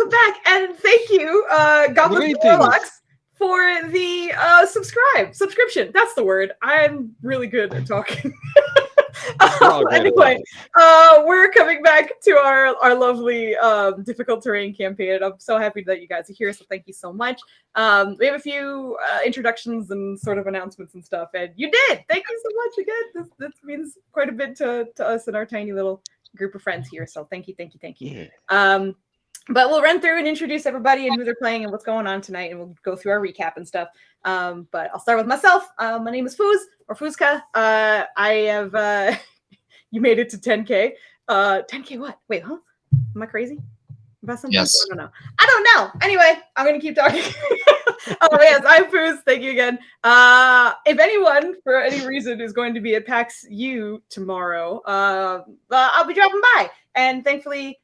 welcome back, and thank you, Goblin Warlocks, for the subscription. That's the word. I'm really good at talking. Anyway, we're coming back to our lovely difficult terrain campaign, and I'm so happy that you guys are here, so thank you so much. We have a few introductions and sort of announcements and stuff, and you did! Thank you so much again. This means quite a bit to us and our tiny little group of friends here, so thank you. Yeah. But we'll run through and introduce everybody and who they're playing and what's going on tonight, and we'll go through our recap and stuff. But I'll start with myself. My name is Foozca. I have you made it to 10K. 10K what? Wait, huh? Am I crazy about something? Yes. I don't know. Anyway, I'm gonna keep talking. Yes, I'm Fooz. Thank you again. If anyone, for any reason, is going to be at PAX U tomorrow, I'll be dropping by. And thankfully,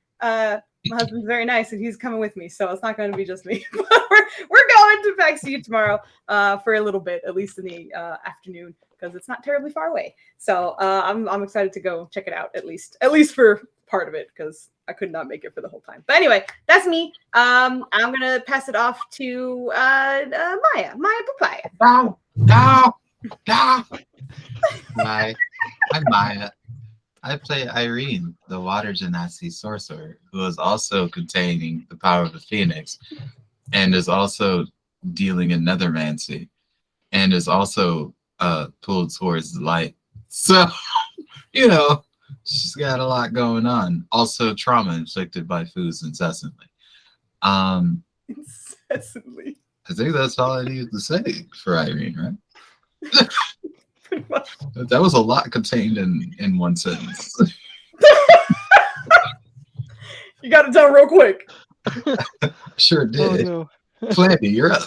my husband's very nice, and he's coming with me, so it's not going to be just me. We're going to PAX U tomorrow for a little bit, at least in the afternoon, because it's not terribly far away. So I'm excited to go check it out, at least for part of it, because I could not make it for the whole time. But anyway, that's me. I'm gonna pass it off to Maya Papaya. No. Hi, I'm Maya. I play Irene, the water genasi sorcerer, who is also containing the power of the phoenix, and is also dealing in nethermancy, and is also pulled towards the light. So, she's got a lot going on. Also, trauma inflicted by Foos incessantly. Incessantly. I think that's all I need to say for Irene, right? Pretty much. That was a lot contained in one sentence. You got to tell real quick. Sure did. Oh, no. Flandy, you're up.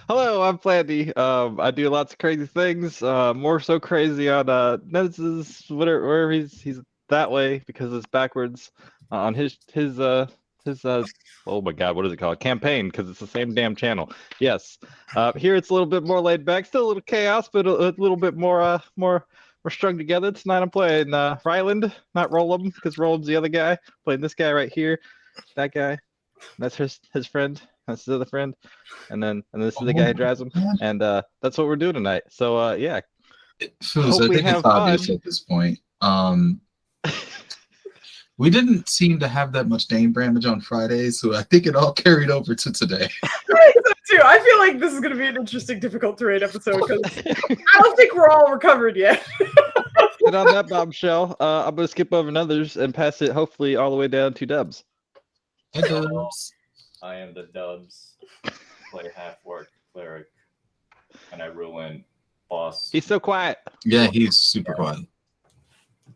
Hello, I'm Flandy. I do lots of crazy things. More so crazy on Nez's wherever he's that way because it's backwards on his oh my god, what is it called? Campaign, because it's the same damn channel. Yes. Here it's a little bit more laid back, still a little chaos, but a little bit more we're strung together. Tonight I'm playing Ryland, not Rollum, because Rollum's the other guy. Playing this guy right here, that guy. That's his friend. That's his other friend, and this is the guy who drives him, and that's what we're doing tonight. So yeah. Foos, I think it's obvious at this point. We didn't seem to have that much name damage on Friday, so I think it all carried over to today. I think so too. I feel like this is going to be an interesting, difficult terrain episode because I don't think we're all recovered yet. And on that bombshell, I'm going to skip over others and pass it hopefully all the way down to Dubs. Hey, Dubs. I am the Dubs, play half-orc cleric, and I rule in boss. He's so quiet. Yeah, he's super quiet.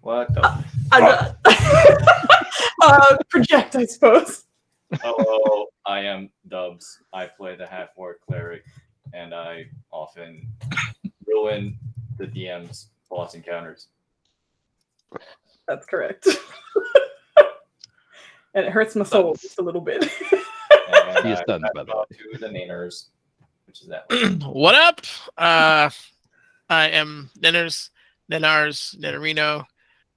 What the? Project, I suppose. Hello, I am Dubs. I play the half-orc cleric, and I often ruin the DM's boss encounters. That's correct. And it hurts my soul just a little bit. And He is done, by the way. To the Naners, which is that. What up? I am Nenars, Nenarino.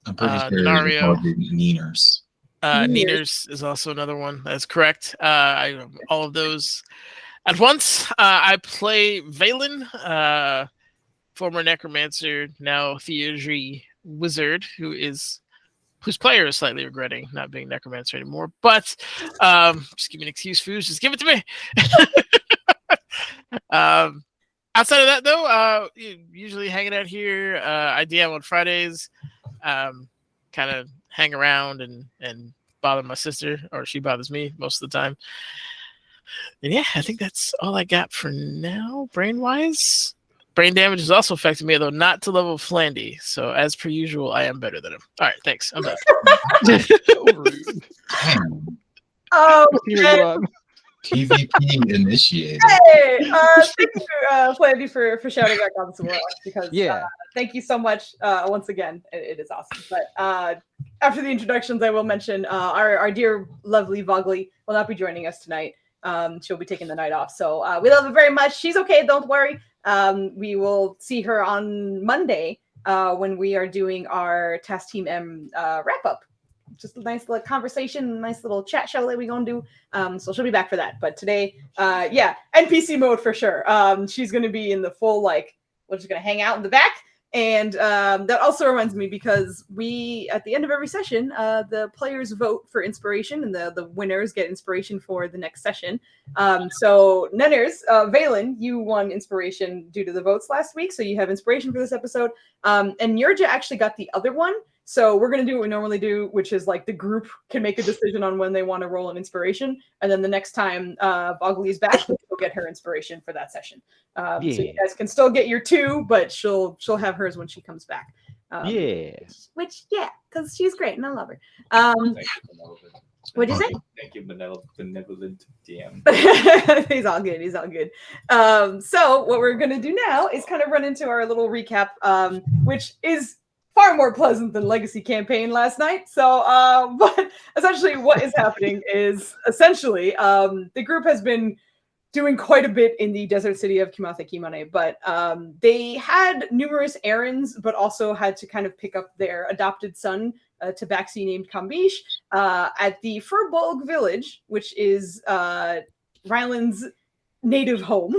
I'm pretty sure Denario. it's called the Neeners. Neners is also another one. That's correct. I all of those at once. I play Valen, former necromancer, now Theurgy wizard, whose player is slightly regretting not being necromancer anymore. But just give me an excuse, Foos. Just give it to me. Outside of that, though, usually hanging out here. I DM on Fridays. Kind of hang around and bother my sister, or she bothers me most of the time. And yeah, I think that's all I got for now, brain-wise. Brain damage is also affecting me, though not to level Flandy. So as per usual, I am better than him. All right, thanks. I'm done. Oh, PvP initiated. hey! Thank you, Flandy, for shouting out Goblins and Warlocks, because thank you so much once again. It is awesome. But after the introductions, I will mention our dear, lovely Vogley will not be joining us tonight. She'll be taking the night off. So we love her very much. She's okay. Don't worry. We will see her on Monday when we are doing our Task Team M wrap-up just a nice little conversation, nice little chat show that we're gonna do. So she'll be back for that. But today, yeah, NPC mode for sure. She's gonna be in the full like, we're just gonna hang out in the back. And that also reminds me, because we, at the end of every session, the players vote for inspiration, and the winners get inspiration for the next session. So Nenners, Valen, you won inspiration due to the votes last week, so you have inspiration for this episode. And Nurja actually got the other one. So we're going to do what we normally do, which is like the group can make a decision on when they want to roll an inspiration. And then the next time Vogely is back, we'll get her inspiration for that session. So you guys can still get your 2, but she'll have hers when she comes back. Which, yeah, because she's great and I love her. What'd you say? Thank you, benevolent DM. He's all good. He's all good. So what we're going to do now is kind of run into our little recap, which is far more pleasant than Legacy campaign last night. So, but essentially what is happening is essentially the group has been doing quite a bit in the desert city of Kimatha Kimane, but they had numerous errands, but also had to kind of pick up their adopted son, Tabaxi named Kambish, at the Furbolg village, which is Ryland's native home,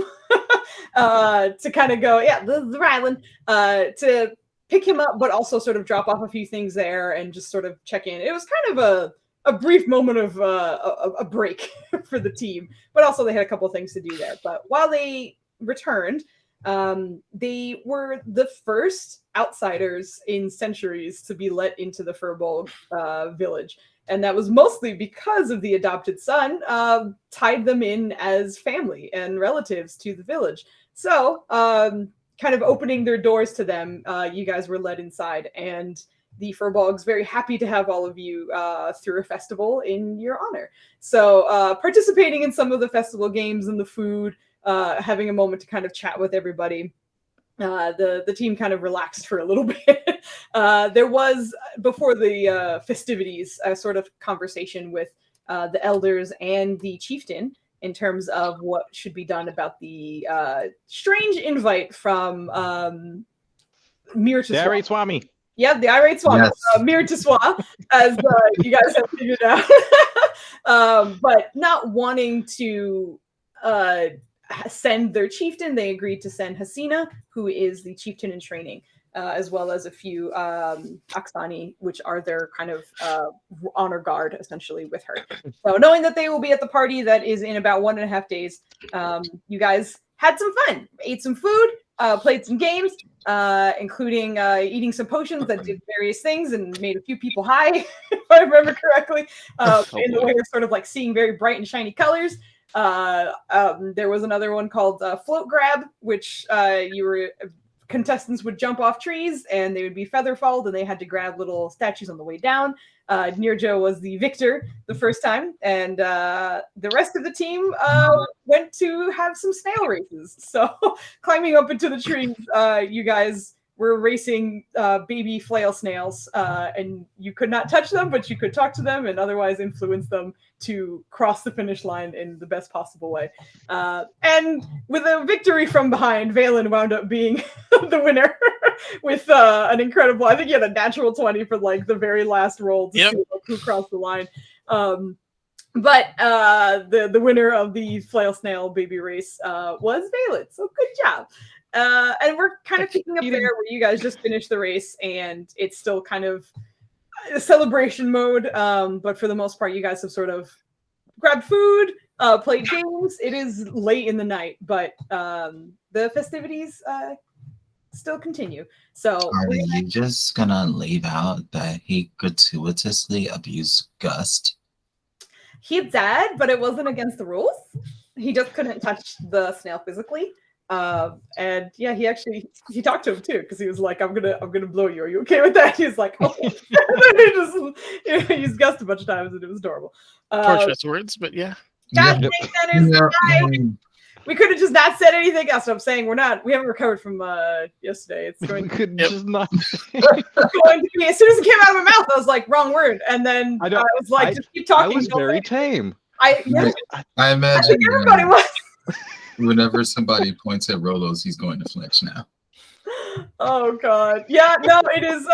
to kind of go, the Ryland, to pick him up, but also sort of drop off a few things there and just sort of check in. It was kind of a brief moment of a break for the team, but also they had a couple of things to do there. But while they returned, they were the first outsiders in centuries to be let into the Furbolg village. And that was mostly because of the adopted son tied them in as family and relatives to the village. So, kind of opening their doors to them, you guys were led inside, and the Furbolg's very happy to have all of you through a festival in your honor. So participating in some of the festival games and the food, having a moment to kind of chat with everybody. The team kind of relaxed for a little bit. There was, before the festivities, a sort of conversation with the elders and the chieftain in terms of what should be done about the strange invite from Mir to Dari Swami. Yeah, the irate swami, Yes. Mir to Swa, as you guys have figured out. But not wanting to send their chieftain, they agreed to send Hasina, who is the chieftain in training, as well as a few Aksani, which are their kind of honor guard, essentially, with her. So knowing that they will be at the party that is in about 1.5 days, you guys had some fun, ate some food, played some games, including eating some potions that did various things and made a few people high, if I remember correctly, in the way of sort of like seeing very bright and shiny colors. There was another one called Float Grab, which contestants would jump off trees and they would be feather followed and they had to grab little statues on the way down. Nirjo was the victor the first time, and the rest of the team went to have some snail races. So climbing up into the trees, you guys were racing baby flail snails, and you could not touch them, but you could talk to them and otherwise influence them to cross the finish line in the best possible way. And with a victory from behind, Valen wound up being the winner with an incredible, I think he had a natural 20 for like the very last roll to see who crossed the line. But the winner of the flail snail baby race was Valen. So good job. And we're kind of picking up there where you guys just finished the race and it's still kind of a celebration mode. But for the most part, you guys have sort of grabbed food, played games. It is late in the night, but the festivities still continue. So are you just gonna leave out that he gratuitously abused Gust? He did, but it wasn't against the rules. He just couldn't touch the snail physically. And yeah, he talked to him too, because he was like, I'm gonna blow you. Are you okay with that? He's like, okay. He just used Gust a bunch of times and it was adorable. Torturous words, but yeah. God, we could have just not said anything else. I'm saying we haven't recovered from yesterday. It's going just not going to be, as soon as it came out of my mouth, I was like, wrong word. And then I was like, just keep talking. I was very tame. I imagine I think everybody was. Whenever somebody points at Rolos, he's going to flinch now. Oh god. Yeah, no, it is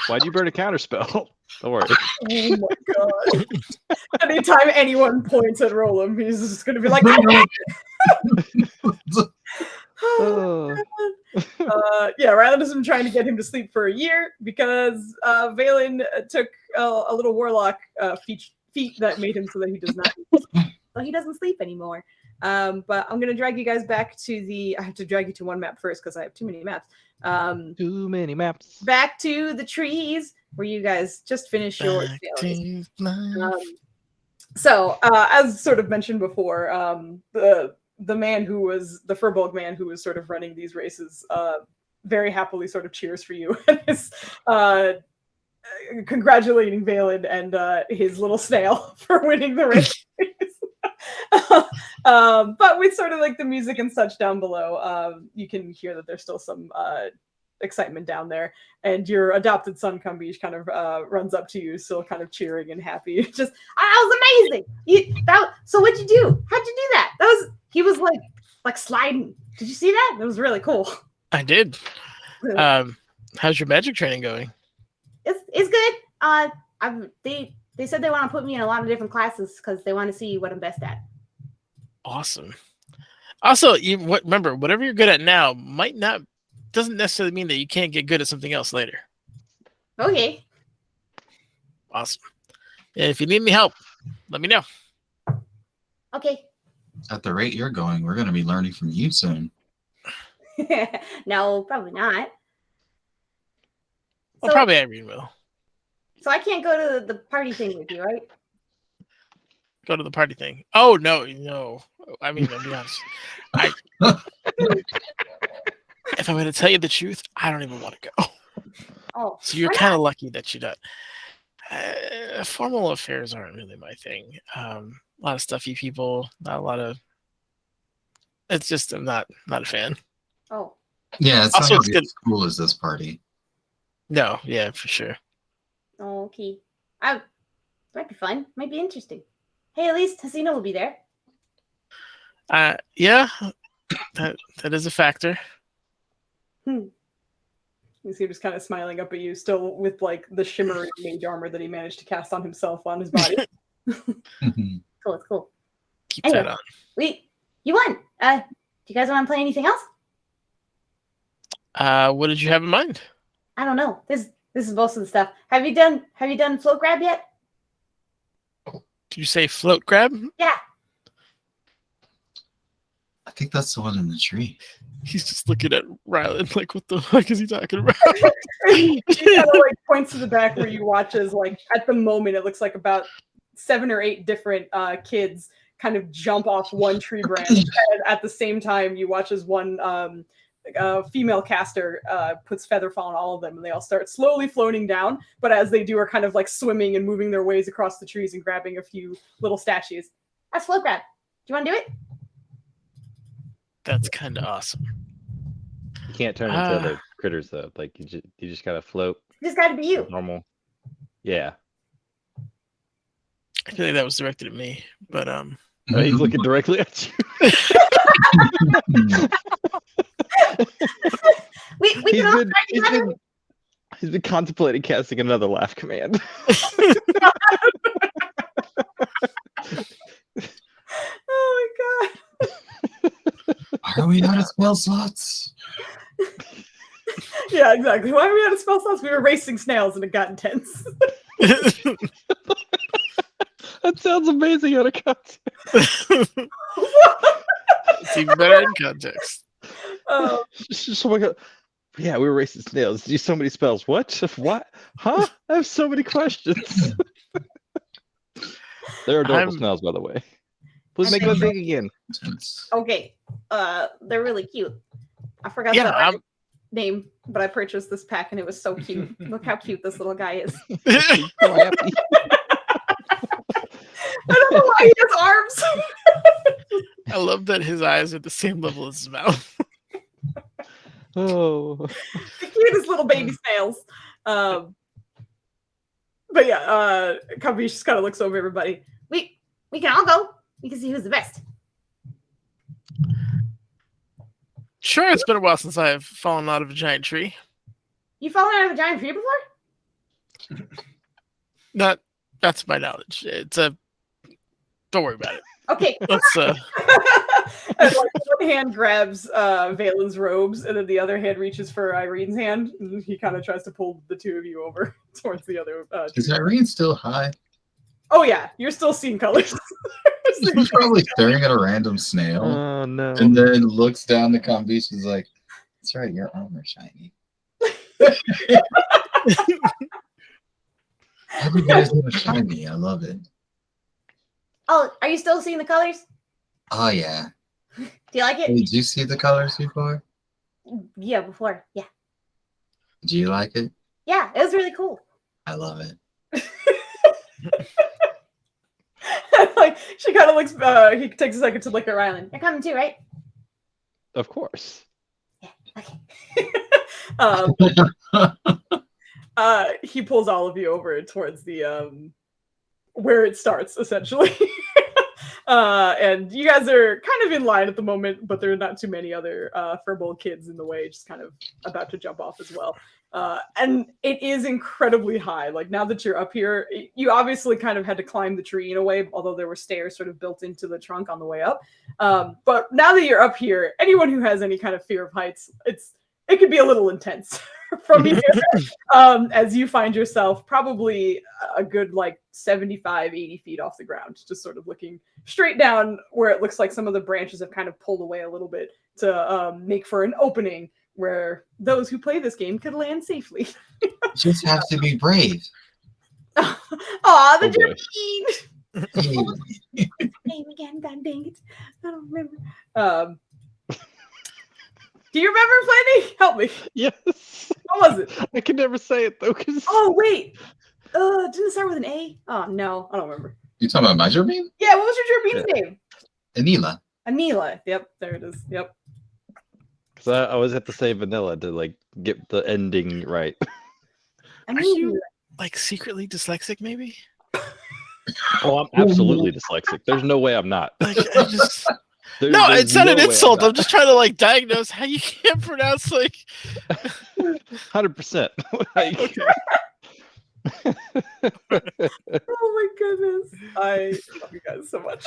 Why'd you burn a counterspell? Don't worry. Oh my god. Anytime anyone points at Roland, he's just gonna be like, Oh. yeah, rather than trying to get him to sleep for a year, because Valen took a little warlock feat that made him so that he doesn't sleep anymore. But I'm gonna drag you guys back to I have to drag you to one map first because I have too many maps. Too many maps. Back to the trees where you guys just finished your sales. So, as sort of mentioned before, the man who was the Furbolg man who was sort of running these races, very happily sort of cheers for you and is congratulating Valen and his little snail for winning the race. But with sort of like the music and such down below, you can hear that there's still some excitement down there, and your adopted son Kambish kind of runs up to you, still kind of cheering and happy. Just, that was amazing. So what'd you do? How'd you do that? He was like sliding. Did you see that? It was really cool. I did. How's your magic training going? It's good. They said they want to put me in a lot of different classes because they want to see what I'm best at. Awesome. Also, remember, whatever you're good at now doesn't necessarily mean that you can't get good at something else later. Okay. Awesome. And if you need any help, let me know. Okay. At the rate you're going, we're going to be learning from you soon. No, probably not. Well, probably Irene will. So I can't go to the party thing with you, right? Go to the party thing. Oh, no. I mean, to be honest, if I'm going to tell you the truth, I don't even want to go. Oh, so you're kind of lucky that you don't. Formal affairs aren't really my thing. A lot of stuffy people, not a lot of. It's just I'm not a fan. Oh. Yeah, it's also not it's as good. cool as this party. No, yeah, for sure. Oh, okay. Might be fun. Might be interesting. Hey, at least Hasina will be there. Yeah, that is a factor. You see him just kind of smiling up at you, still with like the shimmering mage armor that he managed to cast on himself on his body. Cool, it's cool. Keep that on. You won. Do you guys want to play anything else? What did you have in mind? I don't know. This is most of the stuff. Have you done float grab yet? Did you say float grab? Yeah. I think that's the one in the tree. He's just looking at Rylan like, what the fuck is he talking about? He kind of like points to the back where you watch as like at the moment it looks like about 7 or 8 different kids kind of jump off one tree branch, and at the same time you watch as one female caster puts featherfall on all of them, and they all start slowly floating down, but as they do are kind of like swimming and moving their ways across the trees and grabbing a few little statues. That's float grab. Do you want to do it? That's kind of awesome. You can't turn into other critters though. Like you just gotta float. Just got to be you. Normal. Yeah. I feel like that was directed at me, but He's looking directly at you. we can all try together. He's been contemplating casting another laugh command. Oh my god. Are we out of spell slots? Yeah, exactly. Why are we out of spell slots? We were racing snails and it got intense. That sounds amazing out of context. It's even better in context. Oh, Oh my god. Yeah, we were racing snails. Use so many spells. What? What? Huh? I have so many questions. They're adorable snails, by the way. Please make them big again. okay. They're really cute. I forgot Yeah, the name, but I purchased this pack and it was so cute. Look how cute this little guy is. He's so happy. I don't know why he has arms. I love that his eyes are the same level as his mouth. Oh. The cutest little baby snails. But yeah, Kambish just kind of looks over everybody. We can all go. We can see who's the best. Sure, it's been a while since I've fallen out of a giant tree. You fallen out of a giant tree before? Not to my knowledge. It's a. Don't worry about it. Okay. Let's. And like one hand grabs Valen's robes, and then the other hand reaches for Irene's hand, and he kind of tries to pull the two of you over towards the other. Is Irene still high? Oh yeah, you're still seeing colors. She's probably staring at a random snail, Oh no. and then looks down the combi. She's like, "That's right, your armor's shiny." Everybody's gonna shiny. I love it. Oh, are you still seeing the colors? Oh yeah. Do you like it? Hey, did you see the colors before? Yeah, before. Yeah. Do you like it? Yeah, it was really cool. I love it. Like she kind of looks. He takes a second to look at Rylan. You're coming too, right? Of course. Yeah. Okay. He pulls all of you over towards the where it starts, essentially. And you guys are kind of in line at the moment, but there are not too many other furball kids in the way, just kind of about to jump off as well. And it is incredibly high. Like now that you're up here, you obviously kind of had to climb the tree in a way, although there were stairs sort of built into the trunk on the way up. But now that you're up here, anyone who has any kind of fear of heights, it could be a little intense from here. As you find yourself probably a good like 75, 80 feet off the ground, just sort of looking straight down where it looks like some of the branches have kind of pulled away a little bit to make for an opening where those who play this game could land safely. You just have to be brave. Aw, the boy. dream! Name again, god dang it. I don't remember. Do you remember, Flanny? Help me. Yes. What was it? I can never say it though, because Oh, wait. Didn't it start with an A? Oh, no. I don't remember. You talking about my Jermaine? Yeah, what was your Jeremine's name? Anila. Anila. Yep, there it is. Yep. I always have to say vanilla to like get the ending right. I Are mean, you like secretly dyslexic? Maybe. Oh, I'm absolutely dyslexic. There's no way I'm not. Like, I just. There's It's not no an way I'm insult. I'm not. just trying to like diagnose how you can't pronounce like. 100%. Oh my goodness. I love you guys so much.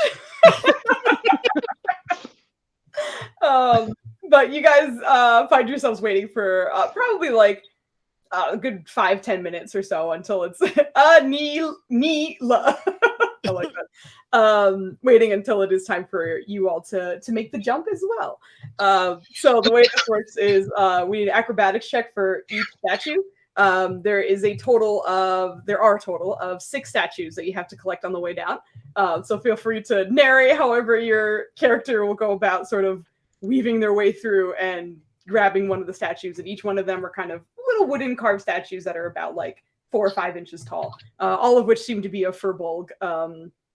But you guys find yourselves waiting for probably like a good 5-10 minutes or so until it's Neela. I like that. Waiting until it is time for you all to make the jump as well. So the way this works is we need an acrobatics check for each statue. There are a total of 6 statues that you have to collect on the way down. So feel free to narrate however your character will go about sort of weaving their way through and grabbing one of the statues. And each one of them are kind of little wooden carved statues that are about like 4 or 5 inches tall, all of which seem to be of Furbolg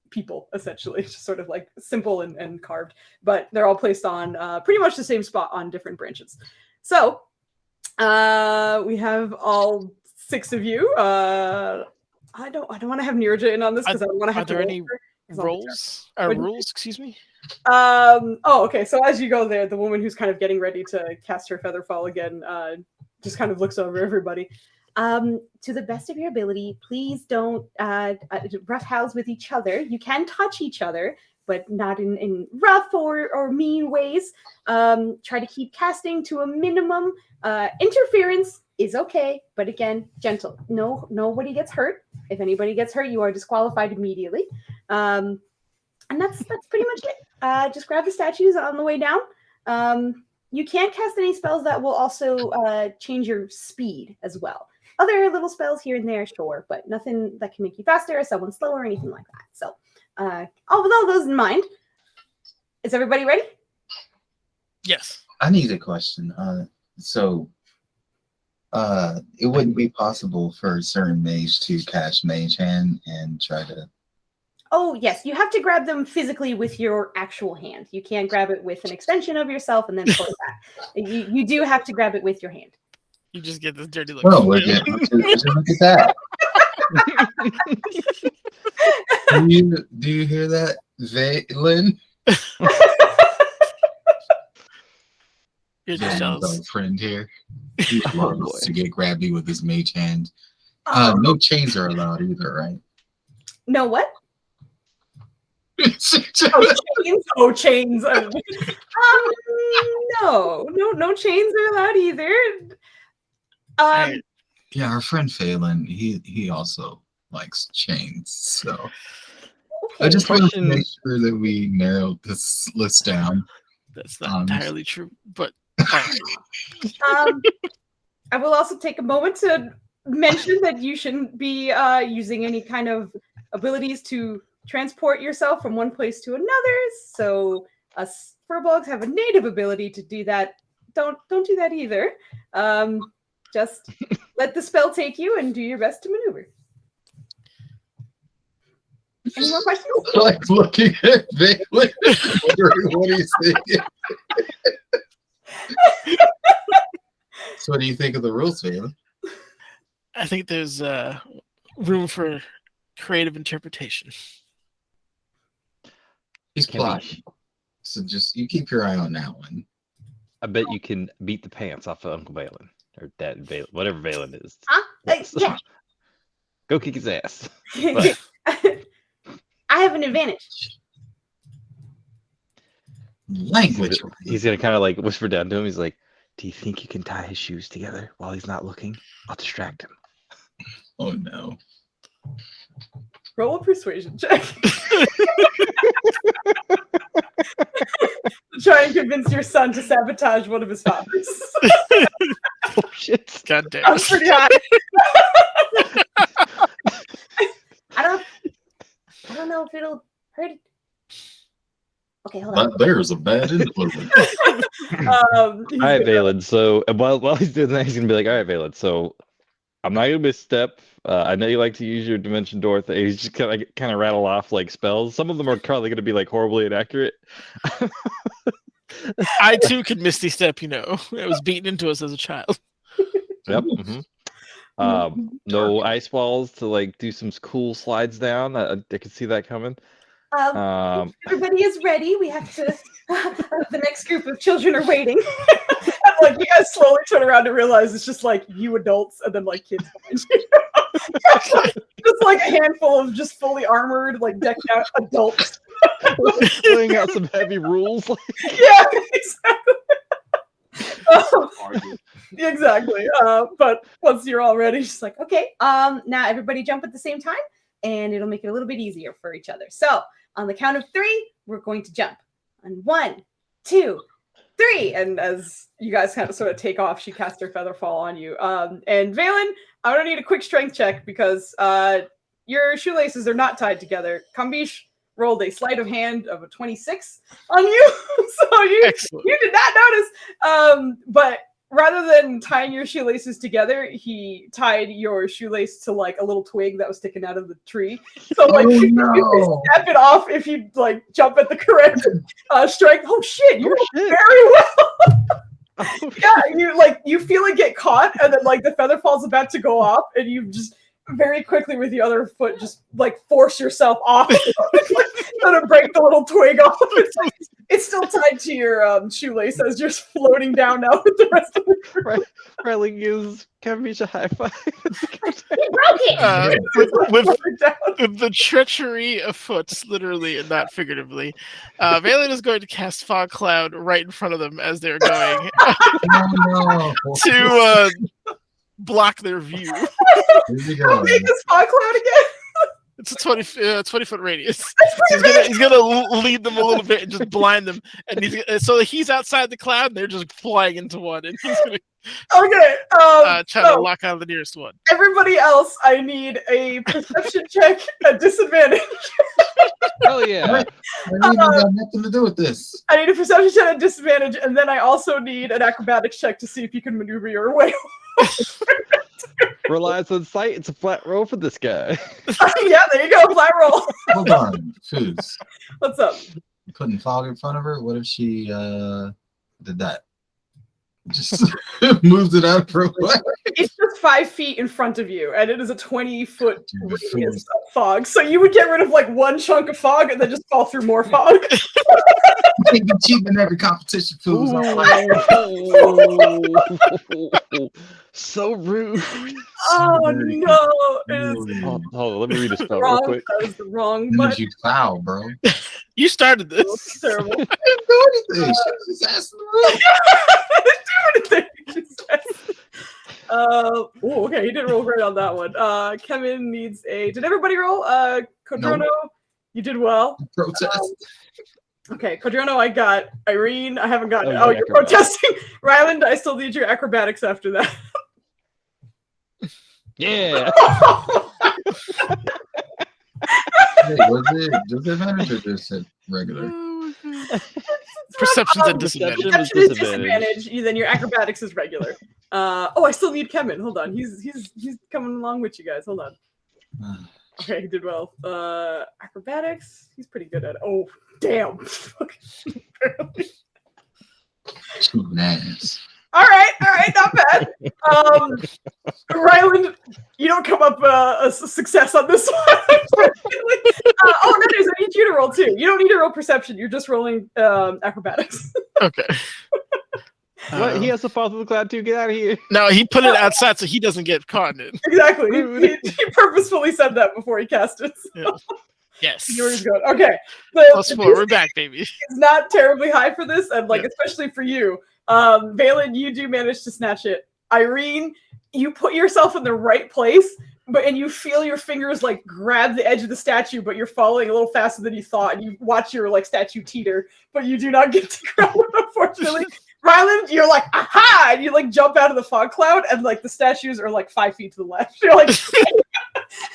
people, essentially. It's just sort of like simple and carved, but they're all placed on pretty much the same spot on different branches. So we have all 6 of you. I don't want to have Nirja in on this because I don't want to have Are there any rules? rules? Excuse me. Okay. So as you go there, the woman who's kind of getting ready to cast her Featherfall again, just kind of looks over everybody. to the best of your ability, please don't roughhouse with each other. You can touch each other, but not in rough or mean ways. Try to keep casting to a minimum. Interference is okay, but again, gentle. Nobody gets hurt. If anybody gets hurt, you are disqualified immediately. And that's pretty much it. Just grab the statues on the way down. You can't cast any spells that will also change your speed as well. Other little spells here and there, sure, but nothing that can make you faster or someone slower or anything like that. So, all with all those in mind, is everybody ready? Yes. I need a question. It wouldn't be possible for a certain mage to cast Mage Hand and try to... Oh, yes. You have to grab them physically with your actual hand. You can't grab it with an extension of yourself and then pull it back. You do have to grab it with your hand. You just get this dirty look. Oh, look at that. Do you hear that, Valen? You're just jealous. Our friend here. He loves to get grabby with his mage hand. No chains are allowed either, right? No, what? Oh, chains. No chains are allowed either. Hey, Yeah, our friend Phelan, he also likes chains. So I just want to make sure that we narrowed this list down. that's not entirely true, but I will also take a moment to mention that you shouldn't be using any kind of abilities to transport yourself from one place to another. So us furbolgs have a native ability to do that. Don't do that either. Just let the spell take you and do your best to maneuver. Any more questions? Like looking at Valen, wondering what he's thinking. So what do you think of the rules, Valen? I think there's room for creative interpretation. He's plush. So just you keep your eye on that one. I bet you can beat the pants off of Uncle Valen or Dad Valen, whatever Valen is. Yeah. Go kick his ass. I have an advantage. Language. He's gonna kind of like whisper down to him. He's like, "Do you think you can tie his shoes together while he's not looking? I'll distract him." Oh no. Roll a persuasion check. Try and convince your son to sabotage one of his fathers. Oh shit! God damn. I'm pretty high. I don't know if it'll hurt it. Okay, hold on. But there's a bad influence. All right, Valen. So while he's doing that, he's gonna be like, "All right, Valen. So I'm not gonna misstep. I know you like to use your dimension door thing. He's just kind of rattle off like spells. Some of them are probably gonna be like horribly inaccurate. I too could misty step. It was beaten into us as a child. Yep. Mm-hmm. No ice walls to like do some cool slides down. I could see that coming. Everybody is ready. We have to. The next group of children are waiting. And like you guys slowly turn around to realize it's just like you adults and then like kids behind you. Just like a handful of just fully armored, like decked out adults. Laying out some heavy rules. Yeah, exactly. Exactly. But once you're all ready, just like, okay, now everybody jump at the same time, and it'll make it a little bit easier for each other. So on the count of 3, we're going to jump. On 1, 2, 3. And as you guys kind of sort of take off, she casts her feather fall on you. And Valen, I'm gonna need a quick strength check because your shoelaces are not tied together. Kambish rolled a sleight of hand of a 26 on you. So you did not notice. But rather than tying your shoelaces together, he tied your shoelace to like a little twig that was sticking out of the tree. So like you can snap it off if you like jump at the correct strength. Oh shit, you rolled very well. Yeah, you feel it get caught, and then like the feather fall's about to go off, and you just very quickly with the other foot just like force yourself off and break the little twig off. It's still tied to your shoelace as you're floating down now with the rest of the crew. Riley gives Kambish a high five. With the treachery of foot, literally and not figuratively, Valen is going to cast Fog Cloud right in front of them as they're going to block their view. How big is Fog Cloud again? It's a 20-foot radius. He's gonna lead them a little bit and just blind them, and he's outside the cloud, and they're just flying into one, and he's gonna try to lock out the nearest one. Everybody else, I need a perception check at disadvantage. Hell yeah! I got nothing to do with this. I need a perception check at disadvantage, and then I also need an acrobatics check to see if you can maneuver your way. Relies on sight. It's a flat roll for this guy. Yeah, there you go. Flat roll. Hold on, Foos. What's up? You putting fog in front of her? What if she did that? Just moves it out for a while. It's just 5 feet in front of you, and it is a 20-foot radius of fog. So you would get rid of like one chunk of fog and then just fall through more fog. You can't be cheating in every competition, fools. So rude. Oh no! It is Hold on, let me read this spell real wrong. quick. That was the wrong As button. you foul, bro. You started That was this. terrible. I didn't do anything. She was just asking the room. Oh, okay. He didn't roll great on that one. Kevin needs a. Did everybody roll? Codrono, you did well. Protest. Okay, Codrono, I got. Irene, I haven't gotten. Oh, Oh, you're you're protesting. Ryland, I still need your acrobatics after that. Yeah. Hey, was it disadvantage or just said regular? Perception's a disadvantage. Perception is Perception is disadvantage. disadvantage. Then your acrobatics is regular. Oh, I still need Kevin. Hold on. He's coming along with you guys. Hold on. Okay, he did well. Acrobatics, he's pretty good at it. Oh, damn. Barely. Nice. All right, not bad. Ryland, you don't come up a success on this one. Oh, that is. I need you to roll too. You don't need to roll perception. You're just rolling acrobatics. Okay. What? He has to fall through the cloud too. Get out of here. No, he put it outside so he doesn't get caught in it. Exactly. He purposefully said that before he cast it. So. Yeah. Yes. Yours good. Okay. Plus 4. We're back, baby. It's not terribly high for this, and especially for you. Valen, you do manage to snatch it. Irene, you put yourself in the right place, and you feel your fingers like grab the edge of the statue, but you're falling a little faster than you thought, and you watch your statue teeter, but you do not get to grab it, unfortunately. Ryland, you're like, aha! And you jump out of the fog cloud, and the statues are 5 feet to the left. You're like,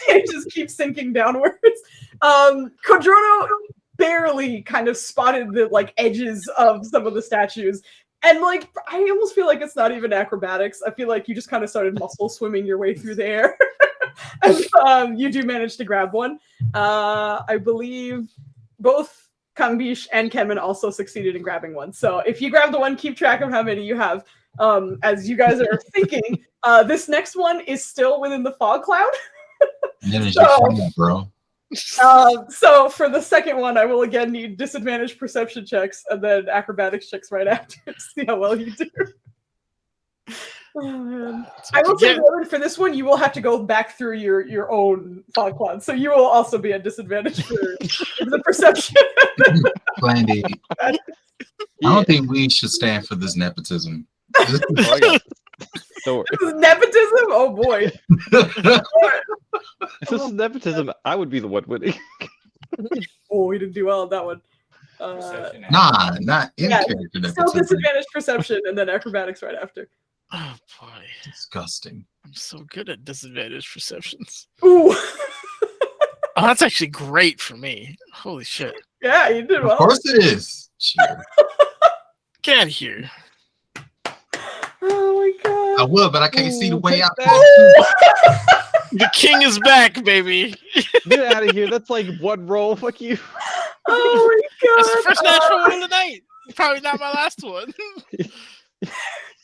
it just keeps sinking downwards. Codrono barely kind of spotted the edges of some of the statues. And I almost feel like it's not even acrobatics. I feel like you just kind of started muscle swimming your way through the air. And you do manage to grab one. I believe both Kambish and Kemen also succeeded in grabbing one. So if you grab the one, keep track of how many you have. As you guys are thinking, this next one is still within the fog cloud. Bro. So for the second one, I will again need disadvantage perception checks and then acrobatics checks right after to see how well you do. Oh, man. I will say for this one, you will have to go back through your own fog cloud, so you will also be at disadvantage for the perception. Blandy. I don't think we should stand for this nepotism. This is nepotism? Oh boy. If this is nepotism, I would be the one winning. Oh, he didn't do well on that one. Nah, not in character Still nepotism. disadvantage perception and then acrobatics right after. Oh boy. Disgusting. I'm so good at disadvantage perceptions. Ooh. Oh, that's actually great for me. Holy shit. Yeah, you did well. Of course it is. Cheater. Get out of here. Oh my god. I would, but I can't see the way out. The king is back, baby. Get out of here. That's one roll. Fuck you. Oh my god. That's the first natural one of the night. Probably not my last one.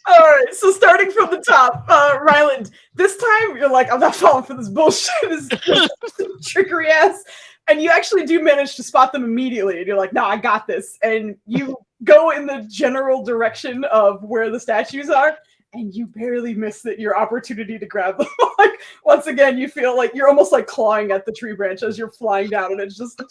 All right, so starting from the top, Ryland, this time you're like, I'm not falling for this bullshit, this trickery ass. And you actually do manage to spot them immediately. And you're like, no, I got this. And you go in the general direction of where the statues are. And you barely miss your opportunity to grab them. Once again, you feel like you're almost clawing at the tree branch as you're flying down, and it just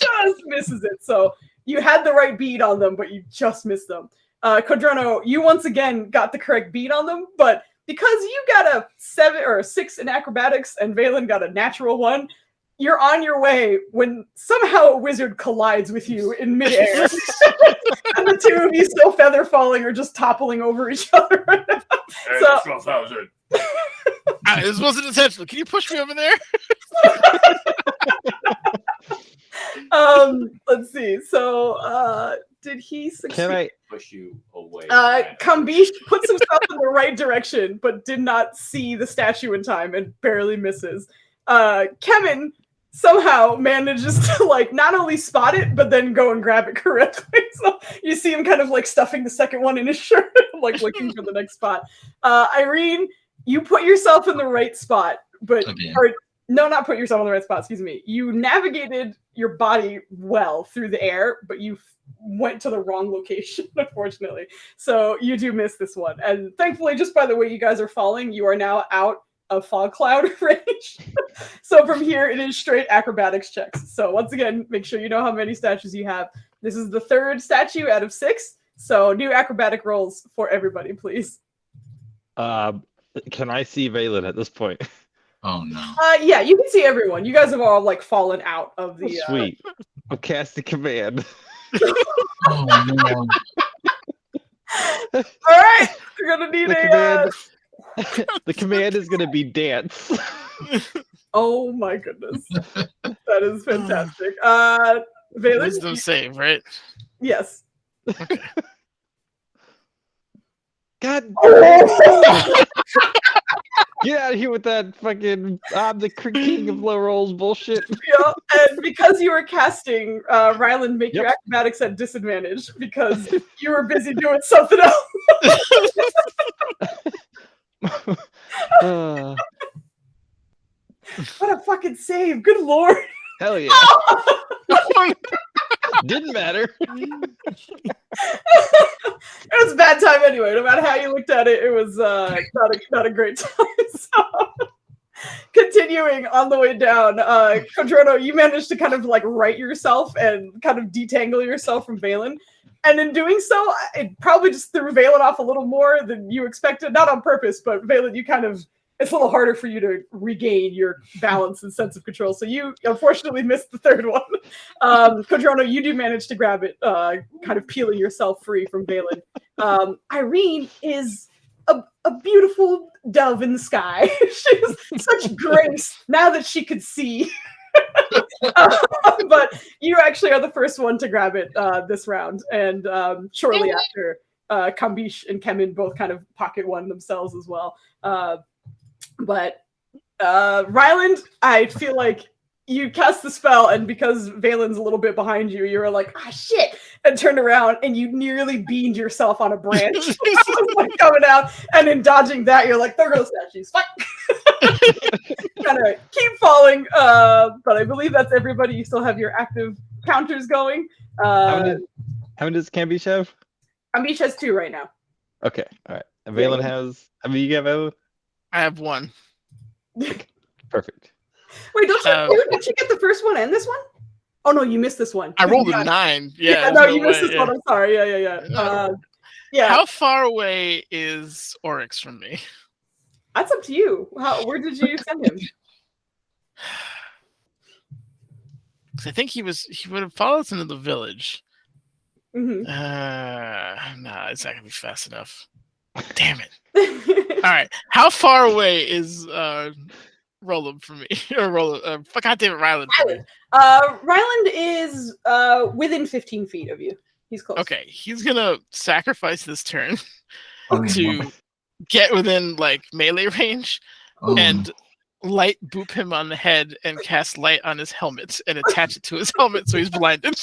misses it. So you had the right bead on them, but you just missed them. Codrono, you once again got the correct bead on them, but because you got a 7 or a 6 in acrobatics and Valen got a natural 1, you're on your way when somehow a wizard collides with you in midair. And the two of you still feather falling or just toppling over each other. This wasn't intentional. Can you push me over there? Let's see. So, did he succeed? Can I push you away? Kambish puts himself in the right direction, but did not see the statue in time and barely misses. Kemen, somehow manages to like not only spot it, but then go and grab it correctly. So you see him kind of like stuffing the second one in his shirt, like looking for the next spot. Irene, you put yourself in the right spot, but or no, not put yourself in the right spot. Excuse me. You navigated your body well through the air, but you went to the wrong location, unfortunately. So you do miss this one. And thankfully, just by the way you guys are falling, you are now out of fog cloud range. So from here, it is straight acrobatics checks. So once again, make sure you know how many statues you have. This is the third statue out of 6. So new acrobatic rolls for everybody, please. Can I see Valen at this point? Oh no. Yeah, you can see everyone. You guys have all like fallen out of the. Sweet. I'm casting command. Oh no. All right, you're gonna need the command is gonna be dance. Oh my goodness, that is fantastic. Valen, Wisdom save, right? Yes. Okay. God. Oh! Get out of here with that fucking I'm the king of low rolls bullshit. Yeah, and because you were casting, Ryland, make your acrobatics at disadvantage because you were busy doing something else. What a fucking save! Good lord! Hell yeah! Didn't matter. It was a bad time anyway. No matter how you looked at it, it was not a great time. So, continuing on the way down, Kodrono, you managed to kind of like right yourself and kind of detangle yourself from Valen. And in doing so, it probably just threw Valen off a little more than you expected. Not on purpose, but Valen, you kind of, it's a little harder for you to regain your balance and sense of control. So you unfortunately missed the third one. Kodrono, you do manage to grab it, kind of peeling yourself free from Valen. Irene is a beautiful dove in the sky. She has such grace now that she could see. But you actually are the first one to grab it this round. And shortly after, Kambish and Kemen both kind of pocket one themselves as well. But Ryland, I feel like you cast the spell, and because Valen's a little bit behind you, you were like, ah, shit, and turned around, and you nearly beamed yourself on a branch. Like coming out, and in dodging that, you're like, there goes statues. Fuck. Kind of keep falling, but I believe that's everybody. You still have your active counters going. How many does Kambish have? Kambish has 2 right now. Okay, all right. And Valen has, I mean, you have Valen? I have 1. Perfect. Wait, don't you get the first one and this one? Oh no, you missed this one. I rolled a 9. Yeah, no, you missed this one. I'm sorry. Yeah. How far away is Oryx from me? That's up to you. Where did you send him? I think he would have followed us into the village. Mm-hmm. Nah, it's not gonna be fast enough. Damn it. All right. How far away is Roland from me? Or Roland, God damn it, Ryland. Ryland is within 15 feet of you. He's close. Okay, he's gonna sacrifice this turn to get within like melee range and light boop him on the head and cast light on his helmet and attach it to his helmet so he's blinded.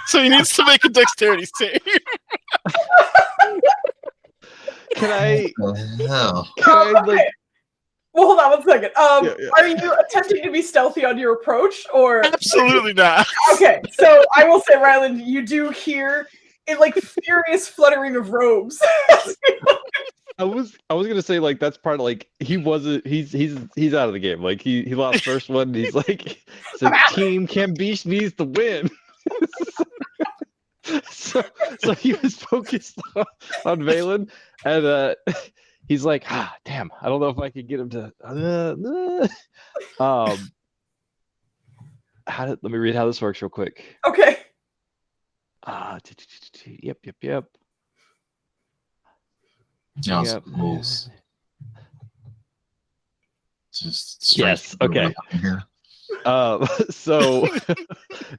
So he needs to make a dexterity save. Can I okay. Well, hold on 1 second. Are you attempting to be stealthy on your approach, or absolutely not? Okay, so I will say, Ryland, you do hear a like furious fluttering of robes. I was gonna say like that's part of like he's out of the game. Like he lost first one. And he's like, so Team Kambish needs to win. so he was focused on Valen, and he's like, damn, I don't know if I could get him to. Let me read how this works real quick. Okay. Yep. Yeah, rules. Just yes. Okay. So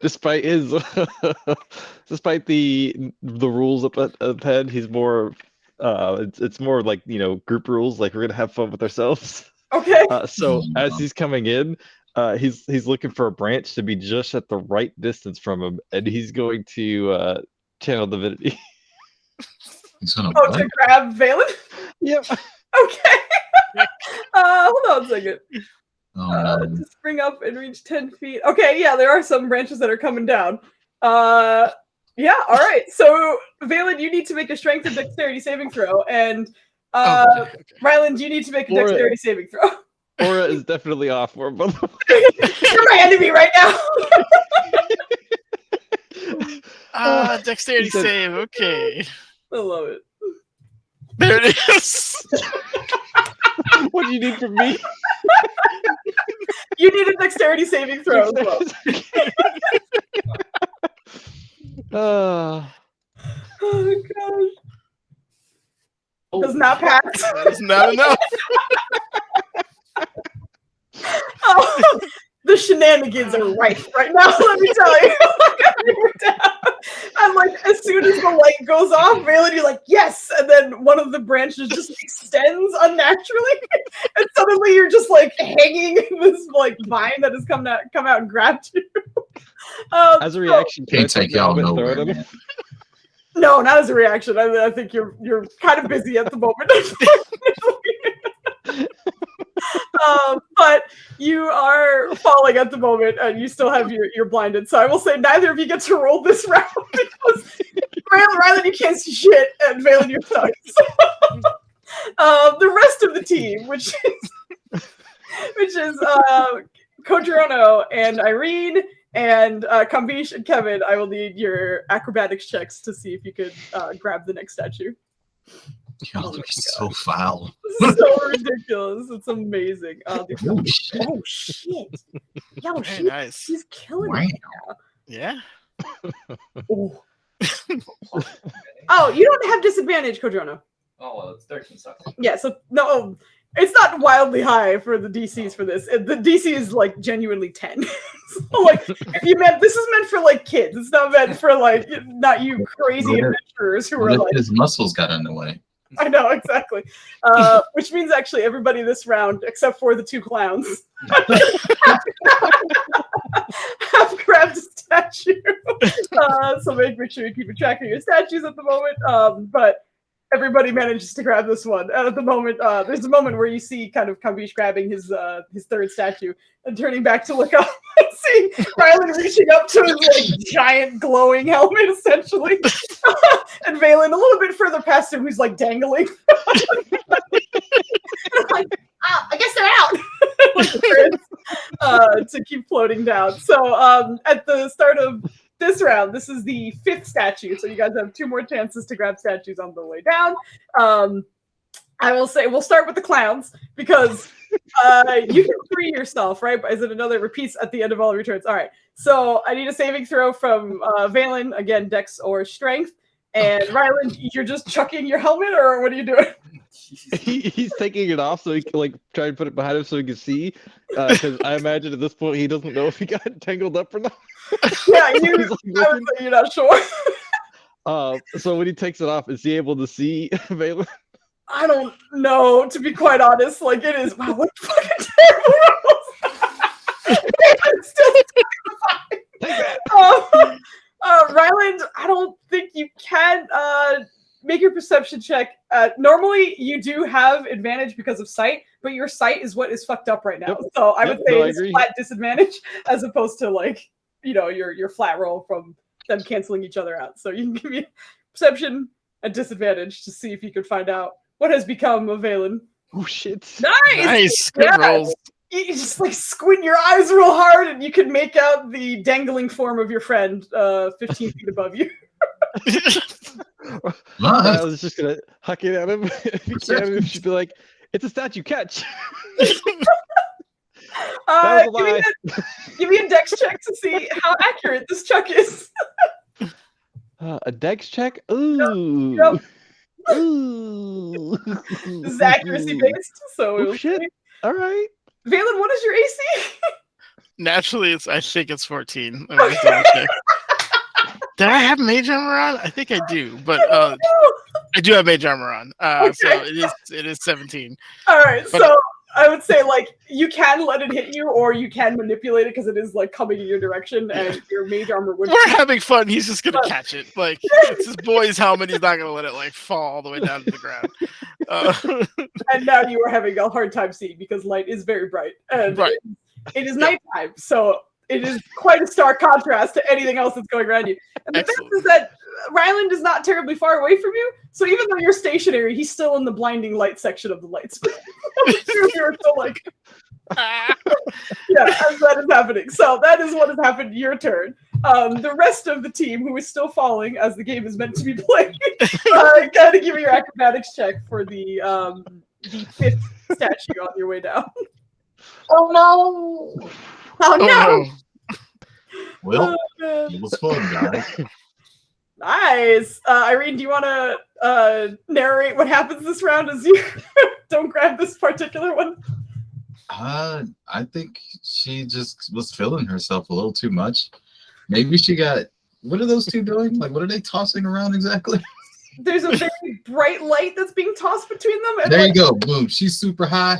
despite the rules up ahead, he's more it's more like group rules, like we're gonna have fun with ourselves. Okay. So as he's coming in, he's looking for a branch to be just at the right distance from him, and he's going to channel divinity. He's gonna Oh, what? to grab Valen? Yep. Okay. Hold on a second. Oh no. To spring up and reach 10 feet. Okay, yeah, there are some branches that are coming down. Yeah, all right. So, Valen, you need to make a strength and dexterity saving throw, and Okay. Ryland, you need to make a Laura- dexterity saving throw. Aura is definitely off for him. You're my enemy right now. Dexterity He said- save. Okay. I love it. There it is. What do you need from me? You need a dexterity saving throw as well. Uh, Oh gosh. Oh, Does not pass. That's not enough. Oh, the shenanigans are rife right now, let me tell you. I'm like, as soon as the light goes off, Valen, you're like, yes! And then one of the branches just extends unnaturally, and suddenly you're just like hanging in this like vine that has come out and grabbed you. as a reaction, can I Can't take the y'all helmet and throw nowhere, it at him? man. No, not as a reaction. I think you're kind of busy at the moment. But you are falling at the moment, and you still have you're blinded. So I will say neither of you get to roll this round because Rylan, you can't see shit, and Valen, you're stuck. So, the rest of the team, which is Kodrono and Irene and Kambish and Kevin, I will need your acrobatics checks to see if you could grab the next statue. Y'all are so foul. So ridiculous. It's amazing. Oh, shit. Oh shit! Yo, Very nice. she's killing Wow. it. Yeah. Oh. Oh, you don't have disadvantage, Kodrono. Oh, well, it's 13 sucks. Yeah, so no, it's not wildly high for the DCs for this. The DC is like genuinely 10. So like, if you meant this is meant for like kids, it's not meant for like not you crazy What if- adventurers who What are if like. his muscles got in the way? I know exactly. Which means actually everybody this round, except for the two clowns, have grabbed a statue. So make sure you keep a track of your statues at the moment. But everybody manages to grab this one. And at the moment, there's a moment where you see kind of Kambish grabbing his third statue and turning back to look up and seeing Rylan reaching up to his like giant glowing helmet, essentially. And Valen a little bit further past him, who's like dangling. Like, I guess they're out. Like the prince, to keep floating down. So at the start of this round, this is the 5th statue, so you guys have 2 more chances to grab statues on the way down. I will say we'll start with the clowns because you can free yourself, right? Is it another repeats at the end of all returns? All right. So I need a saving throw from Valen, again, Dex or Strength. And Rylan, you're just chucking your helmet, or what are you doing? He's taking it off so he can like try and put it behind him so he can see. Because I imagine at this point he doesn't know if he got tangled up or not. Yeah, He's, I like, would looking. say you're not sure. So when he takes it off, is he able to see Valen? I don't know, to be quite honest. Like, it is, wow, what fucking terrible rules. It's still terrifying. Ryland, I don't think you can make your perception check. Normally, you do have advantage because of sight, but your sight is what is fucked up right now. Yep. So I would say I it's agree. flat disadvantage as opposed to like, your flat roll from them canceling each other out. So you can give me perception and disadvantage to see if you could find out what has become of Valen. Oh shit! Nice. Good Yeah. rolls. You just like squint your eyes real hard and you can make out the dangling form of your friend 15 feet above you. I was just gonna huck it at him. If you can, and she'd be like, "It's a statue, catch!" That was a Give me a dex check to see how accurate this chuck is. A dex check? Ooh. Yep. Ooh. This is accuracy based, so Oh we'll shit! see. All right. Valen, what is your AC? Naturally, I think it's 14. Let me just double check. Did I have mage armor on? I think I do, but I do have mage armor on. So it is 17. All right, But- so I would say like you can let it hit you, or you can manipulate it because it is like coming in your direction, and your mage armor would. We're having fun. He's just gonna catch it. Like it's his boy's helmet. He's not gonna let it like fall all the way down to the ground. And now you are having a hard time seeing because light is very bright, and Right. it is nighttime, so it is quite a stark contrast to anything else that's going around you. And the best is that Ryland is not terribly far away from you, so even though you're stationary, he's still in the blinding light section of the lights. You're still like, yeah, as that is happening. So that is what has happened. Your turn. The rest of the team, who is still falling as the game is meant to be played, gotta give me your acrobatics check for the 5th statue on your way down. Oh no! Oh no! Well, it was fun, guys. Nice. Irene, do you want to narrate what happens this round as you don't grab this particular one? I think she just was feeling herself a little too much. Maybe she got. What are those two doing? Like, what are they tossing around exactly? There's a very bright light that's being tossed between them. And There you go. Boom. She's super high.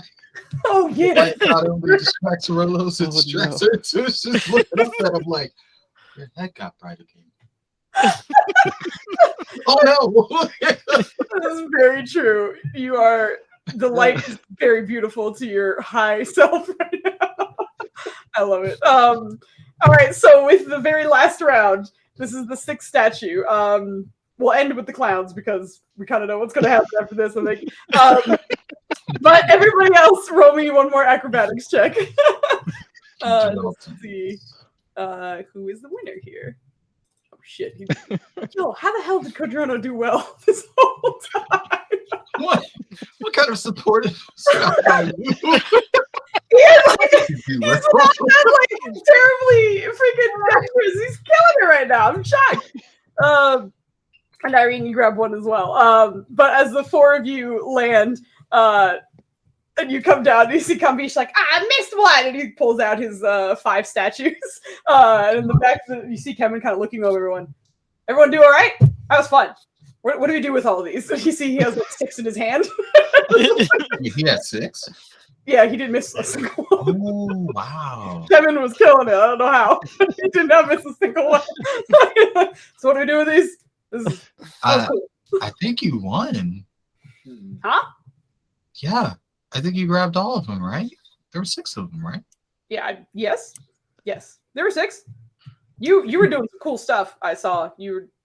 Oh yeah. Light not only distracts Rolos, it Oh, distracts no. her too. It's just looking up at him like, where that got brighter came. Oh no! That is very true. You are. The light is very beautiful to your high self right now. I love it. All right, so with the very last round, this is the 6th statue. We'll end with the clowns because we kind of know what's going to happen after this, I think. But everybody else, roll me one more acrobatics check. Let's see. Who is the winner here? Oh shit! Yo, how the hell did Codrono do well this whole time? What kind of supportive stuff are you? He's not like terribly freaking dangerous. He's killing it right now. I'm shocked. And Irene, you grab one as well. But as the 4 of you land, and you come down, and you see Kambish like, I missed one, and he pulls out his 5 statues. And in the back, you see Kevin kind of looking over everyone. Everyone do all right? That was fun. What do we do with all of these? You see he has like 6 in his hand. He had 6? Yeah, he didn't miss a single one. Oh, wow. Kevin was killing it. I don't know how. He did not miss a single one. So what do we do with these? This is so cool. I think you won. Huh? Yeah. I think you grabbed all of them, right? There were 6 of them, right? Yeah. Yes. There were 6. You were doing some cool stuff. I saw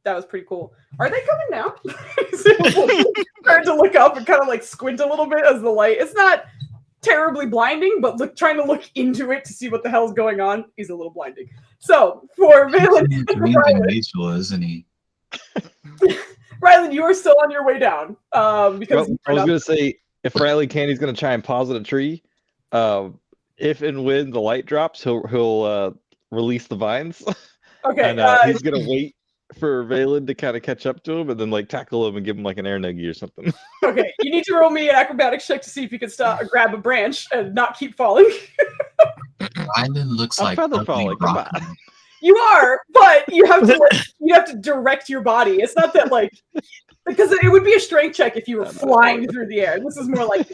that was pretty cool. Are they coming now? Starting to look up and kind of like squint a little bit as the light. It's not terribly blinding, but trying to look into it to see what the hell's going on is a little blinding. So for Valen, Ryland, isn't he? Ryland, you are still on your way down. Because I was gonna say if Riley Candy's gonna try and pause at a tree, if and when the light drops, he'll release the vines. Okay. And he's gonna wait for Valen to kind of catch up to him and then like tackle him and give him like an air nuggy or something. Okay, you need to roll me an acrobatics check to see if you can grab a branch and not keep falling. Ryland looks I'm like feather falling. Come on. You are, but you have to direct your body. It's not that like because it would be a strength check if you were flying through the air. This is more like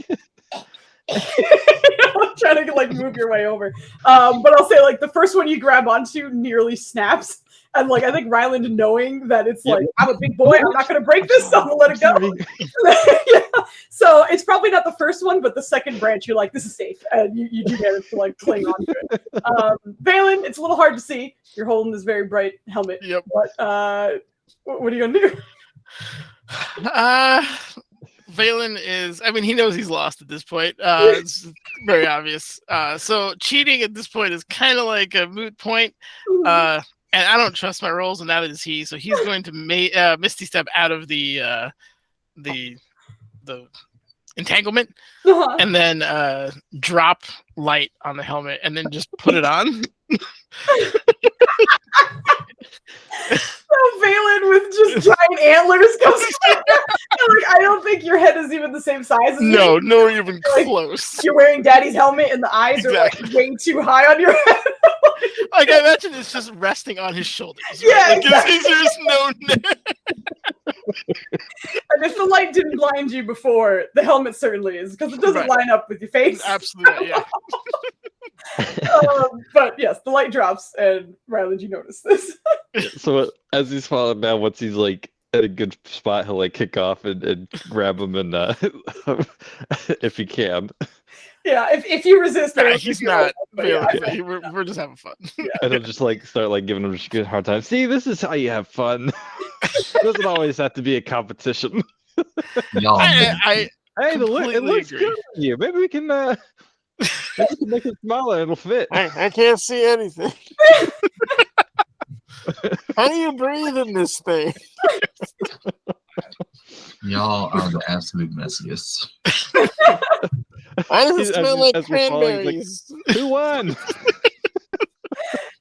trying to like move your way over. But I'll say like the first one you grab onto nearly snaps. And like I think Ryland knowing that it's like I'm a big boy, I'm not gonna break this, so I'm gonna let it go. Yeah. So it's probably not the first one, but the second branch, you're like, this is safe. And you do manage to like cling onto it. Valen, it's a little hard to see. You're holding this very bright helmet. Yep. But what are you gonna do? Valen is, I mean, he knows he's lost at this point. It's very obvious. So cheating at this point is kind of like a moot point. And I don't trust my rolls, and neither does he. So he's going to Misty Step out of the entanglement, and then drop light on the helmet, and then just put it on. So Valen with just giant antlers comes. Like, I don't think your head is even the same size as No, you. not even Like, close. You're wearing Daddy's helmet, and the eyes are like way too high on your head. Like I imagine it's just resting on his shoulders. Yeah, right? Like, there's no neck. And if the light didn't blind you before, the helmet certainly is, because it doesn't Right. line up with your face. Absolutely, yeah. But yes, the light drops, and Ryland, you notice this. So as he's falling down, once he's like at a good spot, he'll like kick off and grab him and if he can. Yeah, if you resist, Nah, it'll he's give you a not roll, but yeah. feeling it. We're just having fun. And he'll just like start like giving him a good hard time. See, this is how you have fun. It doesn't always have to be a competition. Y'all, I Hey, it completely looks agree. good on you. Maybe we can maybe we can make it smaller and it'll fit. I can't see anything. How do you breathe in this thing? y'all are the absolute messiest. Why does He's- it smell as- like as we're falling, cranberries? Who won?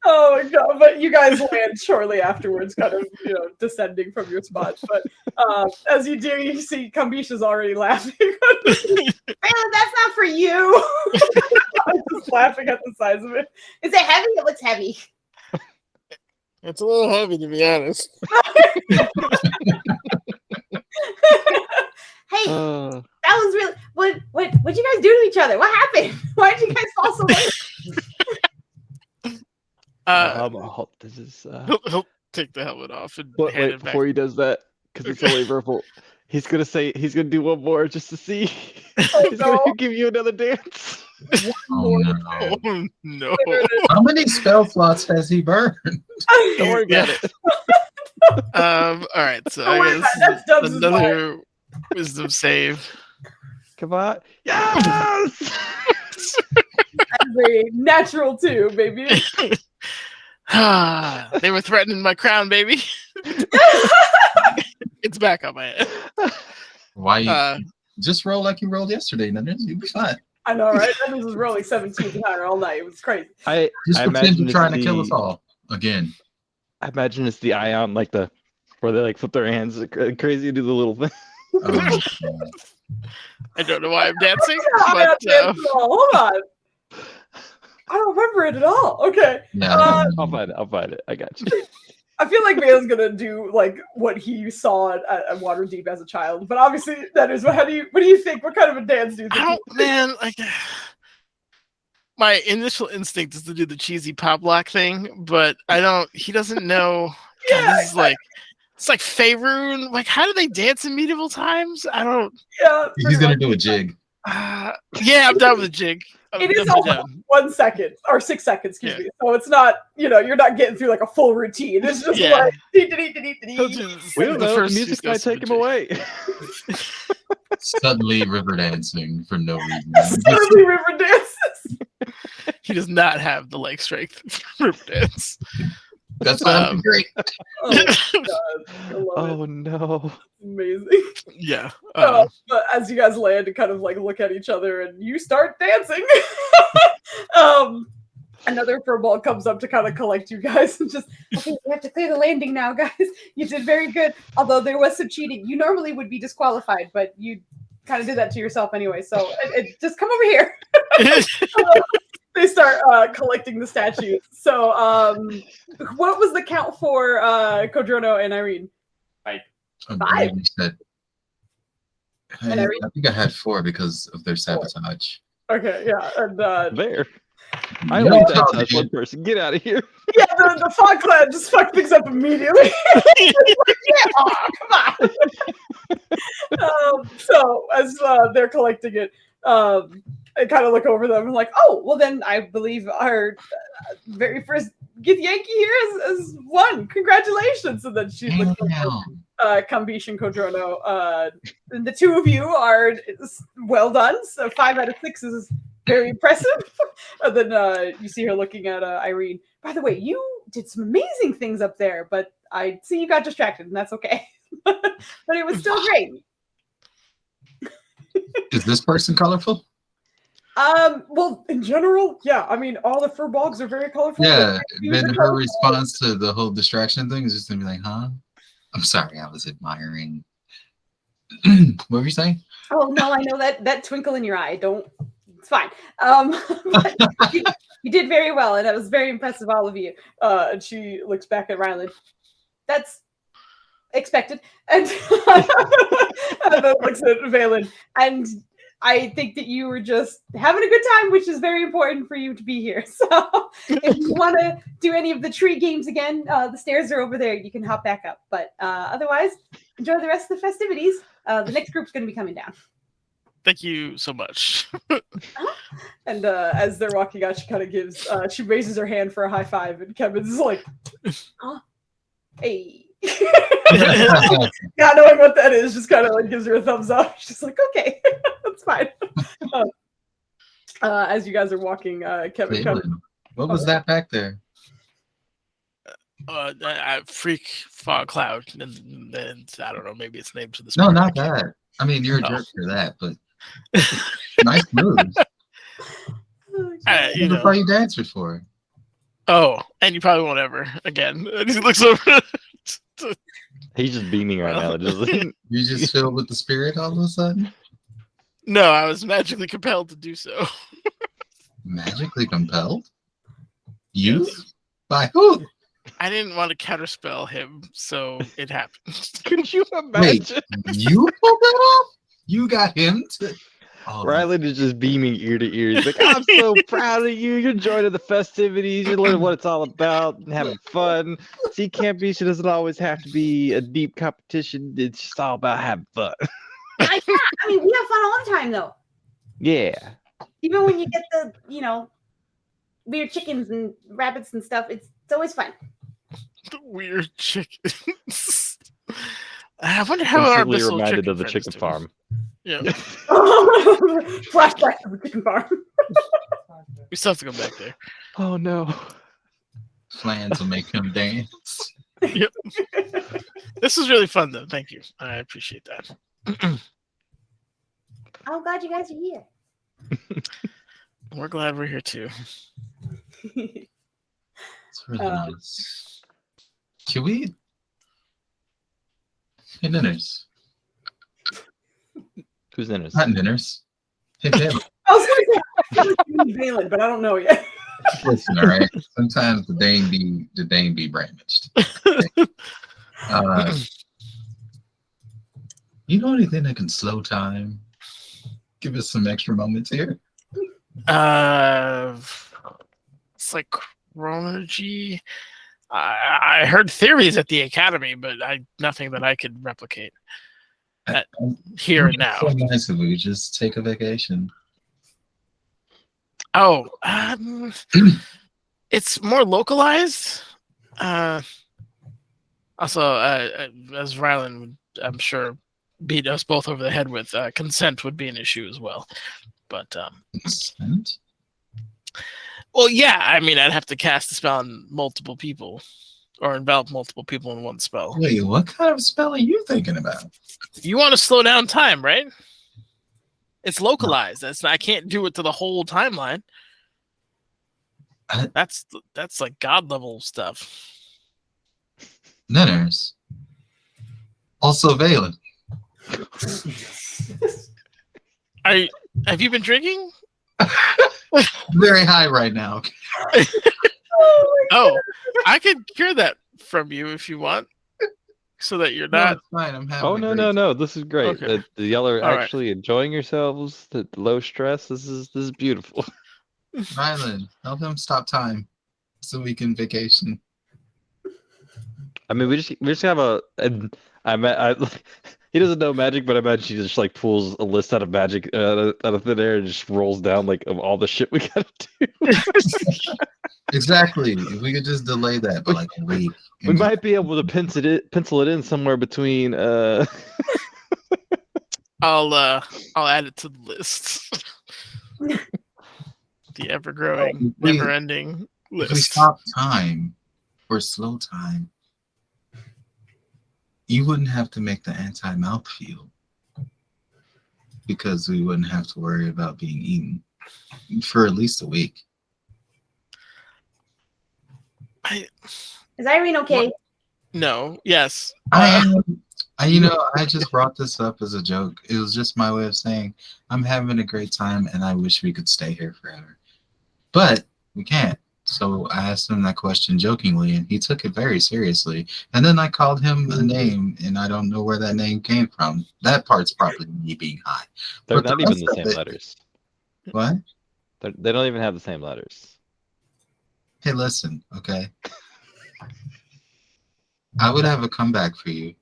Oh my god! But you guys land shortly afterwards, kind of descending from your spot. But as you do, you see Kambisha's already laughing. Raylan, that's not for you. I'm just laughing at the size of it. Is it heavy? It looks heavy. It's a little heavy, to be honest. Hey, Uh, that was really what'd you guys do to each other? What happened? Why did you guys fall so late? this is He'll take the helmet off and but hand wait, it back. before he does that, because it's only verbal, he's gonna do one more just to see. He's no. gonna give you another dance. Oh no. Oh no! How many spell slots has he burned? Don't worry about it. All right, so Don't worry I about it, guess that's Dubs' another wisdom save. Come on. Yes! That's a natural 2, baby. They were threatening my crown, baby. It's back on my head. Why you just roll like you rolled yesterday, Nunez? You'll be fine. I know, right? That was rolling 17 and higher all night. It was crazy. I Just pretend imagine you're it's trying to kill the- us all again. I imagine it's the ion, like where they like flip their hands crazy and do the little thing. Oh, my God. I don't know why I'm dancing, I'm but not dancing at all. Hold on. I don't remember it at all. Okay. Yeah, I'll find it. I got you. I feel like Vale's gonna do like what he saw at Waterdeep as a child, but obviously that is what do you think? What kind of a dance do you I think? don't, man, like my initial instinct is to do the cheesy pop lock thing, but he doesn't know. God, Yeah, this is like, it's like Faerun. Like, how do they dance in medieval times? I don't. Yeah, he's pretty gonna much. do a jig. Yeah, I'm done with the jig. I'm It is definitely also done. 1 second or 6 seconds, excuse Yeah. me. So it's not, you're not getting through like a full routine. It's just Yeah. like He'll dee-dee-dee-dee-dee-dee. just- We don't the know. The first music few might steps take of him the jig. away. Suddenly river dancing for no reason. Suddenly river dances. He does not have the leg strength for dance. That's not great. Oh my god. I love it. Oh no. Amazing. Yeah. But as you guys land and kind of like look at each other and you start dancing, another furball comes up to kind of collect you guys and just, Okay, we have to clear the landing now, guys. you did very good. Although there was some cheating. You normally would be disqualified, but you kind of did that to yourself anyway. So just come over here. They start collecting the statues. So what was the count for Kodrono and Irene? I Five. believe you said- And Irene? I think I had 4 because of their sabotage. Okay, yeah. And There. I You only know dance how as they- one person. Get out of here. yeah, the fog cloud just fucked things up immediately. Yeah, oh, come on. So as they're collecting it, I kind of look over them and like, oh, well then I believe our very first Githyanki here is won. Congratulations! And then she looks Damn. Kambish and Kodrono. And the two of you are well done. So 5 out of 6 is very impressive. And then you see her looking at Irene. By the way, you did some amazing things up there, but I see you got distracted, and that's okay. But it was still great. Is this person colorful? Well, in general, yeah. I mean, all the furbolgs are very colorful. Yeah. These Then are her colorful. response to the whole distraction thing is just gonna be like, huh? I'm sorry, I was admiring. What were you saying? Oh no, I know that twinkle in your eye. Don't. It's fine. But you did very well, and that was very impressive, all of you. And she looks back at Ryland. That's expected. And, and then looks at Valen. And I think that you were just having a good time, which is very important for you to be here. So if you want to do any of the tree games again, the stairs are over there. You can hop back up. But otherwise, enjoy the rest of the festivities. The next group's going to be coming down. Thank you so much. And as they're walking out, she kind of gives, she raises her hand for a high five, and Kevin's like, huh? Hey. Not knowing what that is, just kind of like gives her a thumbs up. She's like, okay, that's fine. As you guys are walking, Kevin. What was that back there? Freak fog cloud, and I don't know, maybe it's named to this. No, not that. I mean, you're a jerk for that, but nice moves. You know. What you danced for? Oh, and you probably won't ever again. And he looks over. He's just beaming right now. You just filled with the spirit all of a sudden? No, I was magically compelled to do so. Magically compelled? You? Yes. By who? I didn't want to counterspell him, so it happened. Could you imagine? Wait, you pulled that off? You got him to... Oh. Rylan is just beaming ear to ear. He's like, I'm so proud of you. You're joining the festivities. You're learning what it's all about and having fun. See, Camp Beach doesn't always have to be a deep competition. It's just all about having fun. I mean, we have fun all the time, though. Yeah. Even when you get the, weird chickens and rabbits and stuff, it's always fun. The weird chickens. I wonder how our reminded of the chicken farm. Yeah. Flashback to the chicken farm. We still have to go back there. Oh no. Plans will make him dance. Yep. This was really fun, though. Thank you. I appreciate that. I'm glad you guys are here. We're glad we're here too. It's really nice. Can we? Hey, Ninners. Who's Ninners? Not Ninners. Hey, Valen. I was going to say Valen, but I don't know yet. Listen, all right. Sometimes the Dane be brandished. You know anything that can slow time? Give us some extra moments here. It's like chronology. I heard theories at the academy, but nothing that I could replicate here and now. So nice of you. Just take a vacation. Oh, it's more localized. Also, as Rylan would, I'm sure, beat us both over the head with, consent would be an issue as well. But consent? Well, yeah. I mean, I'd have to cast a spell on multiple people, or envelop multiple people in one spell. Wait, what kind of spell are you thinking about? You want to slow down time, right? It's localized. I can't do it to the whole timeline. That's like god level stuff. Ninners. Also Valen. Have you been drinking? Very high right now. Oh, I could cure that from you if you want, so that you're not. No, fine. I'm having. Oh no! This is great. Okay. The y'all are All actually enjoying yourselves. The low stress. This is beautiful. Rylan, help him stop time, so we can vacation. I mean, we just have a. And he doesn't know magic, but I imagine she just like pulls a list out of magic out of thin air and just rolls down like of all the shit we gotta do. Exactly. If we could just delay that by like a week. We might be able to pencil it in somewhere between. I'll add it to the list. The ever-growing, never-ending list. If we stop time or slow time, you wouldn't have to make the anti-mouthfeel because we wouldn't have to worry about being eaten for at least a week. Is Irene okay? What? No. Yes. I just brought this up as a joke. It was just my way of saying I'm having a great time and I wish we could stay here forever. But we can't. So I asked him that question jokingly, and he took it very seriously. And then I called him a name, and I don't know where that name came from. That part's probably me being high. They're But not the even rest the of same it- letters. What? They don't even have the same letters. Hey, listen, okay? I would have a comeback for you,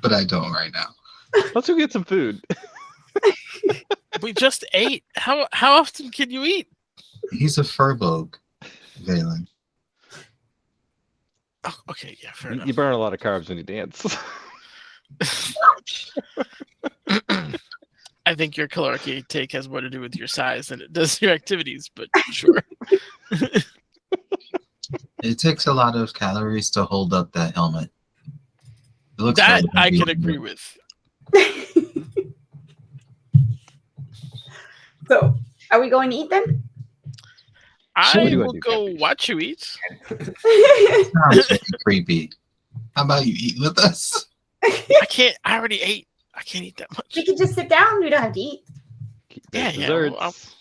but I don't right now. Let's go get some food. We just ate. How often can you eat? He's a furbolg, Valen. Oh, okay, yeah, fair You enough. burn a lot of carbs when you dance. I think your caloric intake has more to do with your size than it does your activities, but sure. It takes a lot of calories to hold up that helmet. It looks That very I heavy can on agree you. with. So, are we going to eat then? Sure. I What do you will wanna do, go Catfish? watch you eat. Sounds very creepy. How about you eat with us? I can't. I already ate. I can't eat that We much. can just sit down. We don't have to eat. Yeah, There's yeah, well, desserts.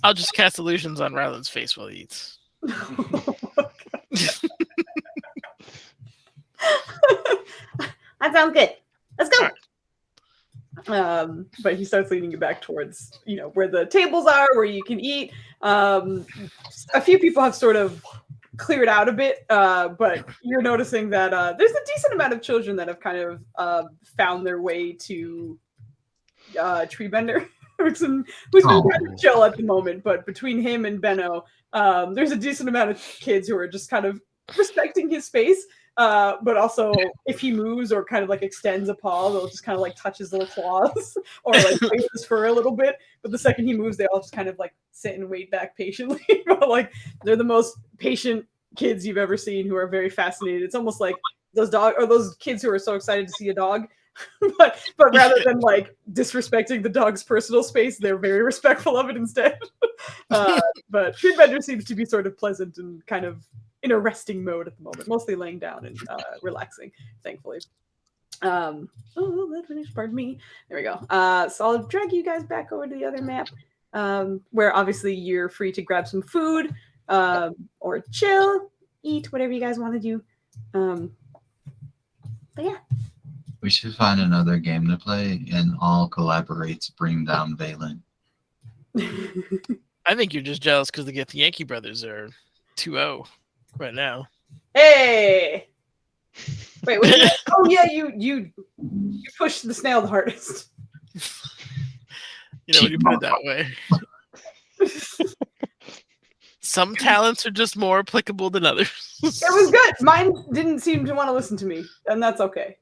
I'll just cast illusions on Ryland's face while he eats. That sounds good. Let's go. Alright. But he starts leading you back towards, where the tables are, where you can eat. A few people have sort of cleared out a bit, but you're noticing that there's a decent amount of children that have kind of found their way to Treebender, who's been kind of chill at the moment. But between him and Benno, there's a decent amount of kids who are just kind of respecting his space. But also, if he moves or kind of like extends a paw, they'll just kind of like touch his little claws or like play with his fur a little bit. But the second he moves, they all just kind of like sit and wait back patiently. But like they're the most patient kids you've ever seen, who are very fascinated. It's almost like those kids who are so excited to see a dog. but rather than like disrespecting the dog's personal space, they're very respectful of it instead. But Treebender seems to be sort of pleasant and kind of in a resting mode at the moment, mostly laying down and relaxing, thankfully. Let finish, pardon me. There we go. So I'll drag you guys back over to the other map, where obviously you're free to grab some food, or chill, eat, whatever you guys want to do. But yeah. We should find another game to play and all collaborate to bring down Valen. I think you're just jealous because the Yankee brothers are 2-0 right now. Hey! Wait, what? Oh yeah, you pushed the snail the hardest. When you put it that way. Some talents are just more applicable than others. It was good. Mine didn't seem to want to listen to me, and that's okay.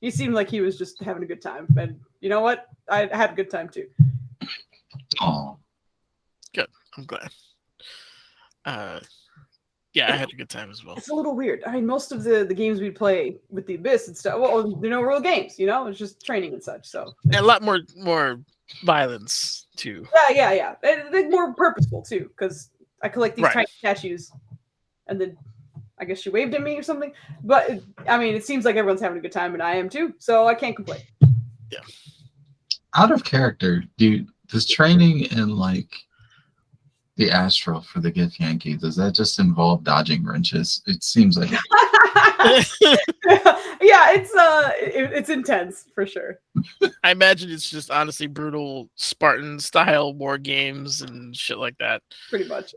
He seemed like he was just having a good time, and you know what? I had a good time too. Oh, Good. I'm glad. Yeah, I had a good time as well. It's a little weird. I mean, most of the games we play with the Abyss and stuff, well, they're no real games, it's just training and such. So And a lot more violence too. yeah. They're more purposeful too, because I collect these tiny statues, and then I guess she waved at me or something. But I mean, it seems like everyone's having a good time, and I am too, so I can't complain. Yeah. out of character, does training in like the Astral for the Gift Yankee, does that just involve dodging wrenches? It seems like Yeah, it's intense for sure. I imagine it's just honestly brutal Spartan style war games and shit like that. Pretty much.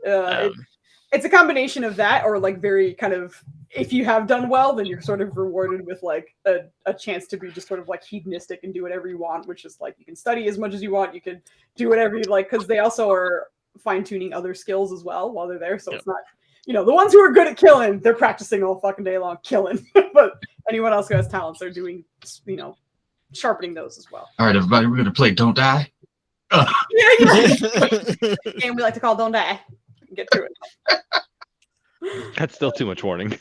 It's a combination of that, or like very kind of, if you have done well, then you're sort of rewarded with like a chance to be just sort of like hedonistic and do whatever you want, which is like you can study as much as you want, you can do whatever you like, because they also are fine-tuning other skills as well while they're there. So It's not, the ones who are good at killing, they're practicing all fucking day long killing. But anyone else who has talents, they're doing, sharpening those as well. all right, everybody, we're gonna play Don't Die. Yeah. Game we like to call Don't Die. Get through it. That's still too much warning.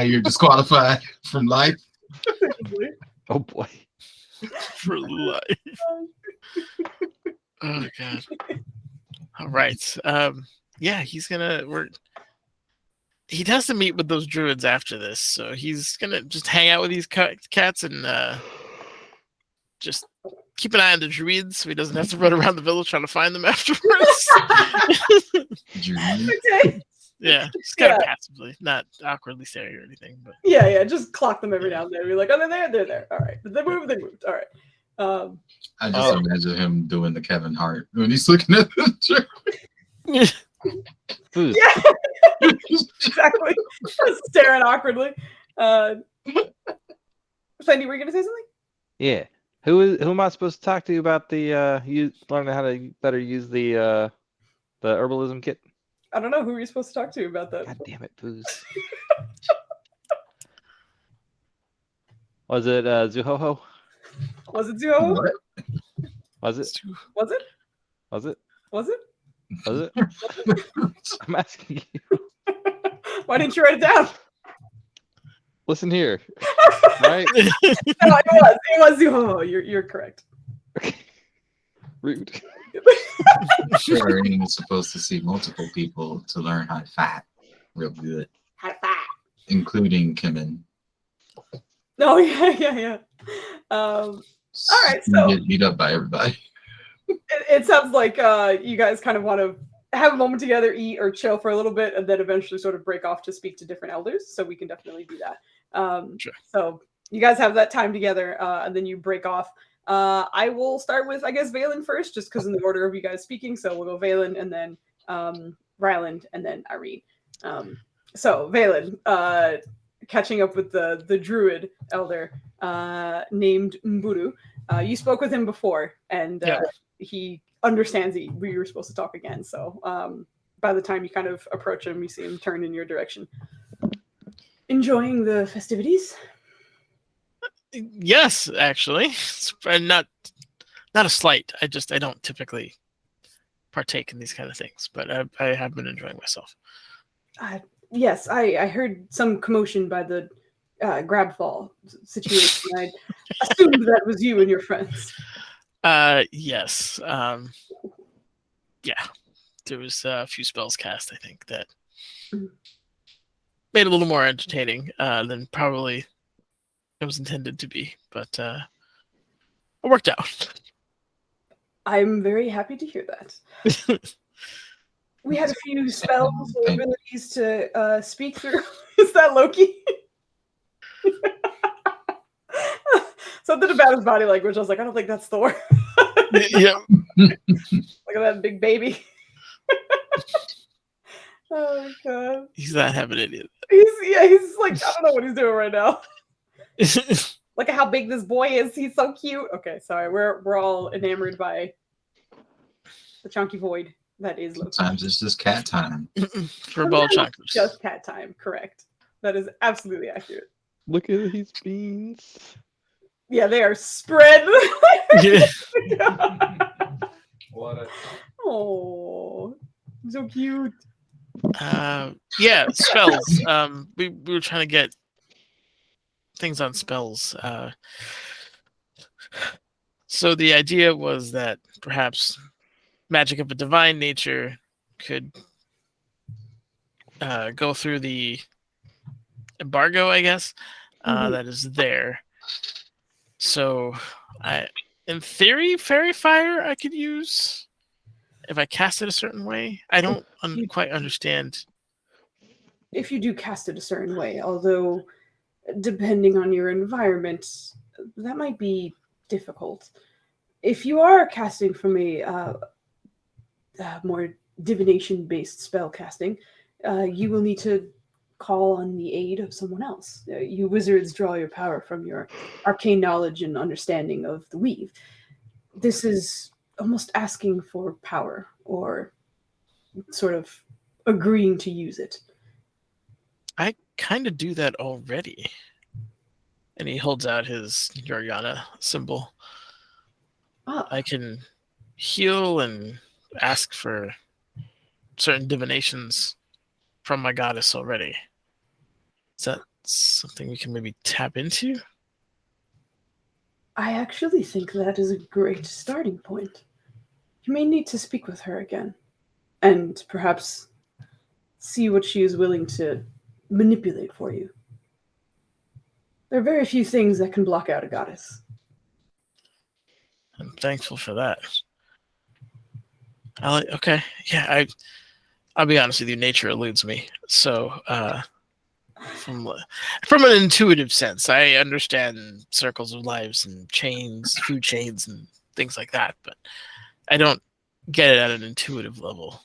You're disqualified from life. Oh boy. For life. Oh god. All right. Yeah, he does to meet with those druids after this, so he's gonna just hang out with these cats and just keep an eye on the druids so he doesn't have to run around the village trying to find them afterwards. Druid. Okay. Yeah, just kind of passively, not awkwardly staring or anything. But Yeah, just clock them every now and then. Be like, oh, they're there. All right. They moved. All right. I just imagine him doing the Kevin Hart when he's looking at the druid. Food. Yeah, exactly. Just staring awkwardly. Fendi, were you gonna say something? Yeah. Who am I supposed to talk to about the learning how to better use the herbalism kit? I don't know. Who are you supposed to talk to about that? God damn it, Foos. Was it Zuhoho? Was it Zuho? What? Was it? Was it? Was it? Was it? Was it? I'm asking you. Why didn't you write it down? Listen here. Right? No, it was Zuho. You're correct. Okay. Rude. Sure, Irene is supposed to see multiple people to learn how to fight real good, How to fight. including Kimin. Oh yeah. All right, so get beat up by everybody. it sounds like you guys kind of want to have a moment together, eat or chill for a little bit, and then eventually sort of break off to speak to different elders. So we can definitely do that. Sure. So you guys have that time together, and then you break off. I will start with, I guess, Valen first, just because in the order of you guys speaking. So we'll go Valen, and then Ryland, and then Irene. So Valen, catching up with the druid elder named Mzuri. You spoke with him before, and he understands that we were supposed to talk again. So by the time you kind of approach him, you see him turn in your direction. Enjoying the festivities? yes, actually, and not a slight. I don't typically partake in these kind of things, but I have been enjoying myself. Yes, I heard some commotion by the grab fall situation. I assumed that was you and your friends. Yes. Yeah. There was a few spells cast, I think, that made it a little more entertaining than probably it was intended to be, but it worked out. I'm very happy to hear that. We had a few spells or abilities to speak through. Is that Loki? Something about his body language. I was like, I don't think that's Thor. Yeah. Look at that big baby. Oh my god. He's not having any of He's like, I don't know what he's doing right now. that. Look at how big this boy is. He's so cute. Okay, sorry. We're all enamored by the chunky void that is Loki. Sometimes it's just cat time. For ball chocolate. Just cat time, correct. That is absolutely accurate. Look at these beans. Yeah, they are spread. Yeah. Oh, so cute. Yeah, spells. We were trying to get things on spells. So the idea was that perhaps magic of a divine nature could go through the embargo, I guess, that is there. So, in theory, fairy fire I could use if I cast it a certain way. I don't quite understand. If you do cast it a certain way, although depending on your environment, that might be difficult. If you are casting from a more divination-based spell casting, you will need to call on the aid of someone else. You wizards draw your power from your arcane knowledge and understanding of the weave. This is almost asking for power or sort of agreeing to use it. I kind of do that already. And he holds out his Yoriana symbol. Ah. I can heal and ask for certain divinations from my goddess already. Is that something we can maybe tap into? I actually think that is a great starting point. You may need to speak with her again, and perhaps see what she is willing to manipulate for you. There are very few things that can block out a goddess. I'm thankful for that. Okay, yeah. I'll be honest with you. Nature eludes me. So, from an intuitive sense, I understand circles of lives and chains, food chains, and things like that. But I don't get it at an intuitive level.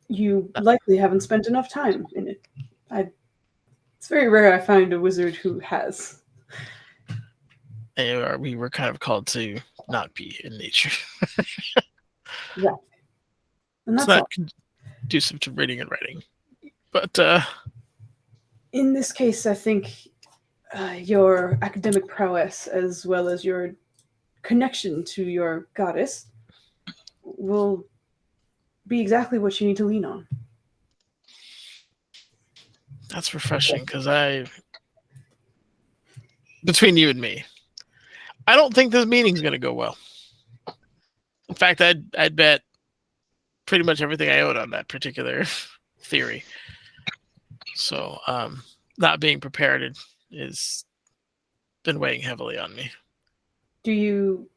You likely haven't spent enough time in it. It's very rare I find a wizard who has. We were kind of called to not be in nature. Yeah. And It's that's not all. conducive to reading and writing. But In this case, I think your academic prowess as well as your connection to your goddess will be exactly what you need to lean on. that's refreshing because between you and me, I don't think this meeting's going to go well. In fact, I'd bet pretty much everything I own on that particular theory. So, not being prepared is been weighing heavily on me. Do you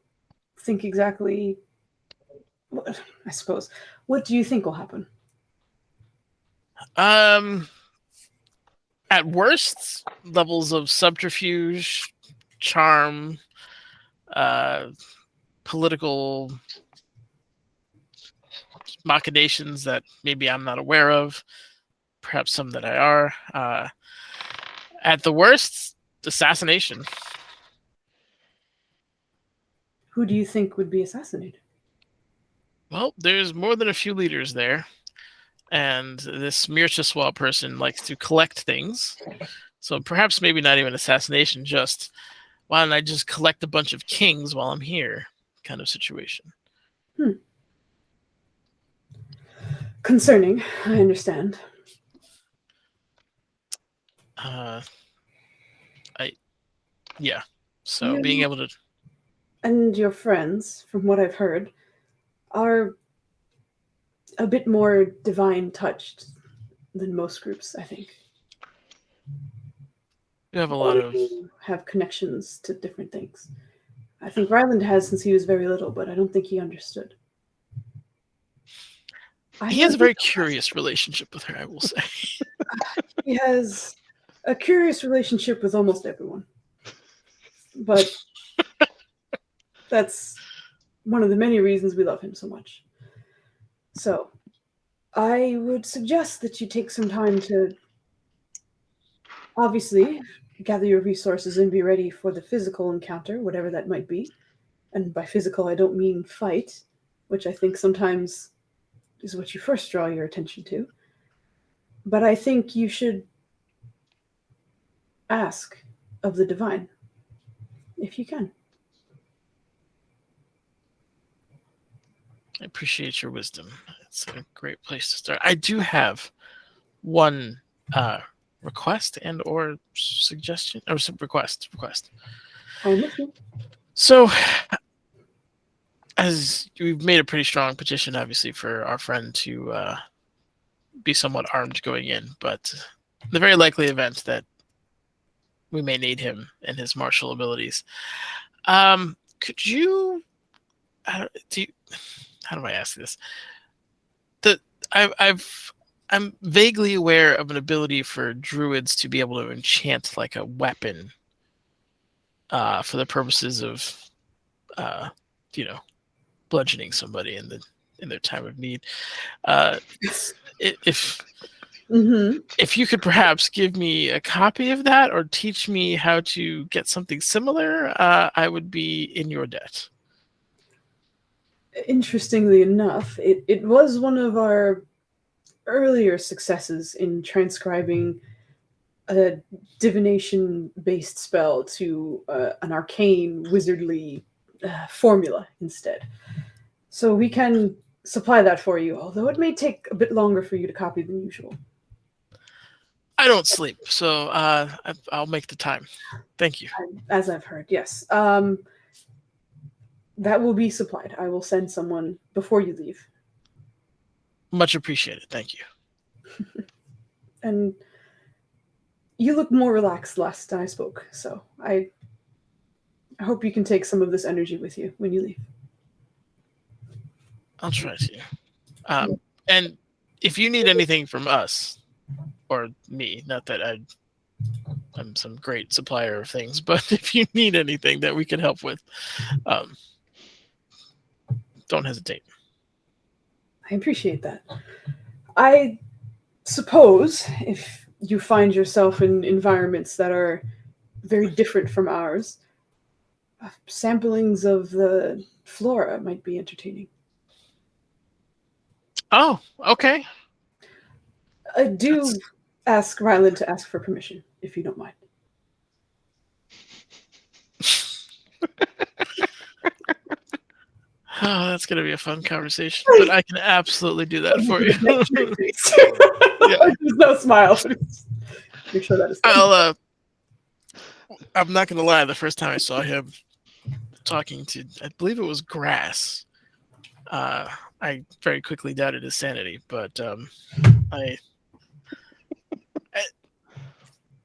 think exactly? I suppose. What do you think will happen? At worst, levels of subterfuge, charm, political machinations that maybe I'm not aware of, perhaps some that I are. At the worst, assassination. Who do you think would be assassinated? Well, there's more than a few leaders there, and this Mirchiswal person likes to collect things. So perhaps maybe not even assassination, just why don't I just collect a bunch of kings while I'm here kind of situation. Concerning, I understand. Yeah. So being able to... And your friends, from what I've heard, are a bit more divine touched than most groups, I think. You have a lot of... have connections to different things. I think Ryland has since he was very little, but I don't think he understood. He has a very curious relationship with her, I will say. He has a curious relationship with almost everyone. But that's one of the many reasons we love him so much. So, I would suggest that you take some time to obviously gather your resources and be ready for the physical encounter, whatever that might be. And by physical, I don't mean fight, which I think sometimes is what you first draw your attention to. But I think you should ask of the divine, if you can. I appreciate your wisdom. It's a great place to start. I do have one request and or suggestion, or request. I'm with you. So, as we've made a pretty strong petition, obviously, for our friend to be somewhat armed going in, but the very likely event that we may need him and his martial abilities, could you? How do I ask this? I'm vaguely aware of an ability for druids to be able to enchant like a weapon for the purposes of bludgeoning somebody in their time of need. If you could perhaps give me a copy of that or teach me how to get something similar, I would be in your debt. Interestingly enough, it was one of our earlier successes in transcribing a divination-based spell to an arcane wizardly formula instead. So we can supply that for you, although it may take a bit longer for you to copy than usual. I don't sleep, so I'll make the time. Thank you. As I've heard, yes. That will be supplied. I will send someone before you leave. Much appreciated. Thank you. And you look more relaxed last time I spoke, so I hope you can take some of this energy with you when you leave. I'll try to. And if you need anything from us, or me, not that I'm some great supplier of things, but if you need anything that we can help with, don't hesitate. I appreciate that. I suppose if you find yourself in environments that are very different from ours, samplings of the flora might be entertaining. Oh, okay. I do ask Ryland to ask for permission, if you don't mind. Oh, that's going to be a fun conversation, but I can absolutely do that for you. There's no smile. Make sure that is done. I'm not going to lie. The first time I saw him talking to, I believe it was Grass, I very quickly doubted his sanity, but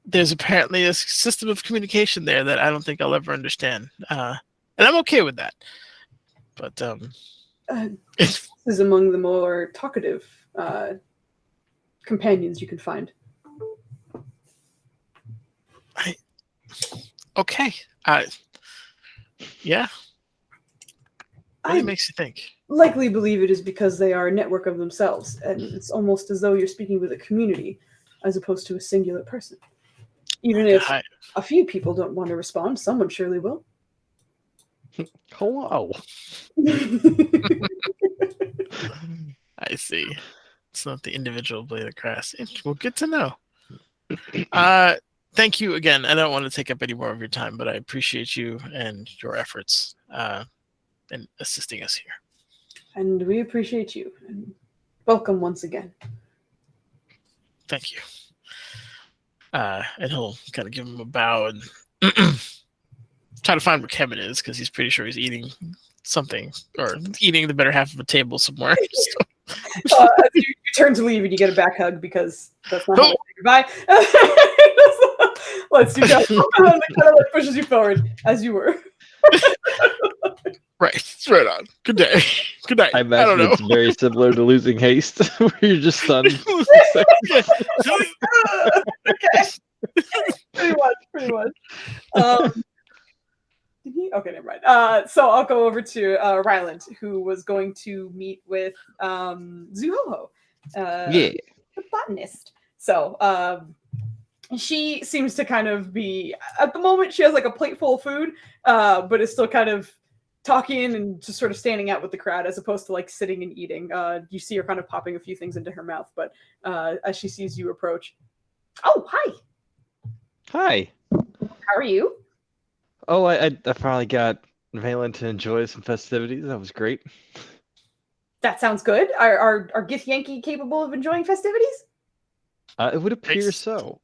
there's apparently a system of communication there that I don't think I'll ever understand, and I'm okay with that. But this is among the more talkative companions you can find. Okay. Yeah. What I makes you think? Likely believe it is because they are a network of themselves, and it's almost as though you're speaking with a community as opposed to a singular person. Even if a few people don't want to respond, someone surely will. Hello. I see. It's not the individual blade of grass. Well, good to know. Thank you again. I don't want to take up any more of your time, but I appreciate you and your efforts in assisting us here. And we appreciate you. And welcome once again. Thank you. And he'll kind of give him a bow and try to find where Kevin is, because he's pretty sure he's eating something or eating the better half of a table somewhere. As you turn to leave and you get a back hug because that's not how you say goodbye. Let's you go. And kind of like pushes you forward as you were. Right on. Good day. Good night. I imagine don't know. it's very similar to losing haste, where you're just stunned. Okay. Pretty much. Did he? Okay, never mind. So I'll go over to Ryland, who was going to meet with Zuhoho, the botanist. So she seems to kind of be, at the moment, she has like a plate full of food, but is still kind of talking and just sort of standing out with the crowd as opposed to like sitting and eating. You see her kind of popping a few things into her mouth, but as she sees you approach, oh, hi. Hi. How are you? Oh, I finally got Valen to enjoy some festivities. That was great. That sounds good. Are Gith Yankee capable of enjoying festivities? It would appear so.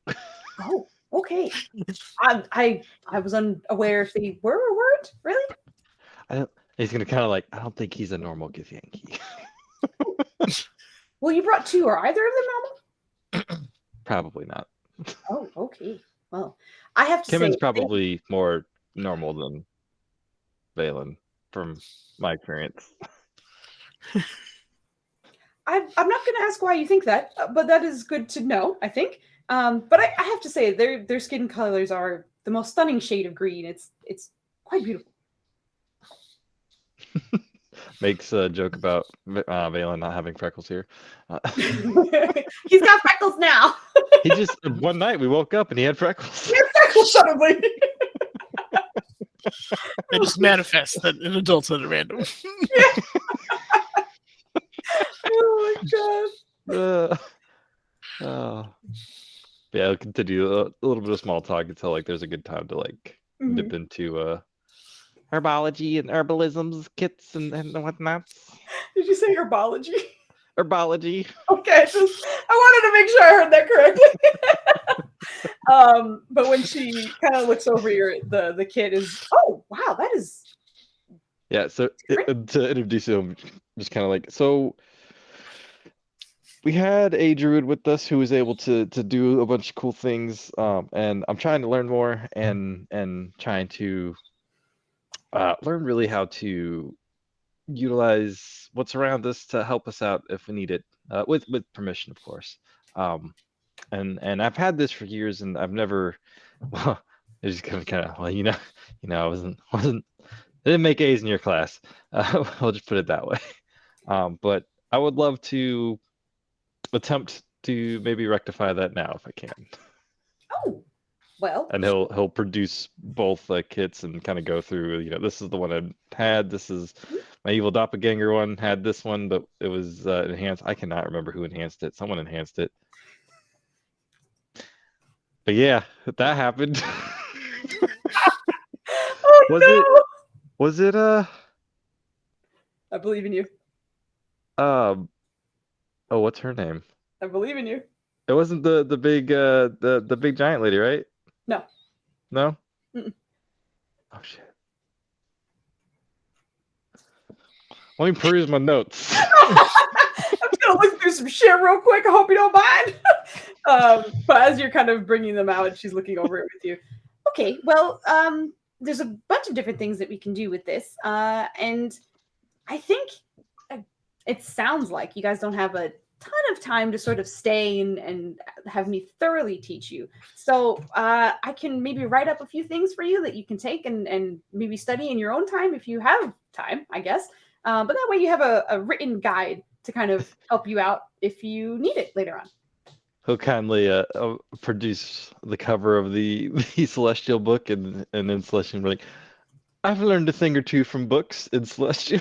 Oh, okay. I was unaware if they were or weren't. Really? He's gonna kind of like. I don't think he's a normal Gith Yankee. Well, you brought two. Are either of them normal? Probably not. Oh, okay. Well, I have to Kevin's say, probably more normal than Valen, from my experience. I'm not going to ask why you think that, but that is good to know, I think. But I have to say, their skin colors are the most stunning shade of green. It's quite beautiful. Makes a joke about Valen not having freckles here. He's got freckles now. He just, one night we woke up and he had freckles. He had freckles suddenly. They just manifest in adulthood at random. Oh my god. Yeah, I'll continue a little bit of small talk until like there's a good time to like dip into herbology and herbalisms kits and whatnot. Did you say herbology? Herbology. Okay, I wanted to make sure I heard that correctly. But when she kind of looks over the kid is, oh wow, that is. Yeah, so to introduce him, just kind of like, so we had a druid with us who was able to do a bunch of cool things, and I'm trying to learn more and trying to learn really how to utilize what's around us to help us out if we need it, with permission, of course. And I've had this for years, and I've never. Well, it's just kind of well, I wasn't I didn't make A's in your class. I'll just put it that way. But I would love to attempt to maybe rectify that now if I can. Oh, well. And he'll produce both kits and kind of go through. This is the one I had. This is my evil doppelganger one. Had this one, but it was enhanced. I cannot remember who enhanced it. Someone enhanced it. But yeah, that happened. Was it I believe in you. Oh, what's her name? I believe in you. It wasn't the big the big giant lady, right? No. No? Mm-mm. Oh shit. Let me peruse my notes. I'm just gonna look through some shit real quick. I hope you don't mind. But as you're kind of bringing them out, she's looking over it with you. Okay, well, there's a bunch of different things that we can do with this. And I think it sounds like you guys don't have a ton of time to sort of stay and have me thoroughly teach you. So I can maybe write up a few things for you that you can take and maybe study in your own time if you have time, I guess. But that way you have a written guide to kind of help you out if you need it later on. He'll kindly produce the cover of the Celestial book, and then Celestial will be like, I've learned a thing or two from books in Celestial.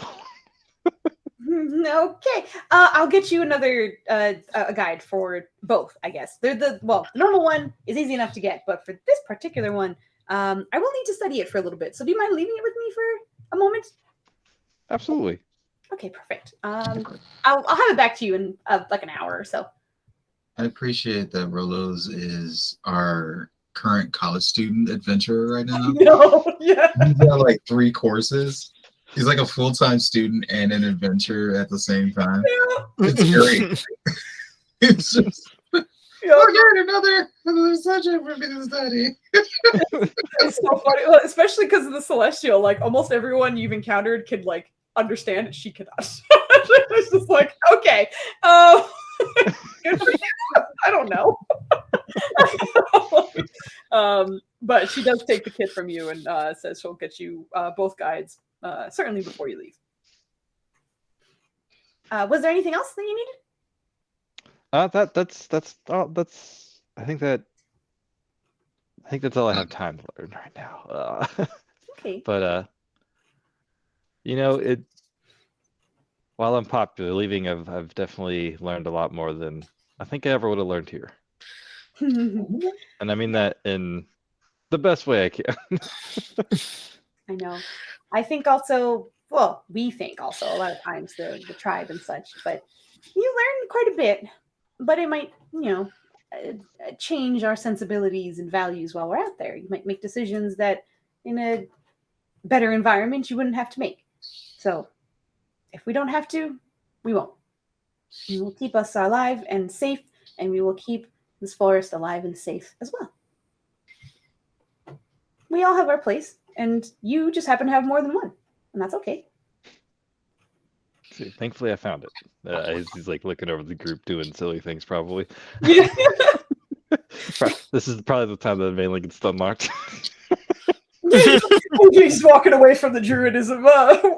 Okay, I'll get you another a guide for both, I guess. The normal one is easy enough to get, but for this particular one, I will need to study it for a little bit. So do you mind leaving it with me for a moment? Absolutely. Okay, perfect. I'll have it back to you in like an hour or so. I appreciate that Rolos is our current college student adventurer right now. No, yeah. He's got like 3 courses. He's like a full-time student and an adventurer at the same time. Yeah. It's great. It's just another subject for me to study. It's so funny, well, especially because of the Celestial. Like almost everyone you've encountered can like understand it. She cannot. It's just like, okay, good for you. I don't know. But she does take the kit from you and says she'll get you both guides certainly before you leave. Was there anything else that you needed? That's all. I think that's all I have time to learn right now. Okay. But it. While I'm popular, leaving, I've definitely learned a lot more than I think I ever would have learned here. And I mean that in the best way I can. I know. I think also, well, we think also a lot of times the tribe and such, but you learn quite a bit, but it might, change our sensibilities and values while we're out there. You might make decisions that in a better environment you wouldn't have to make. So if we don't have to, we won't. We will keep us alive and safe, and we will keep this forest alive and safe as well. We all have our place, and you just happen to have more than one, and that's okay. See, thankfully, I found it. He's like looking over the group doing silly things, probably. Yeah. This is probably the time that mainly gets unlocked. He's walking away from the druidism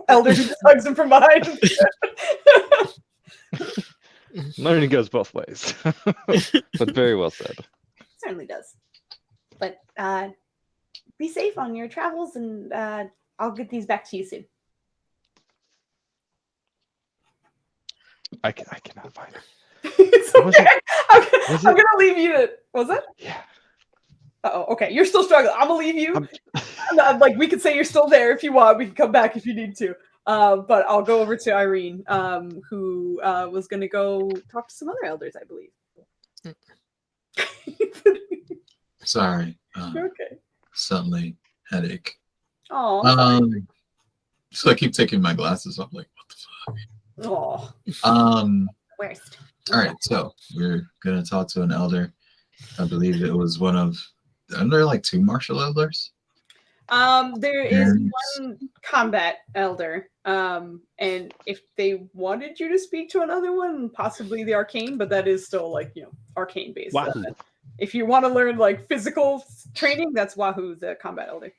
elder who just hugs him from behind. Learning goes both ways. But very well said. Certainly does. But be safe on your travels, and I'll get these back to you soon. I cannot find it. It's okay. I'm gonna leave you to. Was it? Yeah. Oh, okay. You're still struggling. I'm gonna leave you. Like we could say you're still there if you want. We can come back if you need to. But I'll go over to Irene, who was gonna go talk to some other elders, I believe. Sorry. Okay. Suddenly headache. Oh. So I keep taking my glasses off. Like, what the fuck? Oh. Worst. All right. So we're gonna talk to an elder. I believe it was one of. Aren't there like 2 martial elders? There is And one combat elder, and if they wanted you to speak to another one, possibly the arcane, but that is still like arcane based. Wahoo. If you want to learn like physical training, that's Wahoo, the combat elder.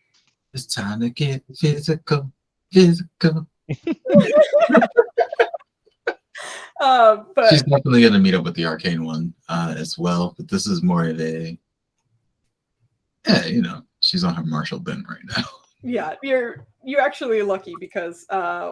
it's time to get physical. Physical. But She's definitely gonna meet up with the arcane one as well. But this is more of a, she's on her martial bent right now. yeah, you're actually lucky because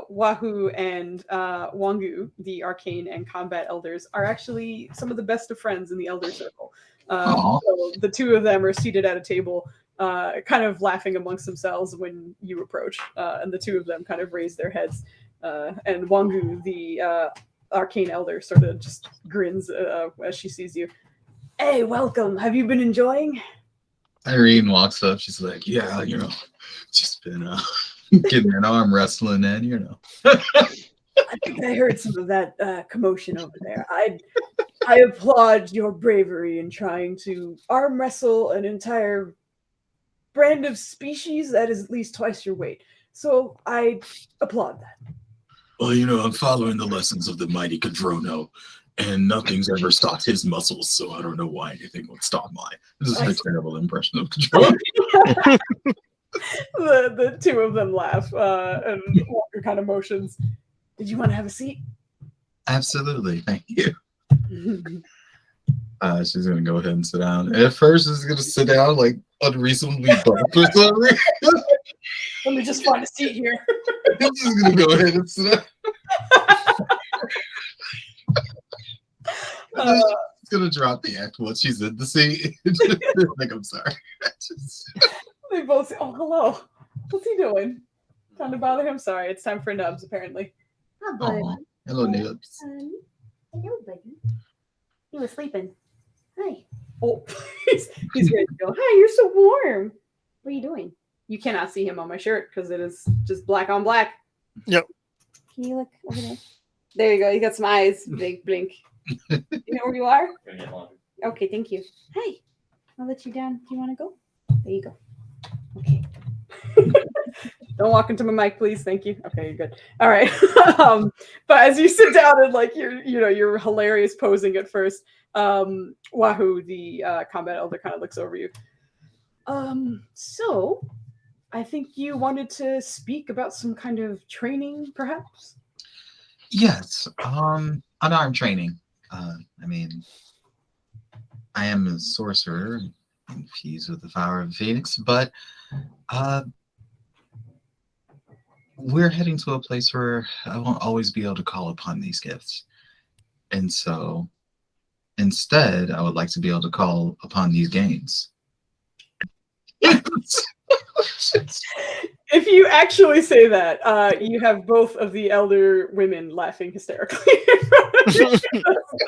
Wahoo and Wangu, the arcane and combat elders, are actually some of the best of friends in the elder circle. Aw. So the two of them are seated at a table, kind of laughing amongst themselves when you approach, and the two of them kind of raise their heads. And Wangu, the arcane elder, sort of just grins as she sees you. Hey, welcome. Have you been enjoying? Irene walks up. She's like, yeah, just been getting an arm wrestling in, I think I heard some of that commotion over there. I applaud your bravery in trying to arm wrestle an entire brand of species that is at least twice your weight. So I applaud that. Well, I'm following the lessons of the mighty Cadrono, and nothing's ever stopped his muscles, so I don't know why anything would stop mine. This is a terrible impression of Cadrono. The two of them laugh and Walker kind of motions. Did you want to have a seat? Absolutely, thank you. She's gonna go ahead and sit down. And at first, she's gonna sit down like unreasonably bump for some reason. Let me just find a seat here. She's gonna go ahead and sit down. She's gonna drop the act once she's in the seat. Like, I'm sorry. They both say, oh, hello. What's he doing? Trying to bother him? Sorry, it's time for Nubs, apparently. Oh, buddy. Aw, hello, Nibs. Hello, buddy. He was sleeping. Hi. Oh, he's ready to go. Hi, you're so warm. What are you doing? You cannot see him on my shirt because it is just black on black. Can you look over there? There you go. You got some eyes. Big blink. You know where you are? Gonna get laundry. Okay, thank you. Hi. I'll let you down. Do you want to go? There you go. Okay. Don't walk into my mic, please. Thank you. Okay, you're good. All right. But as you sit down and like you're hilarious posing at first, Wahoo, the combat elder, kind of looks over you. So I think you wanted to speak about some kind of training, perhaps? Yes, unarmed training. I am a sorcerer infused with the power of the Phoenix, but we're heading to a place where I won't always be able to call upon these gifts. And so instead, I would like to be able to call upon these gains. If you actually say that, you have both of the elder women laughing hysterically,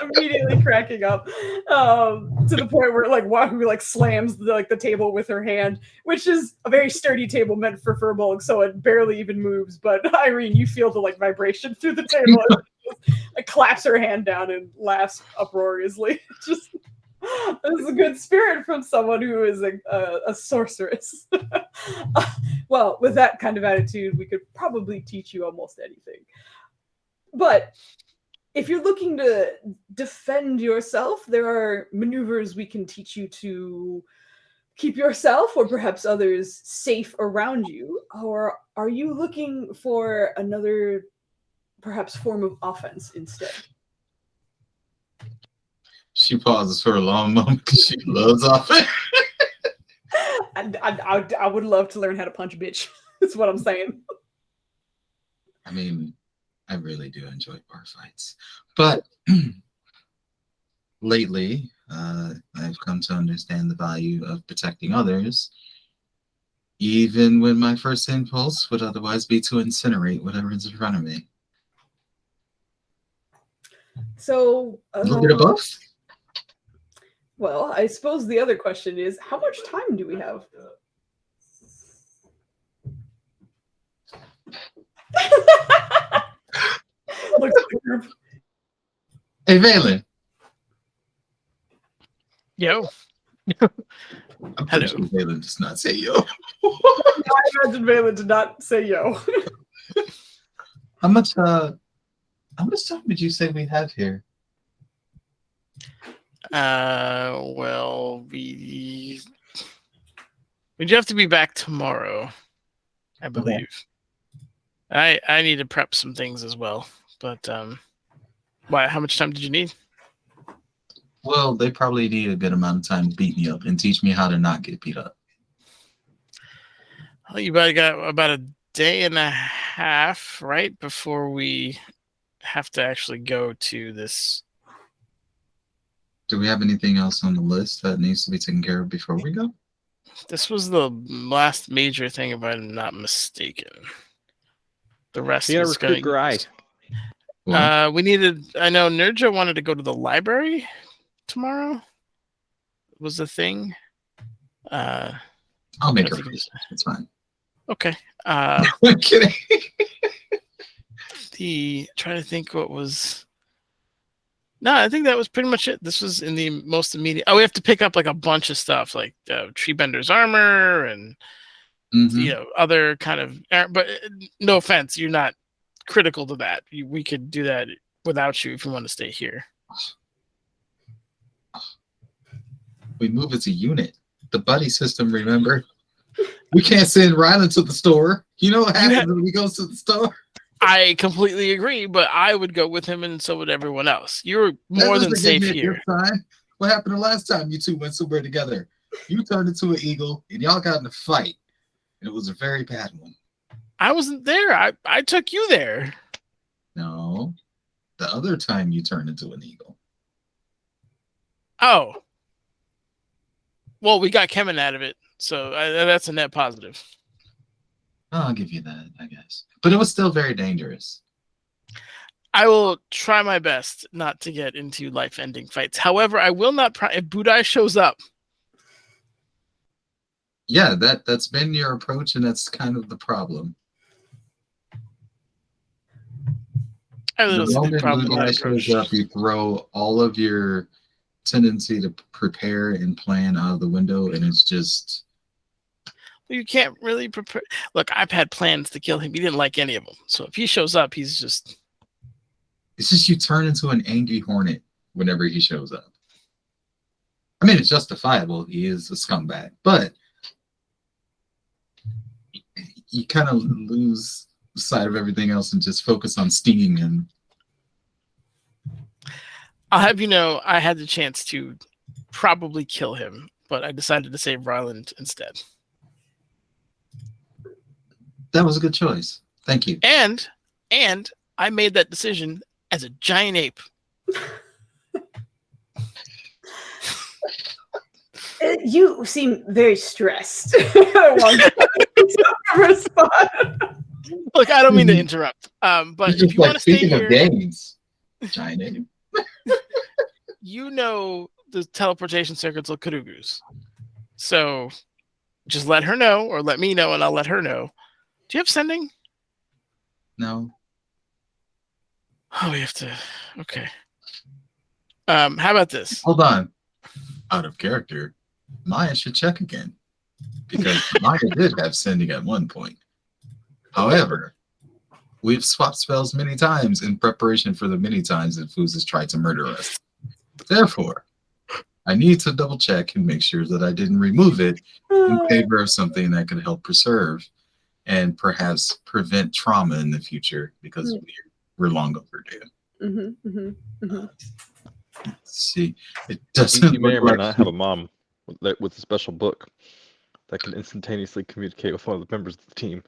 immediately cracking up, to the point where like Wahoo like slams the table with her hand, which is a very sturdy table meant for Furbolg, so it barely even moves. But Irene, you feel the like vibration through the table. Like, claps her hand down and laughs uproariously. Just this is a good spirit from someone who is a sorceress. Well, with that kind of attitude, we could probably teach you almost anything. But if you're looking to defend yourself, there are maneuvers we can teach you to keep yourself or perhaps others safe around you. Or are you looking for another, perhaps, form of offense instead? She pauses for a long moment because she loves offense. I would love to learn how to punch a bitch. That's what I'm saying. I mean, I really do enjoy bar fights. But lately, I've come to understand the value of protecting others, even when my first impulse would otherwise be to incinerate whatever's in front of me. So, A little bit of both. Well, I suppose the other question is, how much time do we have? Looks at the group. Hey, Valen. Yo. I'm Hello. pretty sure Valen does not say yo. I imagine Valen did not say yo. How much time did you say we have here? Well, we do have to be back tomorrow, I believe. I need to prep some things as well. But why? How much time did you need? Well, they probably need a good amount of time to beat me up and teach me how to not get beat up. Well, you probably got about a day and a half, right, before we have to actually go to this. Do we have anything else on the list that needs to be taken care of before we go? This was the last major thing, if I'm not mistaken. The rest You gotta was recruit going. Grai. We needed. I know Nerja wanted to go to the library tomorrow. Was the thing. I'll make her. It's fine. Okay. I'm kidding. Trying to think what was. No, I think that was pretty much it. This was in the most immediate. Oh, we have to pick up like a bunch of stuff, like Treebender's armor and other kind of. But no offense, you're not critical to that. We could do that without you if you want to stay here. We move as a unit. The buddy system, remember? We can't send Rylan to the store. You know what happens when he goes to the store? I completely agree, but I would go with him, and so would everyone else. You're more than safe here. What happened the last time you two went somewhere together? You turned into an eagle, and y'all got in a fight. And it was a very bad one. I wasn't there. I took you there. No. The other time you turned into an eagle. Oh. Well, we got Kemen out of it, so that's a net positive. I'll give you that, I guess. But it was still very dangerous. I will try my best not to get into life-ending fights. However, I will not. If Budai shows up. Yeah, that's been your approach, and that's kind of the problem. The moment Budai shows up, you throw all of your tendency to prepare and plan out of the window, and it's just. You can't really prepare. Look, I've had plans to kill him. He didn't like any of them. So if he shows up, he's just. It's just you turn into an angry hornet whenever he shows up. I mean, it's justifiable. He is a scumbag. But you kind of lose sight of everything else and just focus on stinging him. I'll have you know, I had the chance to probably kill him, but I decided to save Ryland instead. That was a good choice. Thank you. And I made that decision as a giant ape. You seem very stressed. Look, I don't mean to interrupt. But if you want to stay here, games, giant ape. You know the teleportation circuits of Kurugus. So just let her know, or let me know, and I'll let her know. Do you have sending? No. Oh, we have to. Okay. How about this? Hold on. Out of character, Maya should check again. Because Maya did have sending at one point. However, we've swapped spells many times in preparation for the many times that Foozca has tried to murder us. Therefore, I need to double check and make sure that I didn't remove it in favor of something that could help preserve and perhaps prevent trauma in the future, because we're long overdue. See, it doesn't. You may or may not have a mom with a special book that can instantaneously communicate with one of the members of the team.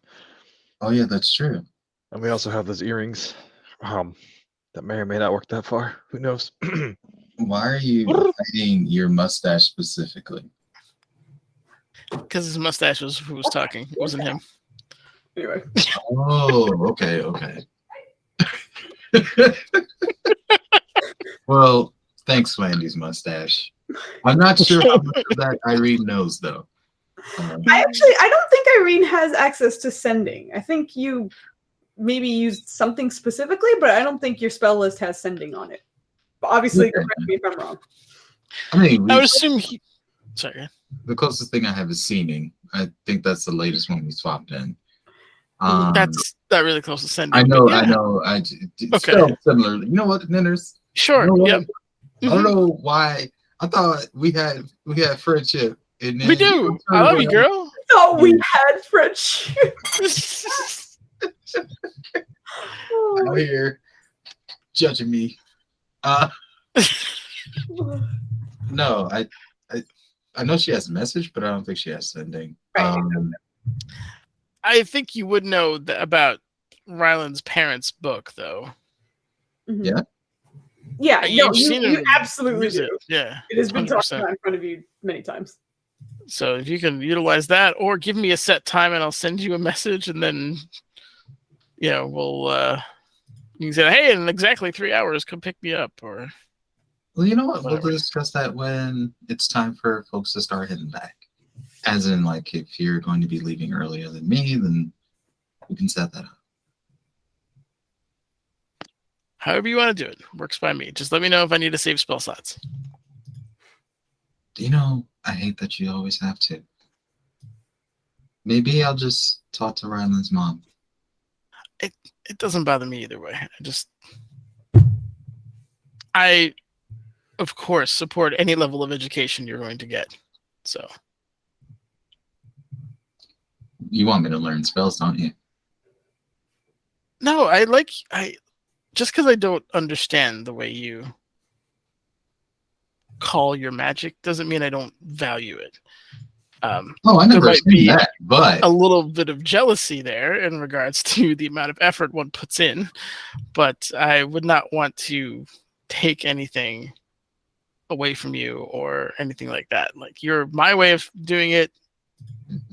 Oh yeah, that's true. And we also have those earrings that may or may not work that far. Who knows? Why are you hiding your mustache specifically? Because his mustache was who was talking. It wasn't him. Anyway. Oh, okay. Well, thanks, Wendy's mustache. I'm not sure how much of that Irene knows, though. I don't think Irene has access to sending. I think you maybe used something specifically, but I don't think your spell list has sending on it. But obviously, correct me if I'm wrong. I mean, I would assume he. Sorry. The closest thing I have is seeming. I think that's the latest one we swapped in. That's not really close to sending. I know, but yeah. I know. It's Okay. spelled similarly. You know what, Ninners? Sure. You know what? Yep. I don't know why. I thought we had friendship, and then We do. I love you, girl. Thought we had friendship. Out here judging me. No, I know she has a message, but I don't think she has sending. Right. I think you would know about Ryland's parents' book, though. Mhm. Yeah. Yeah, You've no, seen you him absolutely use do. it. Yeah. It has been talked 100%. about in front of you many times. So if you can utilize that, or give me a set time, and I'll send you a message, and then we'll you can say, hey, in exactly 3 hours, come pick me up, or. Well, you know what? Whatever. We'll discuss that when it's time for folks to start heading back. As in, like, if you're going to be leaving earlier than me, then we can set that up. However you want to do it. Works by me. Just let me know if I need to save spell slots. You know, I hate that you always have to. Maybe I'll just talk to Ryland's mom. It doesn't bother me either way. I of course support any level of education you're going to get. So You want me to learn spells, don't you? no, just because I don't understand the way you call your magic doesn't mean I don't value it. I never might said be that, but a little bit of jealousy there in regards to the amount of effort one puts in, but I would not want to take anything away from you or anything like that. Like, my way of doing it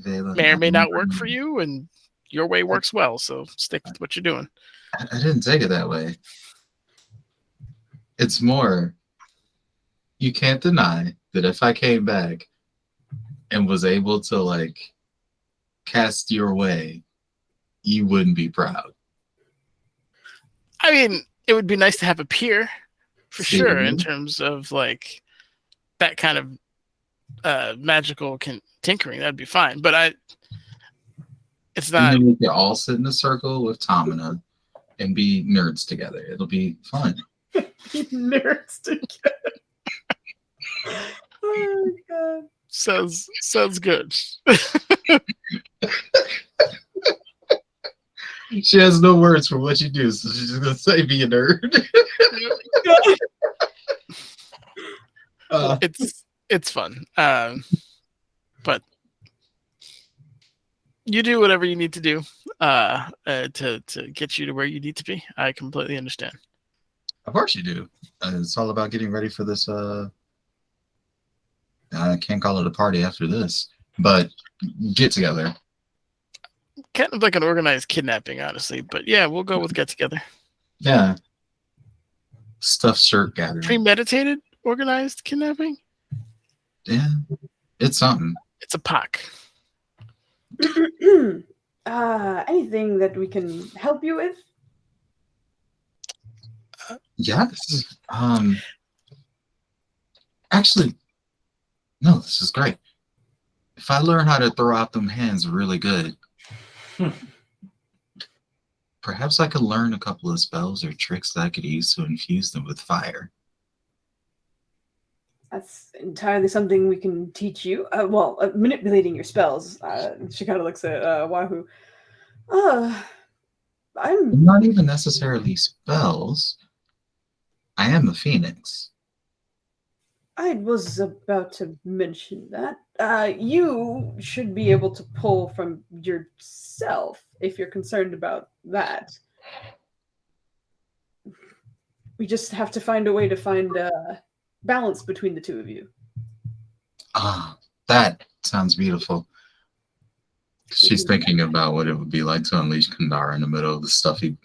may or may not work for you, and your way works well, so stick with what you're doing. I didn't take it that way. It's more, you can't deny that if I came back and was able to, like, cast your way, you wouldn't be proud. I mean, it would be nice to have a peer, for See, sure, in terms of, like, that kind of magical tinkering. That'd be fine, but it's And not. then we can all sit in a circle with Tamina and be nerds together. It'll be fun. Nerds together. Oh my god. Sounds good. She has no words for what you do, so she's just gonna say be a nerd. It's fun, but you do whatever you need to do to get you to where you need to be. I completely understand. Of course you do. It's all about getting ready for this. I can't call it a party after this, but get together. Kind of like an organized kidnapping, honestly. But yeah, we'll go with get together. Yeah. Stuffed shirt gathering. Premeditated, organized kidnapping? Yeah. It's something. It's a POC. Anything that we can help you with? Yes. Actually, no, this is great. If I learn how to throw out them hands really good, perhaps I could learn a couple of spells or tricks that I could use to infuse them with fire. That's entirely something we can teach you. Manipulating your spells. She kind of looks at Wahoo. I'm Not even necessarily spells. I am a phoenix. I was about to mention that. You should be able to pull from yourself if you're concerned about that. We just have to find a way to find balance between the two of you. Ah, that sounds beautiful. She's thinking about what it would be like to unleash Kandara in the middle of the stuffy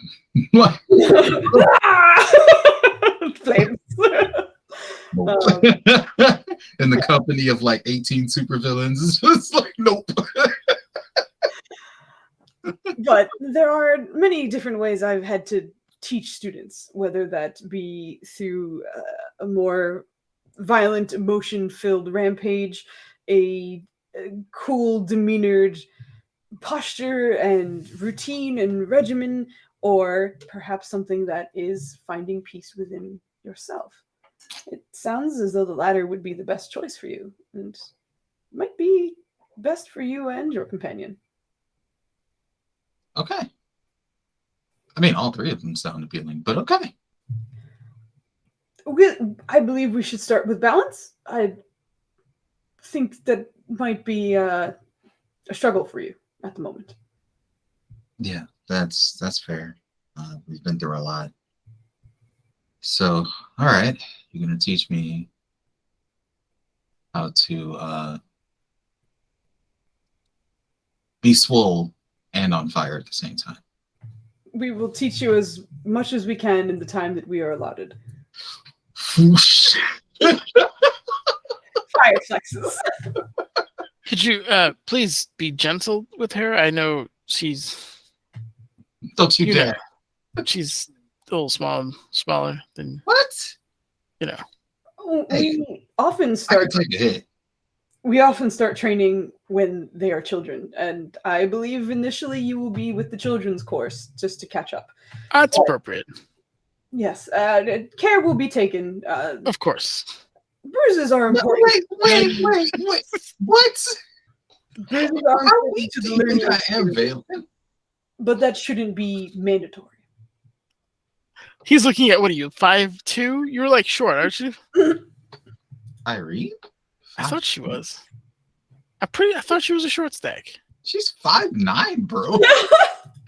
Flames. in the company of like 18 supervillains. It's just like, nope. But there are many different ways I've had to teach students, whether that be through a more violent, emotion-filled rampage, a cool, demeanored posture and routine and regimen, or perhaps something that is finding peace within yourself. It sounds as though the latter would be the best choice for you, and might be best for you and your companion. Okay. I mean, all three of them sound appealing, but okay. I believe we should start with balance. I think that might be a struggle for you at the moment. Yeah, that's fair. We've been through a lot. So, all right, you're gonna teach me how to be swole and on fire at the same time. We will teach you as much as we can in the time that we are allotted. Don't Fire flexes. Could you please be gentle with her? I know she's you dare. She's a little smaller than What? We often I can start. take a hit. We often start training when they are children, and I believe initially you will be with the children's course just to catch up. That's appropriate. Yes, care will be taken. Of course. Bruises are important. Wait. What? Bruises are How important weak to do the you learning think I am, experience, Valen? but that shouldn't be mandatory. He's looking at, what are you, 5'2"? You're like short, aren't you? Irene? I thought she was. I thought she was a short stack. She's 5'9", bro.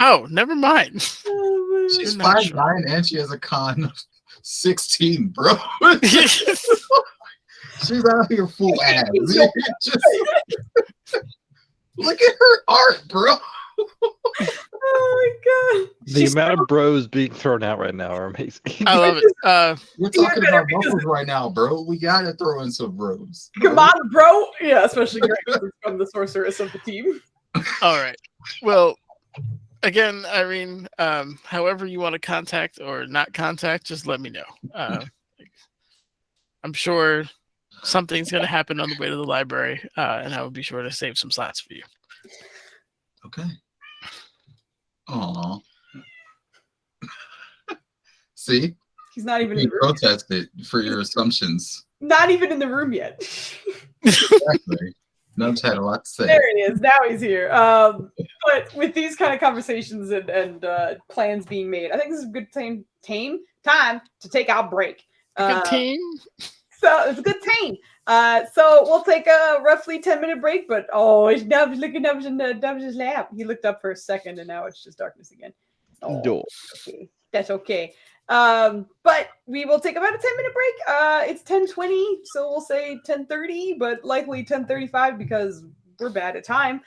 Oh, never mind. She's You're not 5'9", and she has a con of 16, bro. She's out here full ass. Look at her art, bro. Oh my god! The amount of bros being thrown out right now are amazing. I love it. We're talking about bubbles right now, bro. We gotta throw in some bros. Come on, bro! Yeah, especially Greg from the sorceress of the team. All right. Well, again, Irene, however you want to contact or not contact, just let me know. I'm sure something's going to happen on the way to the library, and I will be sure to save some slots for you. Okay. Aw. See? He's not even in You the room. protested for your assumptions. Not even in the room yet. Exactly. Nubs had a lot to say. There he is. Now he's here. But with these kind of conversations and plans being made, I think this is a good time to take our break. Good team. So it's a good time. So we'll take a roughly 10-minute break. But Nubs, look at Nubs in Nubs' lap. He looked up for a second, and now it's just darkness again. Oh, okay. That's okay. But we will take about a 10-minute break. It's 10:20, so we'll say 10:30, but likely 10:35 because we're bad at time.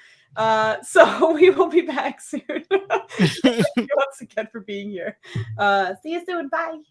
So we will be back soon. Thank you once again for being here. See you soon. Bye.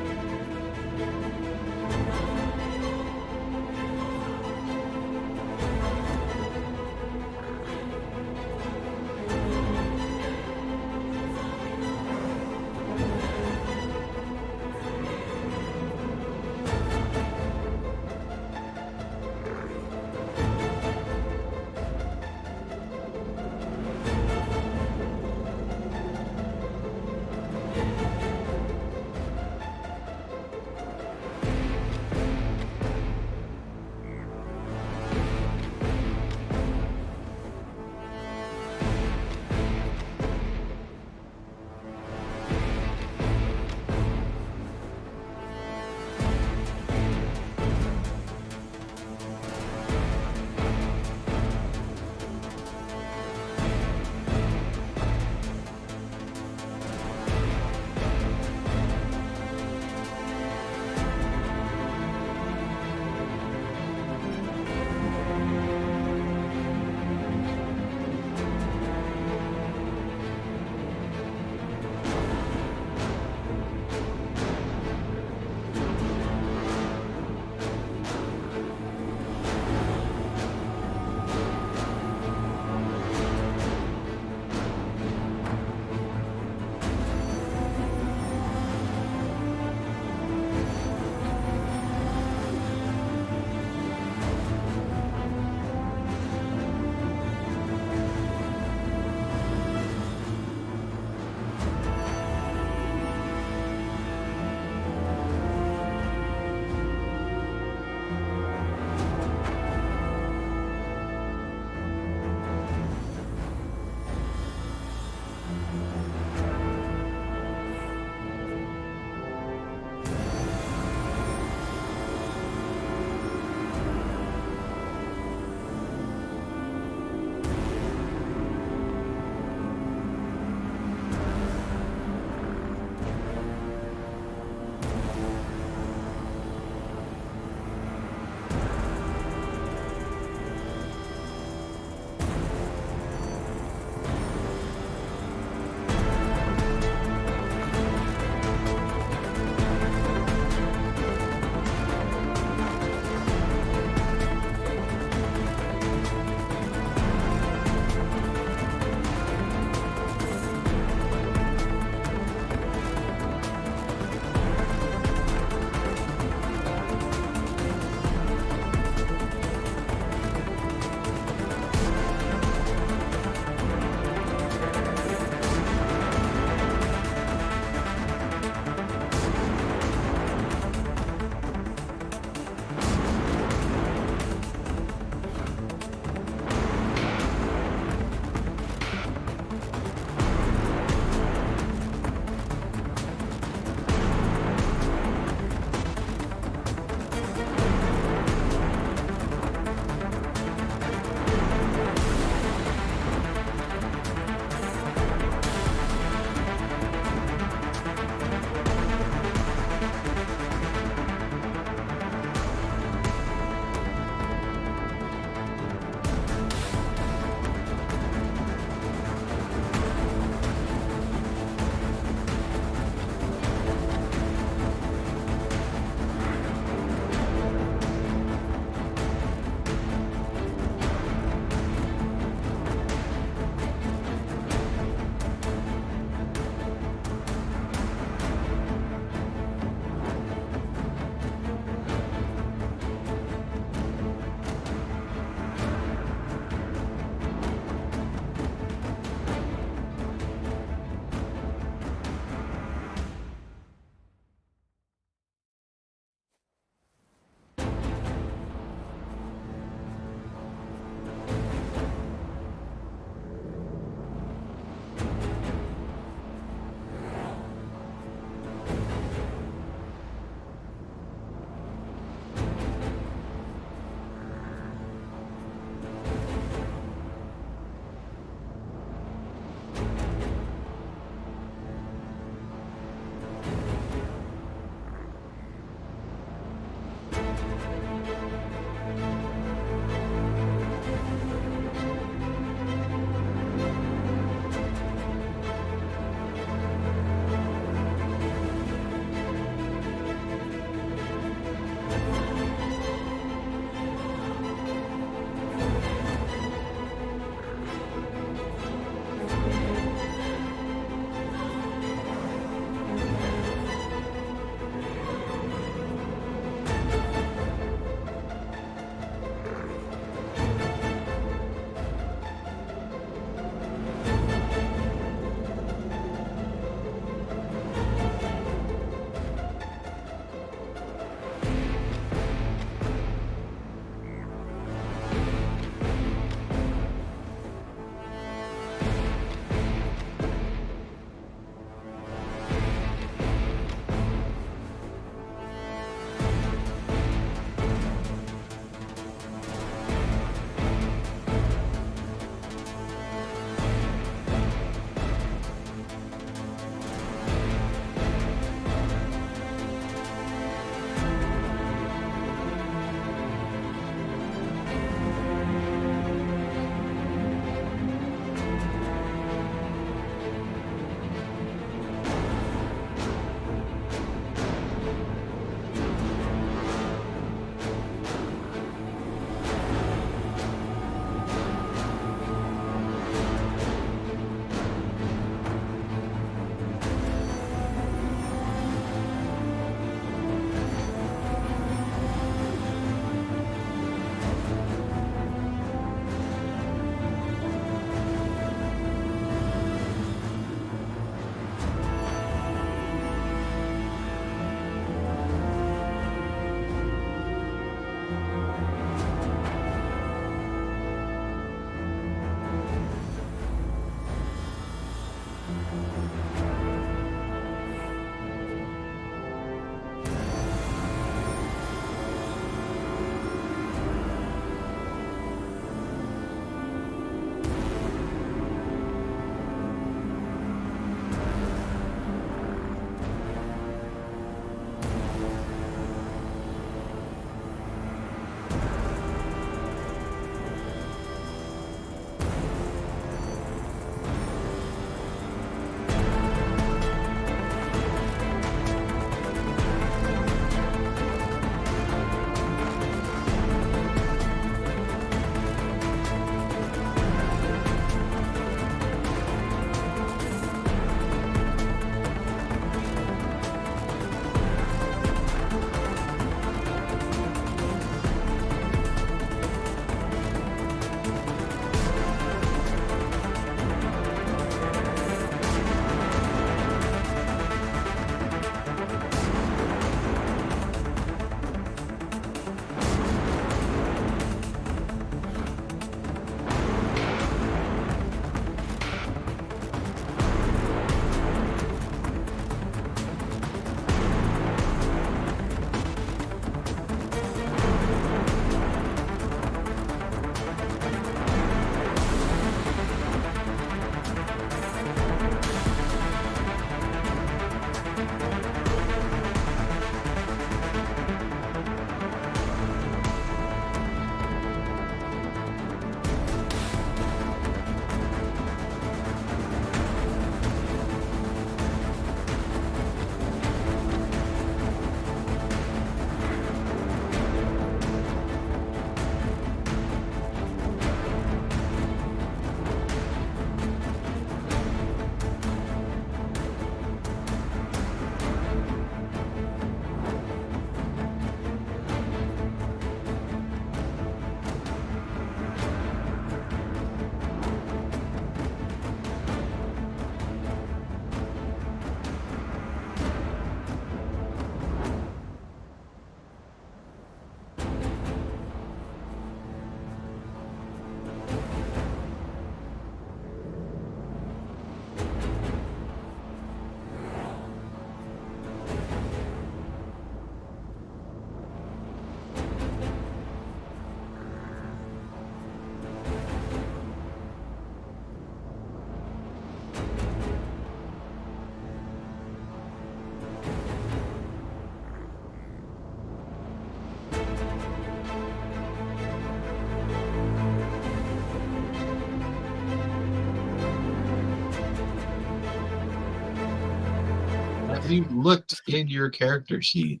you looked in your character sheet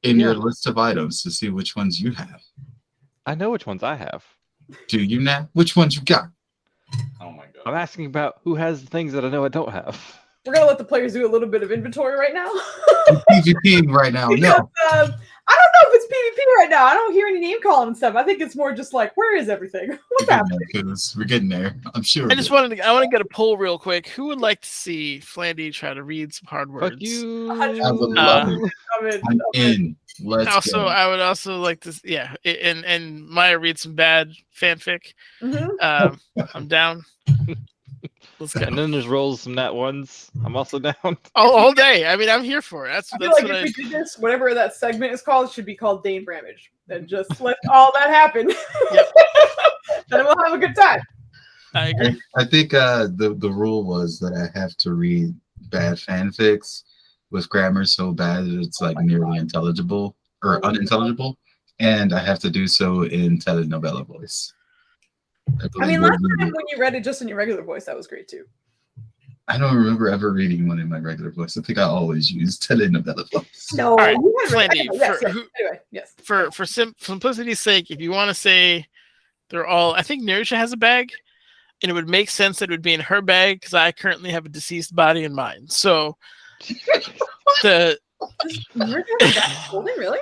in your list of items to see which ones you have? I know which ones I have. Do you now? Which ones you got? Oh my god. I'm asking about who has the things that I know I don't have. We're gonna let the players do a little bit of inventory right now. PvPing right now. Because, No. I don't know if it's PvP right now. I don't hear any name calling and stuff. I think it's more just like, where is everything? What's happening? We're getting there. I'm sure. I want to get a poll real quick. Who would like to see Flandy try to read some hard words? Fuck you. I would love it. I'm in. Let's go. I would also like to, and Maya read some bad fanfic. Mhm. I'm down. Let's go. And then there's rolls some nat ones. I'm also down. All day. I mean, I'm here for it. I feel like if we did this, whatever that segment is called, it should be called Dane Bramage. And just let all that happen. Yep. Then we'll have a good time. I agree. I think the rule was that I have to read bad fanfics with grammar so bad that it's like nearly intelligible or unintelligible, and I have to do so in telenovela voice. I mean, last time when you read it just in your regular voice, that was great too. I don't remember ever reading one in my regular voice. I think I always use telenovela voice. No, All right, you had Flandy, anyway, yes. For simplicity's sake, if you want to say they're all, I think Nerisha has a bag, and it would make sense that it would be in her bag because I currently have a deceased body in mine. So the Holding, really?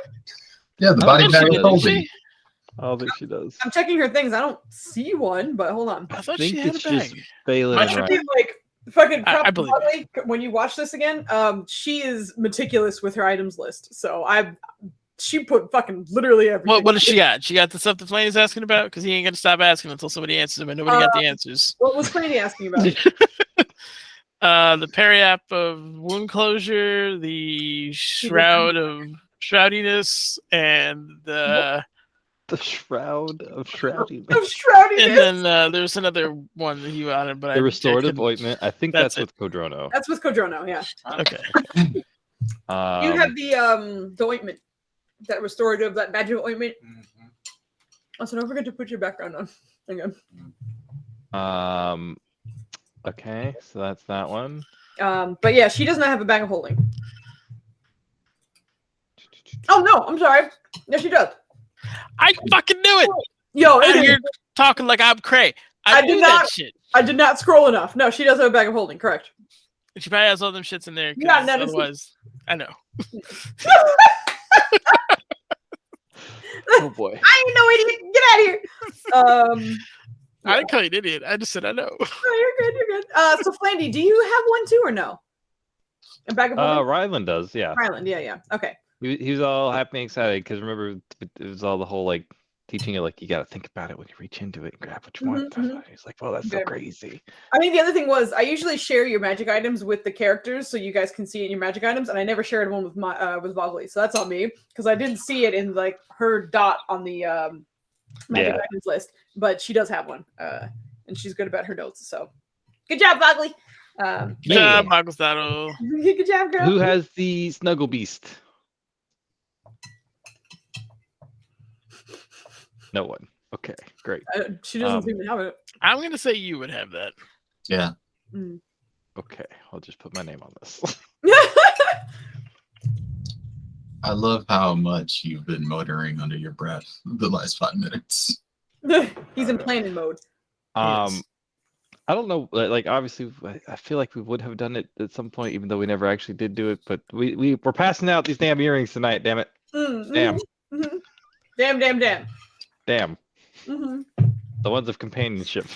Yeah, the body bag is holding. I don't think she does. I'm checking her things. I don't see one, but hold on. I thought I she think had a it's just bag. Balin I and should Ryan. be like fucking I believe probably when you watch this again. She is meticulous with her items list. So she put fucking literally everything. What does she got? She got the stuff that Flaney's asking about because he ain't gonna stop asking until somebody answers him, and nobody got the answers. What was Flaney asking about? The periap of wound closure, the shroud of shroudiness, and the shroud of shroudiness. And then there's another one that he wanted, but The restorative ointment. I think that's with Codrono. That's with Codrono, yeah. Okay. You have the ointment, that restorative, that magic ointment. Also, don't forget to put your background on. Hang on. Okay, so that's that one. But yeah, she does not have a bag of holding. Oh no, I'm sorry. Yes, she does. I fucking knew it. Yo, you're talking like I'm cray. I knew that shit. I did not scroll enough. No, she does have a bag of holding. Correct. And she probably has all them shits in there. Yeah, otherwise, I know. Oh boy. I ain't no idiot. Get out of here. I didn't call you an idiot. I just said I know. No, you're good. You're good. So Flandy, do you have one too or no? A bag of holding? Ryland does, yeah. Ryland, yeah. Okay. He was all happy and excited because remember it was all the whole like teaching you like you got to think about it when you reach into it and grab what you want. He's like, well, that's so crazy. I mean, the other thing was I usually share your magic items with the characters so you guys can see it in your magic items, and I never shared one with with Vogley, so that's on me because I didn't see it in like her dot on the magic items list, but she does have one, and she's good about her notes. So good job, Vogley. Good job, Magostado. Good job, girl. Who has the Snuggle Beast? No one. Okay, great. She doesn't seem to have it. I'm gonna say you would have that. Yeah. Okay, I'll just put my name on this. I love how much you've been muttering under your breath the last 5 minutes. He's in planning mode. I don't know. Like, obviously, I feel like we would have done it at some point, even though we never actually did do it. But we're passing out these damn earrings tonight. Damn it! Damn. Damn. The ones of companionship.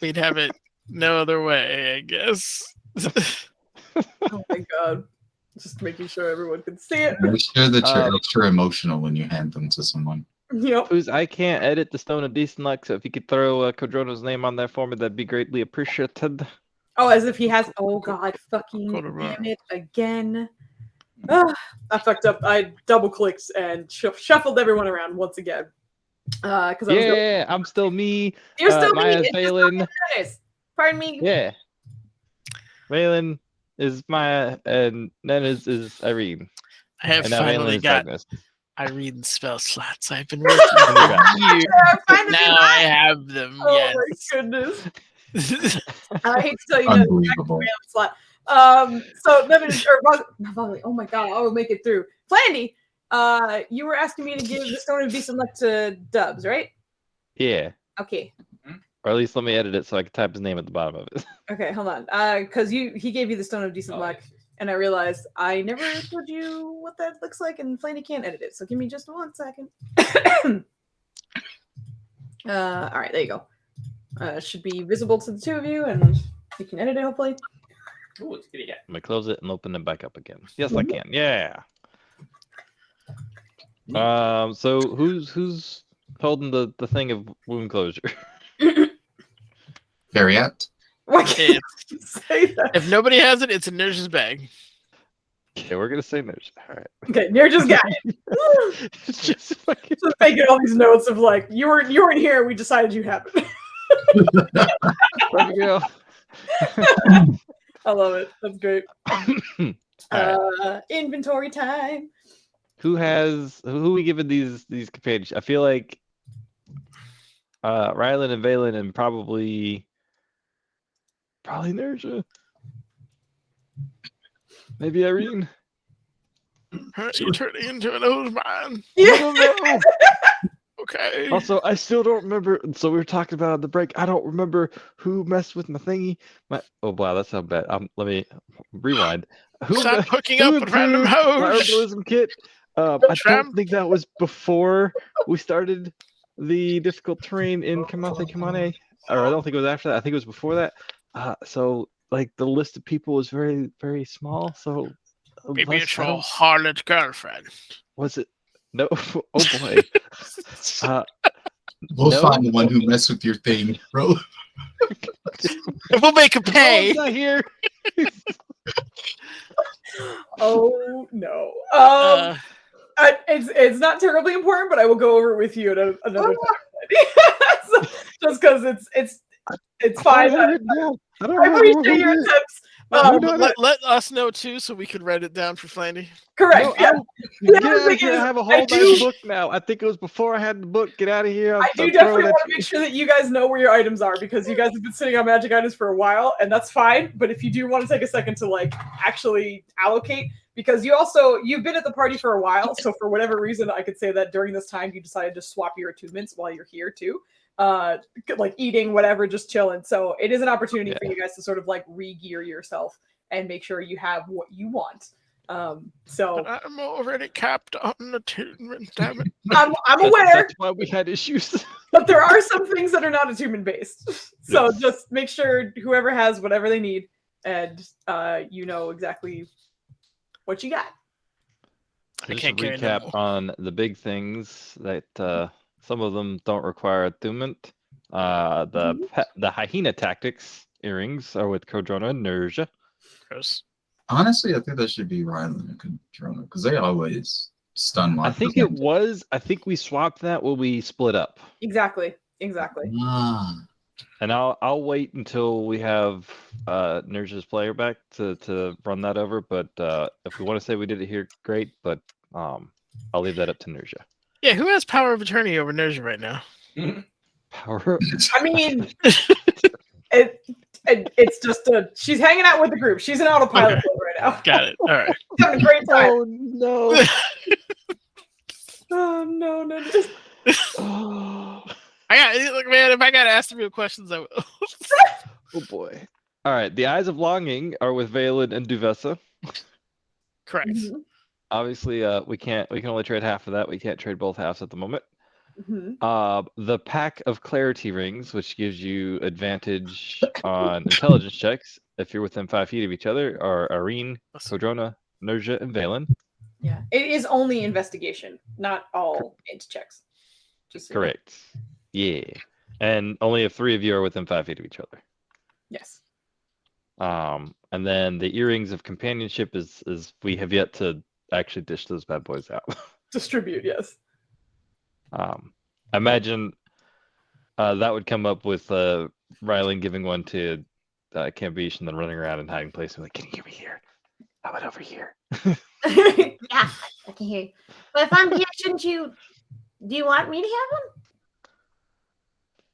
We'd have it no other way, I guess. Oh my god. Just making sure everyone can see it. Make sure that you're extra emotional when you hand them to someone. Yep. I can't edit the Stone of Decent Luck, so if you could throw Codrono's name on there for me, that'd be greatly appreciated. Oh, as if he has. Oh god, fucking damn it again. I fucked up. I double clicked and shuffled everyone around once again. Because I'm still me. You're still Maya's me. Valen. Pardon me. Yeah. Valen is Maya, and Nenez is Irene. I have finally got Irene's spell slots. I've been working for years. Now I have them. Oh yes. my goodness. I hate to tell you that. Unbelievable. So Nevin oh my god, I will make it through. Flandy, you were asking me to give the Stone of Decent Luck to Dubs, right? Yeah. Okay. Or at least let me edit it so I can type his name at the bottom of it. Okay, hold on. Because he gave you the Stone of Decent Luck, and I realized I never told you what that looks like, and Flandy can't edit it. So give me just 1 second. All right, there you go. Should be visible to the two of you, and you can edit it hopefully. Ooh, it's good. Yeah. I'm gonna close it and open it back up again. Yes, I can. Yeah. So who's holding the thing of wound closure? Harriet? Why can't you say that? If nobody has it, it's in Nurse's bag. Okay, we're gonna say nurse. All right. Okay, you're just got it. It's just fucking. Just making all these notes of like you weren't here. We decided you have it. There we go. I love it. That's great. All Inventory time. Who we giving these companions? I feel like Rylan and Valen and probably Nerja. Maybe Irene. Are you turning into an old man? I don't know. Okay. Also, I still don't remember. So we were talking about on the break. I don't remember who messed with my thingy. Oh wow, that sounds bad. Let me rewind. Stop hooking up with random my hoes. herbalism kit? I don't think that was before we started the difficult terrain in Kamate Kamane, or I don't think it was after that. I think it was before that. So like the list of people was very, very small. So Maybe it's your harlot girlfriend. Was it? No. Oh boy. We'll No. find the one who messed with your thing, bro. We'll make a pay. Not here. Oh no. It's not terribly important, but I will go over it with you at another time. So, just because it's fine. I appreciate your attempts. Let us know too, so we can write it down for Flandy. Correct. No, yeah. Get out of here. I have a whole nice book now. I think it was before I had the book. Get out of here. I do definitely want to make sure that you guys know where your items are, because you guys have been sitting on magic items for a while, and that's fine. But if you do want to take a second to like actually allocate, because you've been at the party for a while, so for whatever reason, I could say that during this time you decided to swap your attunements while you're here too. Like eating, whatever, just chilling. So it is an opportunity for you guys to sort of like re-gear yourself and make sure you have what you want. So but I'm already capped on attunement, damn it. I'm aware. That's why we had issues. But there are some things that are not attunement based. So just make sure whoever has whatever they need, and you know exactly what you got. Just a recap on the big things that some of them don't require attunement. The hyena tactics earrings are with Kodrona and Nerja. Gross. Honestly, I think that should be Rylan and Kodrona, because they always stun lock. I think we swapped that when we split up. Exactly. And I'll wait until we have Nerja's player back to run that over. But if we want to say we did it here, great. But I'll leave that up to Nerja. Yeah, who has power of attorney over Nerja right now? Power. I mean, it's just she's hanging out with the group. She's an autopilot mode right now. Got it. All right. Having a great time. Oh no. Oh no. Look, man, if I got asked real questions, I will. Oh boy. All right. The Eyes of Longing are with Valen and Duvessa. Correct. Mm-hmm. Obviously, we can only trade half of that. We can't trade both halves at the moment. Mm-hmm. The Pack of Clarity Rings, which gives you advantage on intelligence checks if you're within 5 feet of each other, are Irene, Kodrona, Nerja, and Valen. Yeah, it is only investigation, not all int checks. Just correct. Yeah, and only if 3 of you are within 5 feet of each other. Yes. And then the Earrings of Companionship is we have yet to actually dish those bad boys out. Distribute, yes. Imagine that would come up with Rylan giving one to Cambiche and then running around and hiding place and like, can you hear me here? How about over here? Yeah, I can hear you. But if I'm here, shouldn't you? Do you want me to have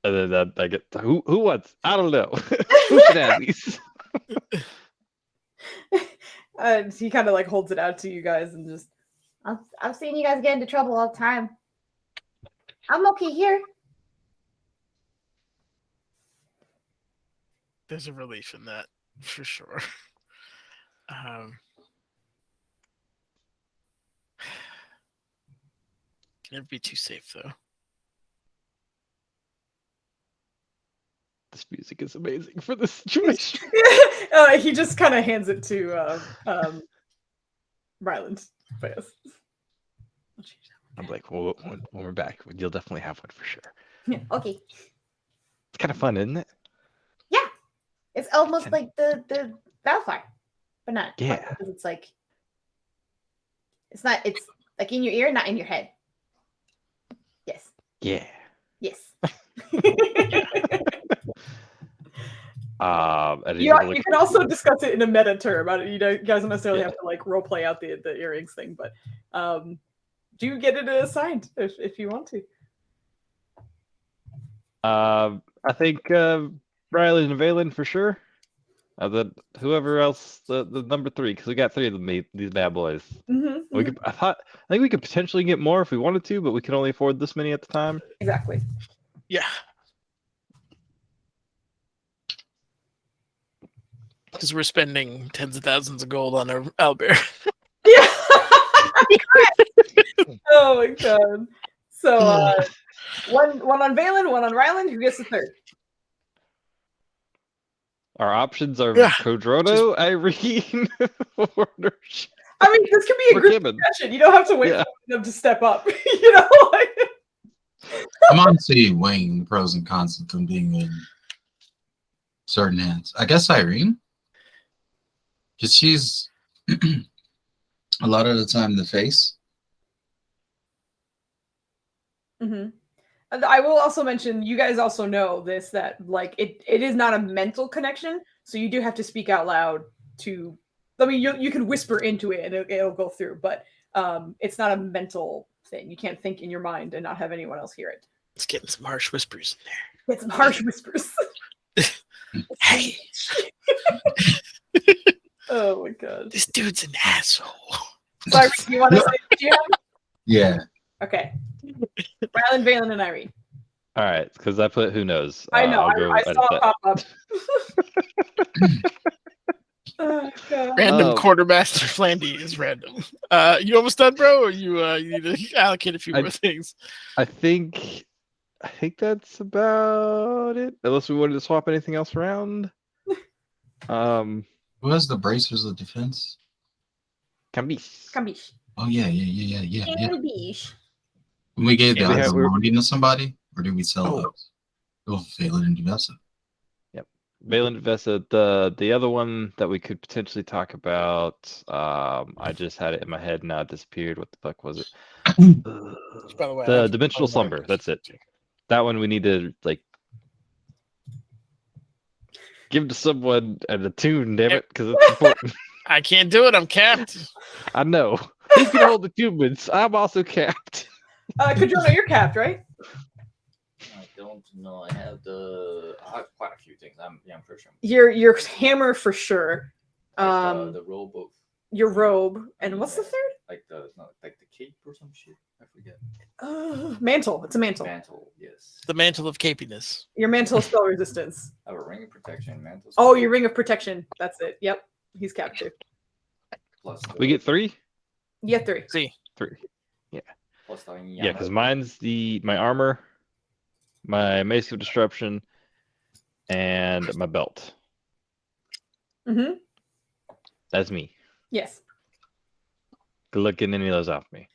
And then I get who wants? I don't know. Who should have these? He kind of like holds it out to you guys and just. I've seen you guys get into trouble all the time. I'm okay here. There's a relief in that for sure. Can never be too safe though. This music is amazing for this situation. He just kind of hands it to Ryland. But yes. I'm like, well, when we're back, you'll definitely have one for sure. Yeah, okay. It's kind of fun, isn't it? Yeah. It's almost like the Valfire. But not. Yeah. Because it's like it's like in your ear, not in your head. Yes. Yeah. Yes. And You can also discuss it in a meta term. You guys don't necessarily have to like role play out the earrings thing, but do get it assigned if you want to. I think Riley and Valen for sure. Whoever else, the number 3, because we got 3 of them, these bad boys. I think we could potentially get more if we wanted to, but we can only afford this many at the time. Exactly. Yeah. Because we're spending tens of thousands of gold on our owlbear. Yeah. Oh my god. So one on Valen, one on Ryland. Who gets the third? Our options are Yeah. Codrono, Irene, or Nurse. I mean, this could be a Or group Gibbon. discussion. You don't have to wait Yeah. for them to step up. You know, like, I'm honestly weighing the pros and cons of them being in certain hands. I guess Irene, because she's a lot of the time the face. I will also mention, you guys also know this, that like it is not a mental connection, so you do have to speak out loud to. I mean, you can whisper into it and it'll go through, but it's not a mental thing. You can't think in your mind and not have anyone else hear it. Let's get some harsh whispers in there. Get some harsh whispers. Hey, Oh my god. this dude's an asshole. Sorry, do you want to say the GM? Yeah. Okay. Ryland, Valen, and Irene. All right, because I put who knows. I know. I'll go I edit saw that. it pop up. Oh, God. Random Oh. quartermaster Flandy is random. You almost done, bro? Or you need to allocate a few more things? I think that's about it. Unless we wanted to swap anything else around. Who has the bracers of defense? Cambish. Cambish. Oh yeah. Cambish. When we gave the Yeah, odds of to somebody, or did we sell those? Oh, Valen and Devessa. Valen Vesa, the other one that we could potentially talk about, I just had it in my head and now it disappeared. What the fuck was it? By the way, The Dimensional Slumber. That's it. That one we need to like give to someone and a tune, damn it, because it's important. I can't do it. I'm capped. I know. He's gonna hold the humans. I'm also capped. Kajona, you're capped, right? I don't know. I have quite a few things. I'm pretty sure. Your hammer for sure. The robe of Your robe, and what's the third? like the cape or some shit. I forget. Mantle. It's a mantle. Mantle, yes. The mantle of capiness. Your mantle of spell resistance. I have a ring of protection, mantle. Oh, your ring of protection. That's it. Yep. He's capped too. Plus We get 3? You get 3. See, 3. plus the Yeah, because mine's my armor, my mace of disruption, and my belt. Mm-hmm. That's me. Yes. Good luck getting any of those off me.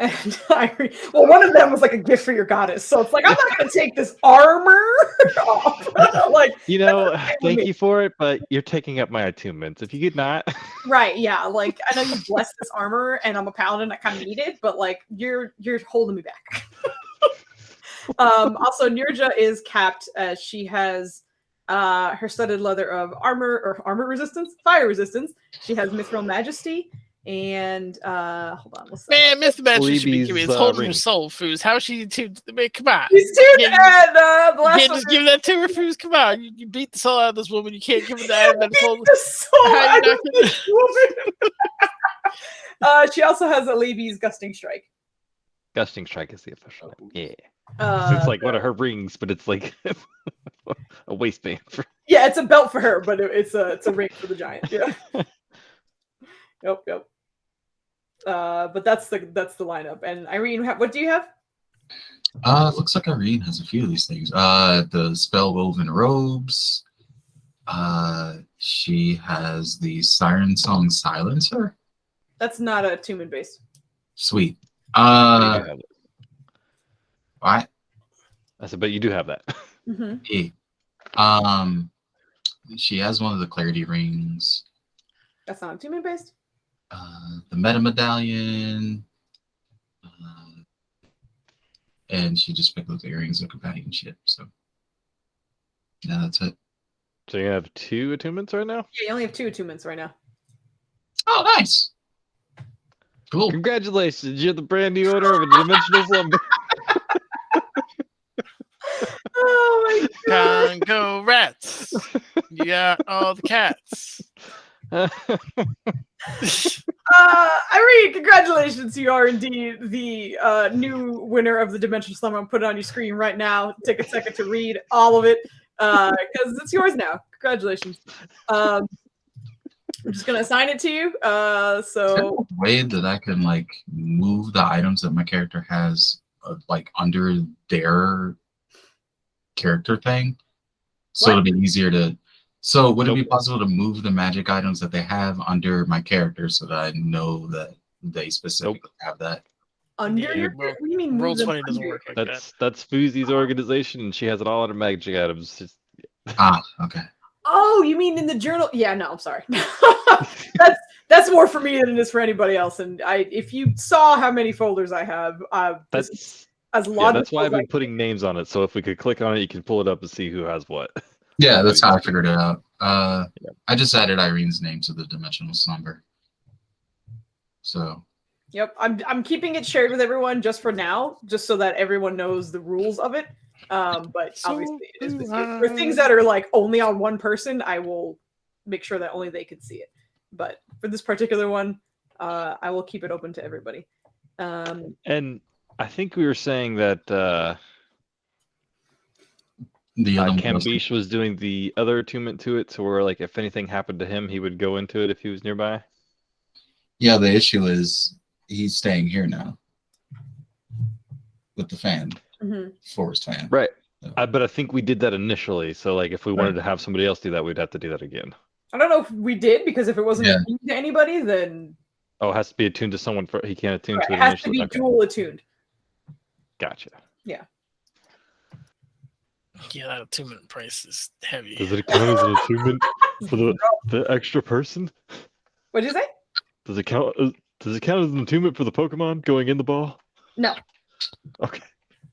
And well, one of them was like a gift for your goddess, so it's like I'm not gonna take this armor off. Like, You know, okay with thank me. you for it, but you're taking up my attunements. If you could not, right? Yeah. Like I know you bless this armor, and I'm a paladin. I kind of need it, but like you're holding me back. Also, Nirja is capped as she has her studded leather of armor resistance, fire resistance. She has mithril majesty, And hold on, what's that? Man, Mr. Master should be Libby's, giving his whole ring. new soul, Foos. How she tuned? Man, come on. He's tuned, Yeah, and the last can't one just give that to her, Foos. Come on, you beat the soul out of this woman. You can't give her the item that's soul. the soul How you out not of gonna- this woman. She also has a Levy's Gusting Strike. Gusting Strike is the official name. Yeah. Uh, So it's like one of her rings, but it's like a waistband. yeah, it's a belt for her, but it's a ring for the giant. Yeah. Yep. But that's the lineup. And Irene, what do you have? It looks like Irene has a few of these things. The spell woven robes. She has the Siren Song Silencer. That's not a attunement based. Sweet. You do have it. What? I said, but you do have that. Mm-hmm. Yeah. She has one of the clarity rings. That's not attunement based. The meta medallion. And she just picked those earrings of companionship. So yeah, that's it. So you have 2 attunements right now? Yeah, you only have 2 attunements right now. Oh, nice. Cool. Congratulations, you're the brand new owner of a dimensional slumber. Oh my god. Congo rats. You got all the cats. Irene, congratulations. You are indeed the new winner of the Dimensional Slumber. I'm putting it on your screen right now. Take a second to read all of it because it's yours now. Congratulations. I'm just going to assign it to you. Is there So a way that I can like move the items that my character has like under their character thing? So What? it'll be easier to. So would it be Nope. possible to move the magic items that they have under my character so that I know that they specifically have that? under Yeah, your roll- what do you mean Roll move them 20 doesn't under? work like that. That's Foozie's organization, and she has it all under magic items. Just, Ah, okay. Oh, you mean in the journal? Yeah, no, I'm sorry. that's more for me than it is for anybody else. And if you saw how many folders I have, this is that's as yeah, that's logical why I've as I been putting names on it. So if we could click on it, you can pull it up and see who has what. Yeah, that's how I figured it out. I just added Irene's name to the Dimensional Slumber. So Yep, I'm keeping it shared with everyone just for now, just so that everyone knows the rules of it. But So obviously, it is do for things that are like only on one person, I will make sure that only they can see it. But for this particular one, I will keep it open to everybody. And I think we were saying that the other one was- Cambiche was doing the other attunement to it, so where like if anything happened to him, he would go into it if he was nearby. yeah, the issue is he's staying here now with the fan, Mhm. forest fan. Right. So- But I think we did that initially. So like if we Right. wanted to have somebody else do that, we'd have to do that again. I don't know if we did because if it wasn't Yeah. attuned to anybody, then Oh, it has to be attuned to someone for he can't attune to it it has to initially. be Okay. dual attuned. Gotcha. Yeah, that attunement price is heavy. Does it count as an attunement for the extra person? What'd you say? Does it count? Does it count as an attunement for the Pokemon going in the ball? No. Okay.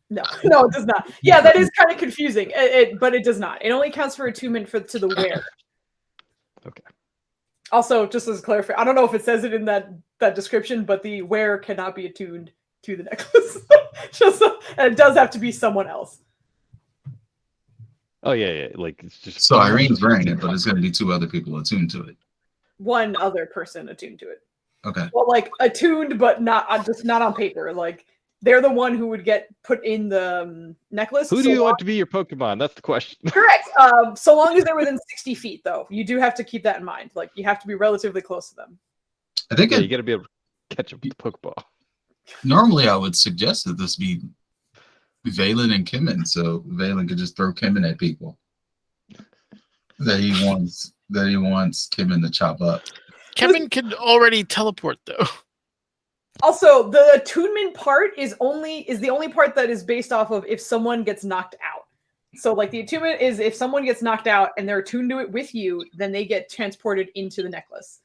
No, it does not. Yeah, that is kind of confusing. But it does not. It only counts for attunement to the wearer. Okay. Also, just as clarify, I don't know if it says it in that description, but the wearer cannot be attuned to the necklace. And it does have to be someone else. Oh yeah. Like it's just So Irene's wearing it, but it's going to be 2 other people attuned to it. One other person attuned to it. Okay. Well, like attuned, but just not on paper. Like they're the one who would get put in the necklace. Who do you want to be your Pokemon? That's the question. Correct. So long as they're within 60 feet, though, you do have to keep that in mind. Like you have to be relatively close to them. I think Yeah, you got to be able to catch up with the Pokeball. normally I would suggest that this be Valen and Kimmin, so Valen could just throw Kimmin at people that he wants Kimmin to chop up. Kevin could already teleport though. Also, the attunement part is the only part that is based off of if someone gets knocked out. So, like the attunement is if someone gets knocked out and they're attuned to it with you, then they get transported into the necklace.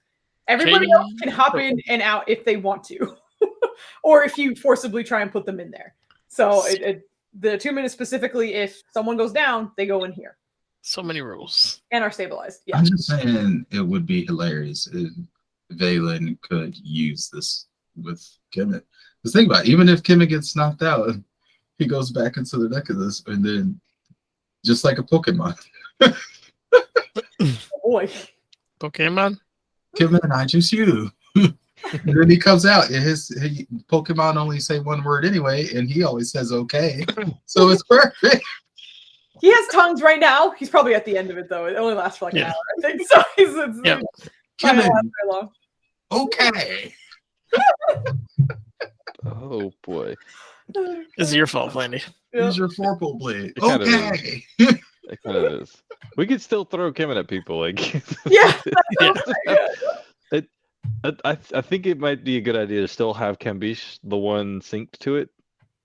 Everybody Okay. else can hop in and out if they want to, or if you forcibly try and put them in there. So, the attunement is specifically if someone goes down, they go in here So many rules. and are stabilized. Yeah. I'm just saying it would be hilarious Valen could use this with Kemet. Because think about it, even if Kemet gets knocked out, he goes back into the deck of this, and then just like a Pokemon, Boy. Pokemon. Kemet, I choose you. And then he comes out, and his Pokemon only say one word anyway, and he always says okay. So it's perfect. He has tongues right now. He's probably at the end of it though. It only lasts for like an Yeah. hour, I think. So it's Yeah. not gonna Kemet, last very long. okay. Oh boy, This is your fault, Landy. Yeah. Use your Forkle blade. It kind of Okay. it kind of is. We could still throw Kemet at people, like Yeah. I think it might be a good idea to still have Kambish the one synced to it.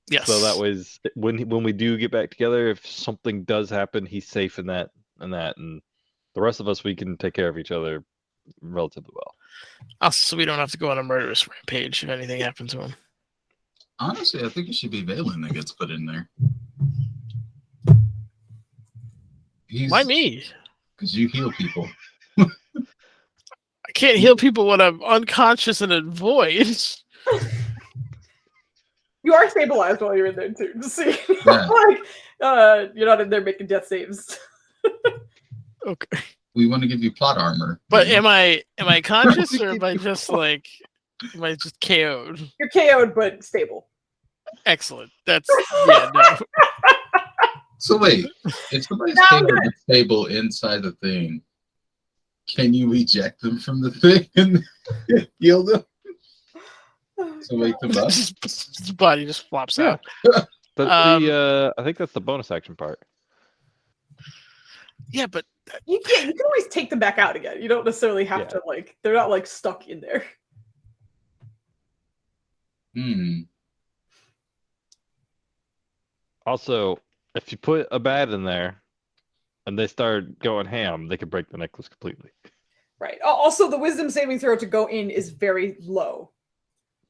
Yes. So that way, when we do get back together, if something does happen, he's safe in that, and the rest of us, we can take care of each other relatively well. Also, so we don't have to go on a murderous rampage if anything happens to him. Honestly, I think it should be Valen that gets put in there. Why me? Because you heal people. I can't heal people when I'm unconscious and in void. You are stabilized while you're in there too. Just see, Yeah. you're not in there making death saves. Okay. We want to give you plot armor. But am I conscious or am I just like KO'd? You're KO'd but stable. Excellent. That's yeah, no. So wait, if somebody's stable inside the thing, can you eject them from the thing and heal them? So wake them up? His body just flops out. That's I think that's the bonus action part. Yeah, but You can always take them back out again. You don't necessarily have to they're not like stuck in there. Also, if you put a bat in there and they start going ham, they could break the necklace completely. Right. Also, the wisdom saving throw to go in is very low.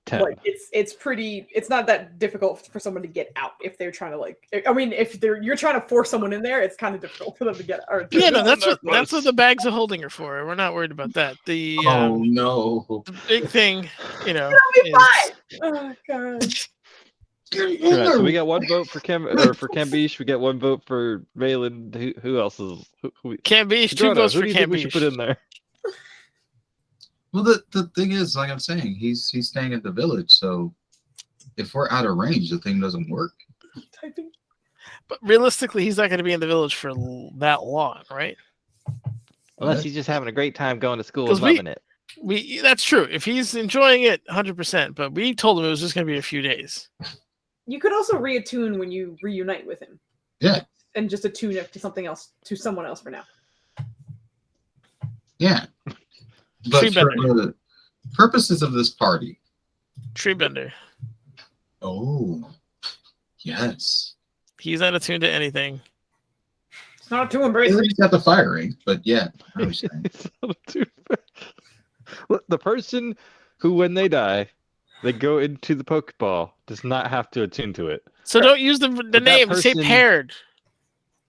10. Like it's not that difficult for someone to get out if they're trying to if you're trying to force someone in there, it's kind of difficult for them to get out. Yeah, no, that's what the bags of holding are for. We're not worried about that. The no, the big thing, It'll be fine. Oh god. Right, so we got one vote for Kambish. We got one vote for Valen. Who else is? Kambish. 2 votes who for do you think we should Kambish. put in there? Well, the thing is, like I'm saying, he's staying at the village, so if we're out of range, the thing doesn't work. Typing. But realistically, he's not going to be in the village for that long, right? Unless he's just having a great time going to school 'Cause and loving it. That's true. If he's enjoying it 100%, but we told him it was just going to be a few days. You could also reattune when you reunite with him. Yeah. And just attune it to something else, to someone else for now. Yeah. But for the purposes of this party. Treebender. Oh, yes. He's not attuned to anything. It's not to embrace it. He's got the fire ring, but yeah. I understand. The person who, when they die, they go into the Pokeball does not have to attune to it. So don't use the name. Say person- paired.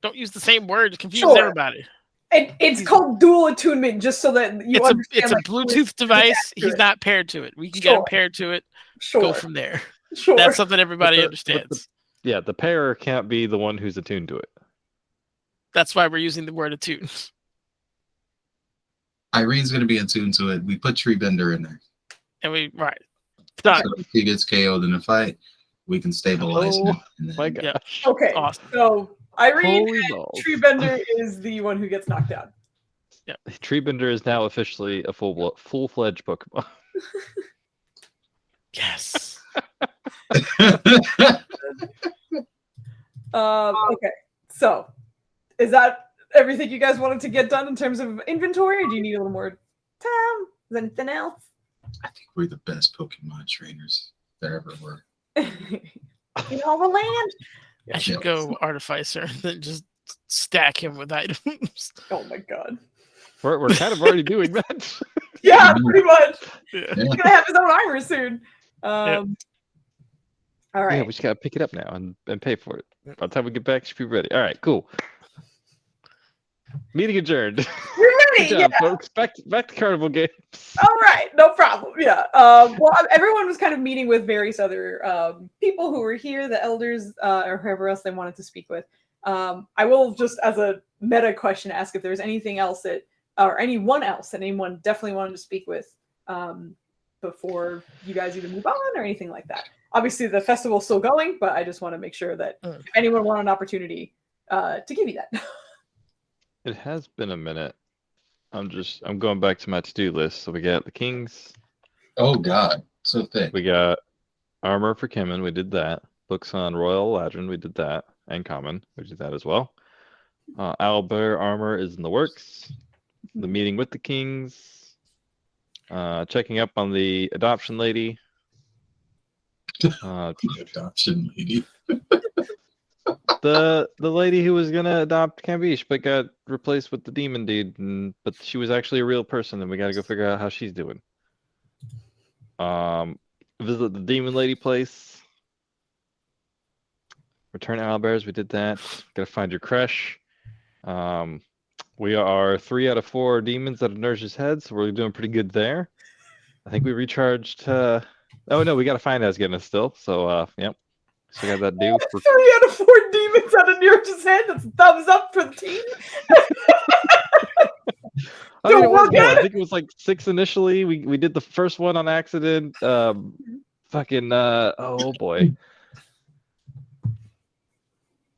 Don't use the same word to confuse Sure. everybody. It's called dual attunement, just so that you It's understand. a Bluetooth device. He's not paired to it. We can get him paired to it. Sure. Go from there. Sure. That's something everybody But understands. the pairer can't be the one who's attuned to it. That's why we're using the word attune. Irene's going to be attuned to it. We put Treebender in there. And done. So if he gets KO'd in a fight, we can stabilize him. And then- My God. Yeah. Okay. Awesome. So Irene Holy and balls. Treebender is the one who gets knocked down. Treebender is now officially a full-fledged Pokemon. Yes. Okay. So is that everything you guys wanted to get done in terms of inventory, or do you need a little more time? Is there anything else? I think we're the best Pokemon trainers there ever were. In all the land? I should go Artificer and then just stack him with items. Oh my god. We're kind of already doing that. Yeah, pretty much. Yeah. He's gonna have his own armor soon. All right. Yeah, we just gotta pick it up now and pay for it. By the time we get back, it should be ready. All right, cool. Meeting adjourned. We're Good ready. job, Yeah. folks. Back to carnival games. All right, no problem. Yeah. Well, everyone was kind of meeting with various other people who were here, the elders or whoever else they wanted to speak with. I will just, as a meta question, ask if there's anything else that, or anyone else that anyone definitely wanted to speak with before you guys either move on or anything like that. Obviously, the festival's still going, but I just want to make sure that if anyone wanted an opportunity to give you that. It has been a minute. I'm going back to my to-do list. So we got the Kings. Oh God, so thick. We got armor for Kimmin. We did that. Books on Royal Ladrin. We did that. And Common. We did that as well. Owlbear armor is in the works. The meeting with the Kings. Checking up on the adoption lady. Adoption lady. The lady who was gonna adopt Cambiche but got replaced with the demon dude, but she was actually a real person, and we gotta go figure out how she's doing. Visit the demon lady place. Return owlbears, we did that. Gotta find your crush. We are 3 out of 4 demons out of Nurse's head, so we're doing pretty good there. I think we recharged. Oh no, we gotta find Asgana still. So yep. So got that due. 3 out of 4 demons out of Nurse's head. That's a thumbs up for the team. I think it was work more. at I think it was like 6 initially. We did the first one on accident. Oh boy.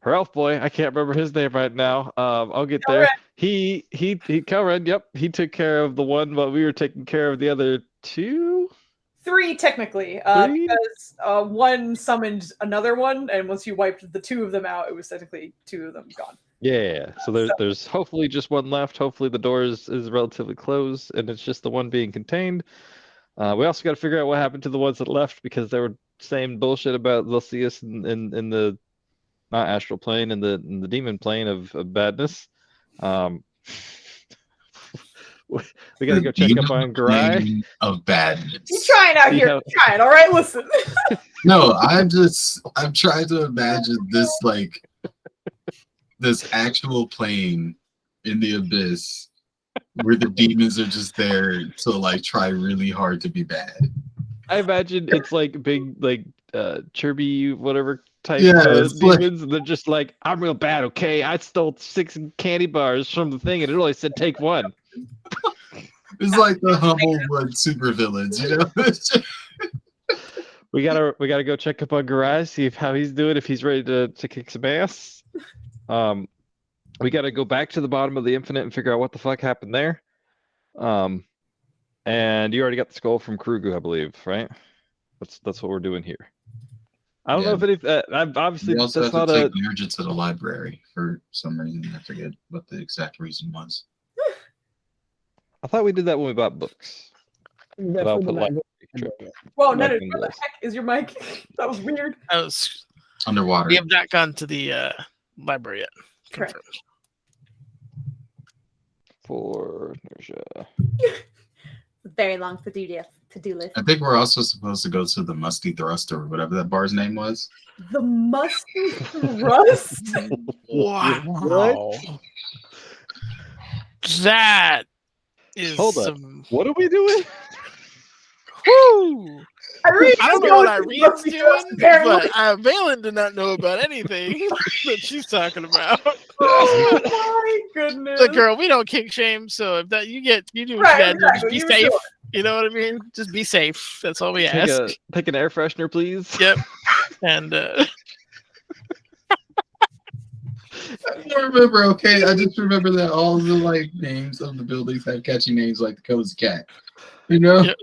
Her elf boy, I can't remember his name right now. I'll get there. He Kelren, yep, he took care of the one, but we were taking care of the other 2. 3 technically, 3? because one summoned another one, and once you wiped the 2 of them out, it was technically 2 of them gone. Yeah, so there's hopefully just one left. Hopefully the door is relatively closed, and it's just the one being contained. We also got to figure out what happened to the ones that left, because they were saying bullshit about they'll see us in the not astral plane, in the demon plane of badness. We got to go check up on Garai. Of badness. He's trying out here. Yeah. Trying. All right, listen. No, I'm trying to imagine this, like, this actual plane in the abyss where the demons are just there to, like, try really hard to be bad. I imagine it's like big, like chirpy whatever type it's demons, and they're just like, I'm real bad, okay? I stole 6 candy bars from the thing, and it only said take 1. It's like the Humblewood supervillains, you know? We gotta go check up on Garai, see how he's doing, if he's ready to kick some ass. We gotta go back to the bottom of the Infinite and figure out what the fuck happened there. And you already got the skull from Krugu, I believe, right? That's what we're doing here. I don't know if any. Obviously, We also that's have to not take Nurja to the library for some reason. I forget what the exact reason was. I thought we did that when we bought books. But I'll put like. Whoa, no, Back where in the this. heck is your mic? That was weird. I was. Underwater. We have not gone to the library yet. Correct. Confirmed. For Nurja. Very long to-do list. I think we're also supposed to go to the Musty Thrust or whatever that bar's name was. The musty thrust. Wow. That is Hold up. some. What are we doing? Woo! I don't know what Irene's doing, but Valen did not know about anything that she's talking about. Oh my goodness. Look, girl, we don't kink shame, so if that you do what you gotta do, just be safe. You know what I mean? Just be safe. That's all we ask. Take an air freshener, please. Yep. And I don't remember, okay? I just remember that all the like names of the buildings have catchy names like the Cozy Cat. You know? Yep.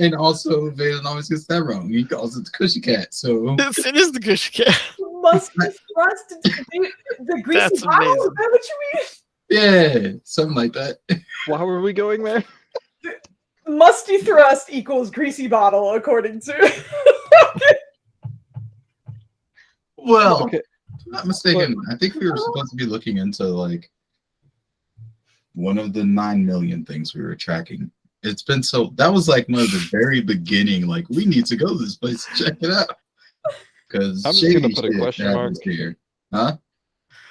And also Valen always gets that wrong. He calls it the Cushy Cat. So it is the Cushy Cat. Musty thrust. The greasy That's bottle. Is amazing. that what you mean? yeah, something like that. Why were we going there? Musty thrust equals greasy bottle, according to. Well, Okay. if I'm not mistaken, I think we were supposed to be looking into like one of the 9 million things we were tracking. It's been so that was like one of the very beginning, like we need to go to this place to check it out. Because I'm just gonna put a question mark. here. Huh?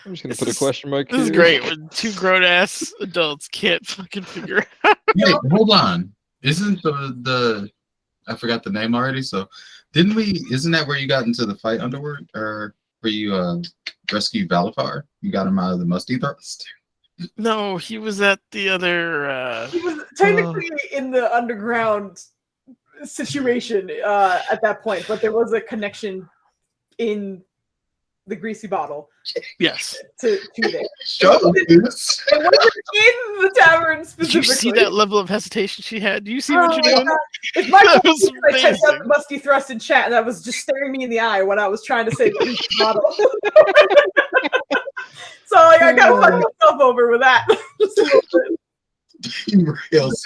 I'm just gonna put a question mark This is here. great when two grown ass adults can't fucking figure out. Wait, hold on. Isn't the I forgot the name already? So didn't we? Isn't that where you got into the fight underward, or where you rescued Valafar? You got him out of the musty thrust. No, he was at the other. He was technically in the underground situation at that point, but there was a connection in the greasy bottle Yes. to there. Shut up, Goose. It wasn't in the tavern Did specifically. you see that level of hesitation she had? Do you see what Oh you're my doing? God. If my That was I checked out amazing. the musty thrust in chat, that was just staring me in the eye when I was trying to say the greasy bottle. So like, I gotta fuck myself over with that. Just a little bit.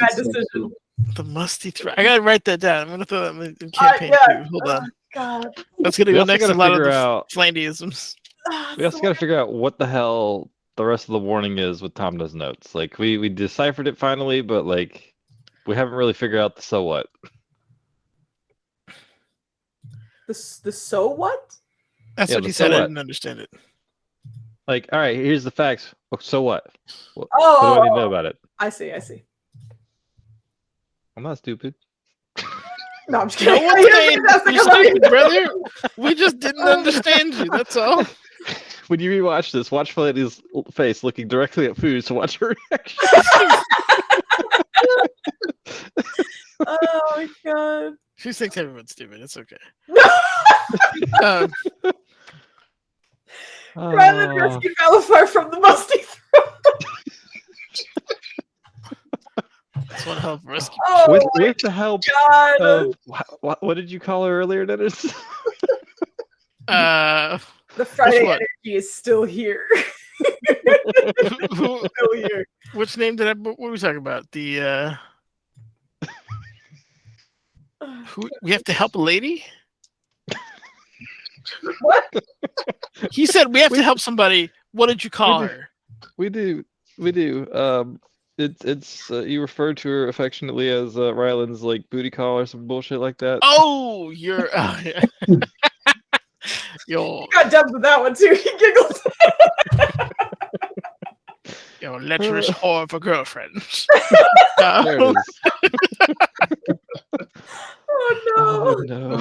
Bad decision. The musty threat. I gotta write that down. I'm gonna throw that in campaign too. Hold on. God. That's gonna We go also next to gotta a lot of figure the out- Flandyisms. We also got to figure out what the hell the rest of the warning is with Tom does notes. Like we deciphered it finally, but like we haven't really figured out the so what. The so what? That's Yeah, what the he so said. I what? didn't understand it. Like, all right, here's the facts. Oh, so what? What do Oh, I need to know about it? I see. I'm not stupid. No, I'm just No kidding. one's saying That's like you're a lot of- stupid, brother. We just didn't understand you. That's all. When you rewatch this, watch Flandy's face looking directly at food to watch her reaction. Oh my God. She thinks everyone's stupid. It's okay. Rather than rescue Malafar from the musty throat. That's one hell of a rescue. Oh with my the help God. of what did you call her earlier, Dennis? The Friday one? energy is still here. Who, Still here. which name did I? What were we talking about? The who? We have to help a lady. What? He said we have to help somebody. What did you call We do. her? We do. It's you referred to her affectionately as Ryland's like booty call or some bullshit like that. Oh, you're. Yeah. Yo, Got dubbed with that one too. He giggled. yo, lecherous whore for girlfriends. There it is. Oh Oh no.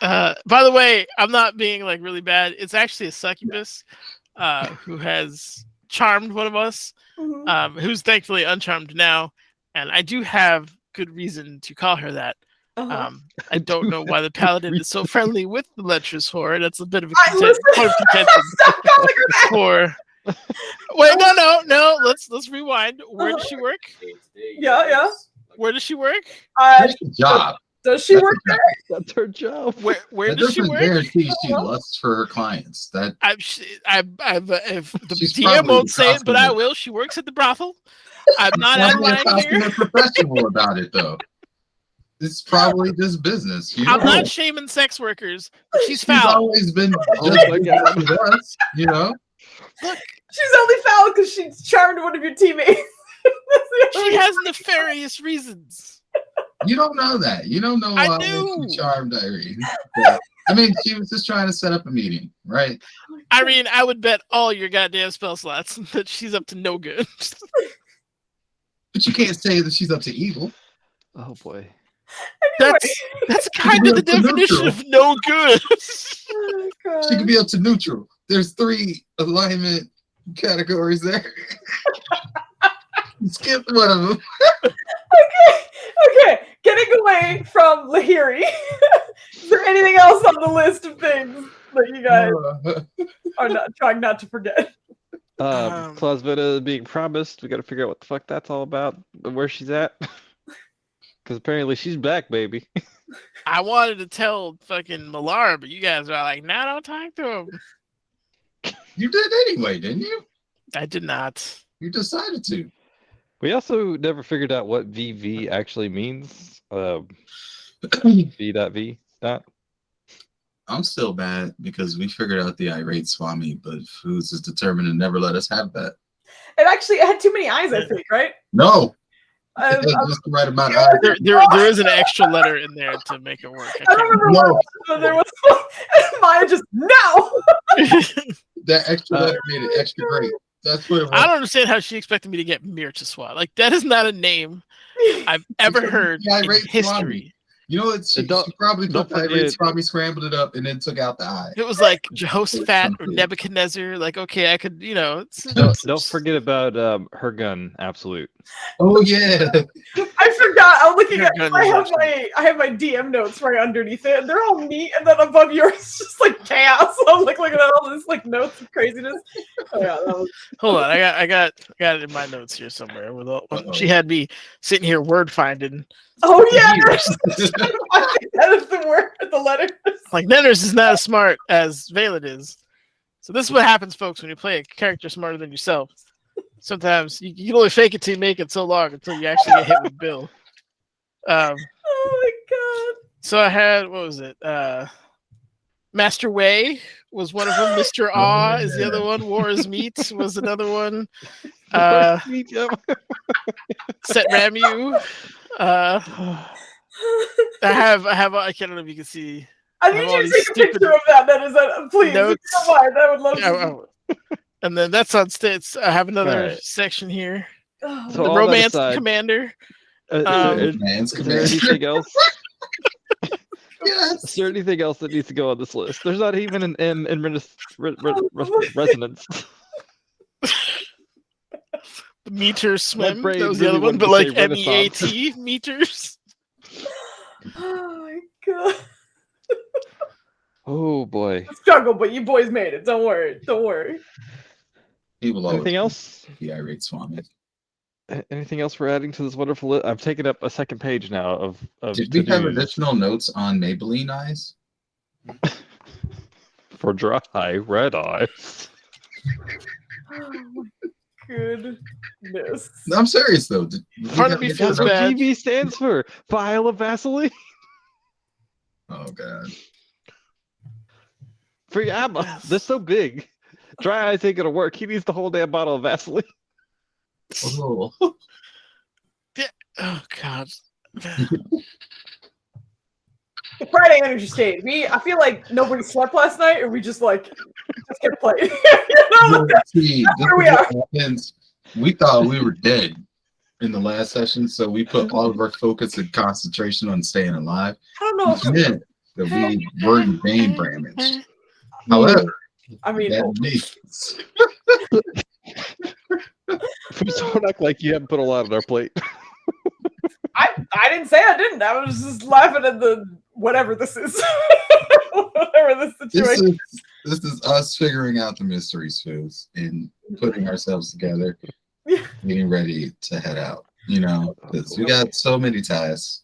no. By the way, I'm not being like really bad. It's actually a succubus who has charmed one of us, Mhm. who's thankfully uncharmed now, and I do have good reason to call her that. Uh-huh. I don't know why the paladin is so friendly with the lecherous whore. That's a bit of a listen. point of contention Stop calling her that. for. Wait, no. Let's rewind. Where does she work? Yeah. Where does she work? Good job. Does she work there? That's her job. Where That does she doesn't work? guarantee she lusts for her clients. That If the She's DM probably won't say it, but I constantly- will. She works at the brothel. I'm not Why out of be a line here. consummate professional about it though. It's probably just business. You I'm know? not shaming sex workers, but she's She's foul. always been Oh just my God. with us, you know. She's only foul because she charmed one of your teammates. That's the She only- has nefarious reasons. You don't know that. You don't know I why do. she charmed Irene. But, I mean, she was just trying to set up a meeting, right? Irene, I would bet all your goddamn spell slots that she's up to no good. But you can't say that she's up to evil. Oh boy. That's kind of the definition of no good. Oh, God. She could be up to neutral. There's 3 alignment categories there. You skipped one of them. Okay, getting away from Lahiri. Is there anything else on the list of things that you guys are not trying not to forget? Clausvita being promised. We got to figure out what the fuck that's all about. Where she's at. Because apparently she's back, baby. I wanted to tell fucking Malara, but you guys are like, nah, don't talk to him. You did anyway, didn't you? I did not. You decided to. We also never figured out what VV actually means. V.V. I'm still mad because we figured out the irate Swami, but Foos is determined to never let us have that. It had too many eyes, I think, right? No, Um, it had just the right amount of eyes. There is an extra letter in there to make it work. I don't remember No. what, but there was Maya just no. That extra letter made it extra great. That's what it was. I don't understand how she expected me to get Mirchiswa. Like that is not a name I've ever Because heard the in irate history. Swami. You know what? She Don't- probably don't put the irate forget- Swami, scrambled it up, and then took out the I. If it was like Jehoshaphat or Something. Nebuchadnezzar, like okay, I could, Don't forget about her gun, Absolute. Oh yeah. I forgot. I'm looking Your at. gun I is have my DM notes right underneath it. And they're all neat, and then above yours is just like chaos. I'm like looking at all this like notes of craziness. Oh yeah, that was. Hold on, I got it in my notes here somewhere. With all, she had me sitting here word finding. Oh yeah, years. I think that is the word, the letter. Like Nenners is not as smart as Valen is. So this is what happens, folks, when you play a character smarter than yourself. Sometimes you can only fake it till you make it so long until you actually get hit with Bill. Oh my god. So I had, what was it? Master Way was one of them. Mr. Awe is the other one. War is Meat was another one. Set Ramu. I can't know if you can see. I need you to take a picture of that. That is please. Notes. If you don't mind, I would love to. And then that's on states. I have another Right. section here. Oh, So The all that Romance aside, Commander. Man's is there anything else? Yes. Is there anything else that needs to go on this list? There's not even an M in resonance. The Meter Swim. brain That was the really other one, wanted but to like say Renaissance. MEAT meters. Oh my god. Oh boy. Struggle, but you boys made it. Don't worry. Don't worry. He will always Anything else? be irate Swami. Anything else we're adding to this wonderful list? I've taken up a second page now of Did we have to-dos additional notes on Maybelline eyes? for dry red eyes. Oh my goodness. No, I'm serious though. Did we Part have of me additional feels That's what bad. GB stands for. Vial of Vaseline. Oh god. For Yabba. They're so big. Dry eyes ain't gonna work. He needs the whole damn bottle of Vaseline. Oh. Oh God. The Friday energy state. I feel like nobody slept last night, or we just kept playing. You know, like, See, that's this where we is what are. happens. We thought we were dead in the last session, so we put all of our focus and concentration on staying alive. I don't know. Which meant that we weren't being damaged. However, I mean, that means Don't act like you haven't put a lot on our plate. I didn't say I didn't. I was just laughing at the whatever this is. Whatever this situation. this is us figuring out the mysteries, Foos, and putting ourselves together, getting ready to head out. You know, because we got so many tasks.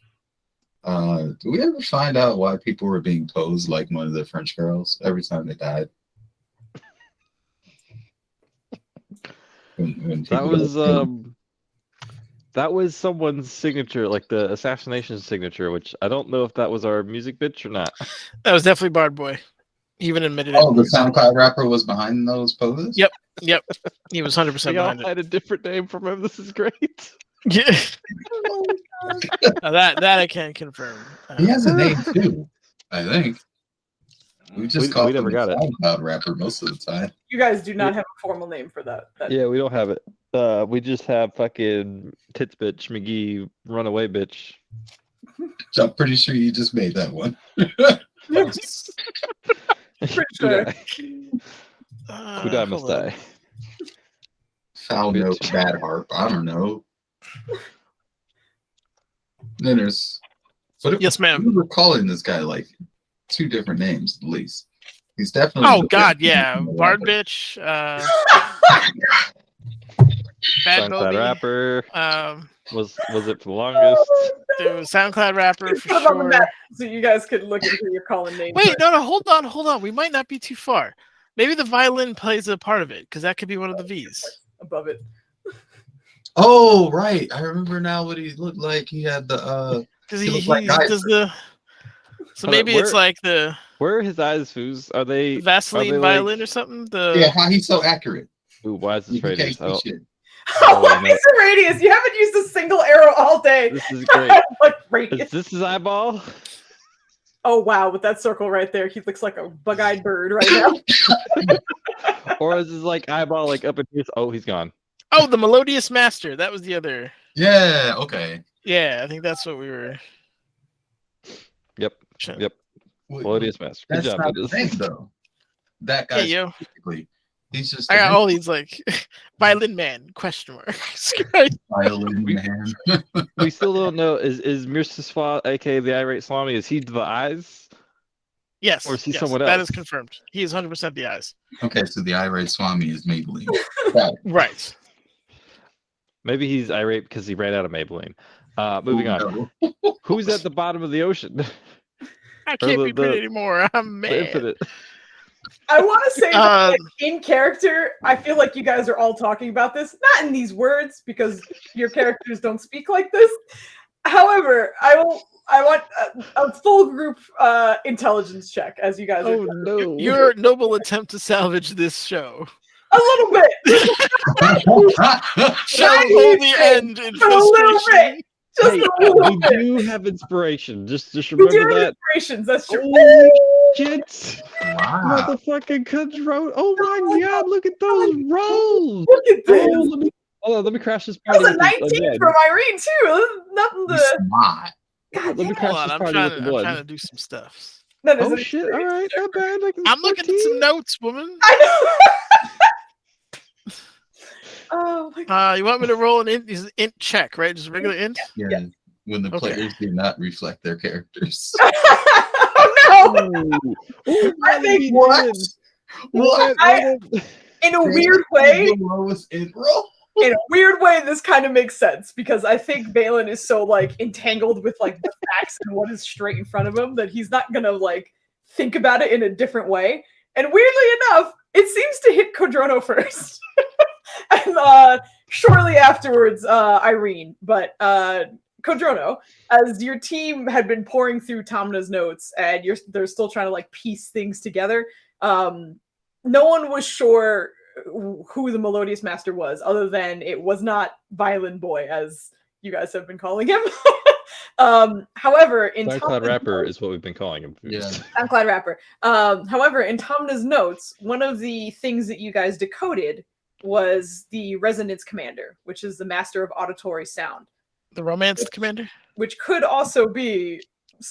Do we ever find out why people were being posed like one of the French girls every time they died? When That was someone's signature, like the assassination signature, which I don't know if that was our music bitch or not. That was definitely Bard Boy. He even admitted Oh, the it. SoundCloud rapper was behind those poses? Yep. He was 100% We all behind it. had a different name from him. This is great. Yeah. Now that I can confirm. He has a name too, I think. We just call we him never got a it. SoundCloud rapper most of the time. You guys do not have a formal name for that. Yeah, we don't have it. We just have fucking tits bitch McGee runaway bitch. So I'm pretty sure you just made that one. Pretty sure. Kudai must Hold on. die. Foul note, bad harp. I don't know. Then there's. But Yes, ma'am. we were calling this guy like 2 different names at least. He's definitely. Oh God, yeah, Bard bitch. Bad SoundCloud Bobby. rapper. Was Was it for the longest? there was SoundCloud rapper for Put it on the sure. map so you guys could look at who you're calling names. Wait, no, hold on. We might not be too far. Maybe the violin plays a part of it because that could be one of the V's. Above it. Oh right, I remember now what he looked like. He had the Because He he looks like does the. So Hold on, maybe it's where- like the Where are his eyes, Foos? Are they Vaseline like- violin or something. The yeah. How he's so accurate. Ooh, why is You this can't radius? see Oh, shit. Oh, what is a radius? You haven't used a single arrow all day. this is great. Like radius. Is this his eyeball? Oh wow, with that circle right there, he looks like a bug-eyed bird right now. Or is his like eyeball like up in his? Oh, he's gone. Oh, the Melodious Master. That was the other. Yeah. Okay. Yeah, I think that's what we were. Yep. Shit. Yep. Wait, Melodious Master. Good that's job, not the Dennis. name though. That Yeah, guy yo. specifically. He's just I a got all these like violin man question mark. Right? violin man. We still don't know. Is Mirsiswa, aka the irate Swami, is he the eyes? Yes. Or is he yes, someone that else? is confirmed. He is 100% the eyes. Okay, so the irate Swami is Maybelline. Got it. Right. Maybe he's irate because he ran out of Maybelline. Moving on. No. Who's at the bottom of the ocean? I can't the- be pretty the- anymore. I'm The mad. infinite. I want to say that, like, in character, I feel like you guys are all talking about this, not in these words because your characters don't speak like this. However, I want a full group intelligence check as you guys Oh are no! Your noble attempt to salvage this show. a little bit, Shall Tiny hold the bit, end in but a little frustration. bit, just Hey, a little we bit. do have inspiration. Just We do remember have that. inspirations. That's true. Oh shit! Wow. Motherfucking control! Oh my god! Look at those rolls! Look at this. Oh, hold on. Let me crash this That party. was a with this 19 again. from Irene too. There's nothing He's to. smart. God Let me damn. crash Hold on, this I'm party trying, with to, the I'm blood. trying to do some stuff. That is Oh an shit! All experience. right, not bad. Like I'm looking at 14. some notes, woman. I know. Oh my god. You want me to roll an int check, right? Just regular int? Yeah. Yeah. When the Okay. players do not reflect their characters. Oh no! Oh, I think What? What? In a weird way, The lowest int roll? in a weird way, this kind of makes sense because I think Balin is so like entangled with like the facts and what is straight in front of him that he's not gonna like think about it in a different way. And weirdly enough, it seems to hit Kodrono first, and shortly afterwards, Irene. But Kodrono, as your team had been pouring through Tamna's notes and they're still trying to like piece things together, no one was sure who the Melodious Master was, other than it was not Violin Boy, as you guys have been calling him. However, in SoundCloud Tamna's rapper notes- is what we've been calling him. Yeah. SoundCloud rapper. However, in Tamna's notes, one of the things that you guys decoded was the Resonance Commander, which is the master of auditory sound, The romance commander? which could also be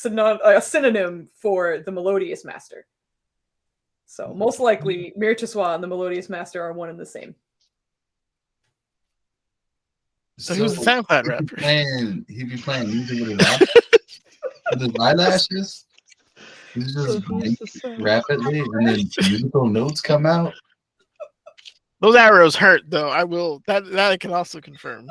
a synonym for the Melodious Master. So most likely, Mirtiswa and the Melodious Master are one and the same. So he was the SoundCloud rapper. He'd be playing music with his eyes, with his eyelashes. He's just blink rapidly, and then musical notes come out. Those arrows hurt, though. I will. That I can also confirm.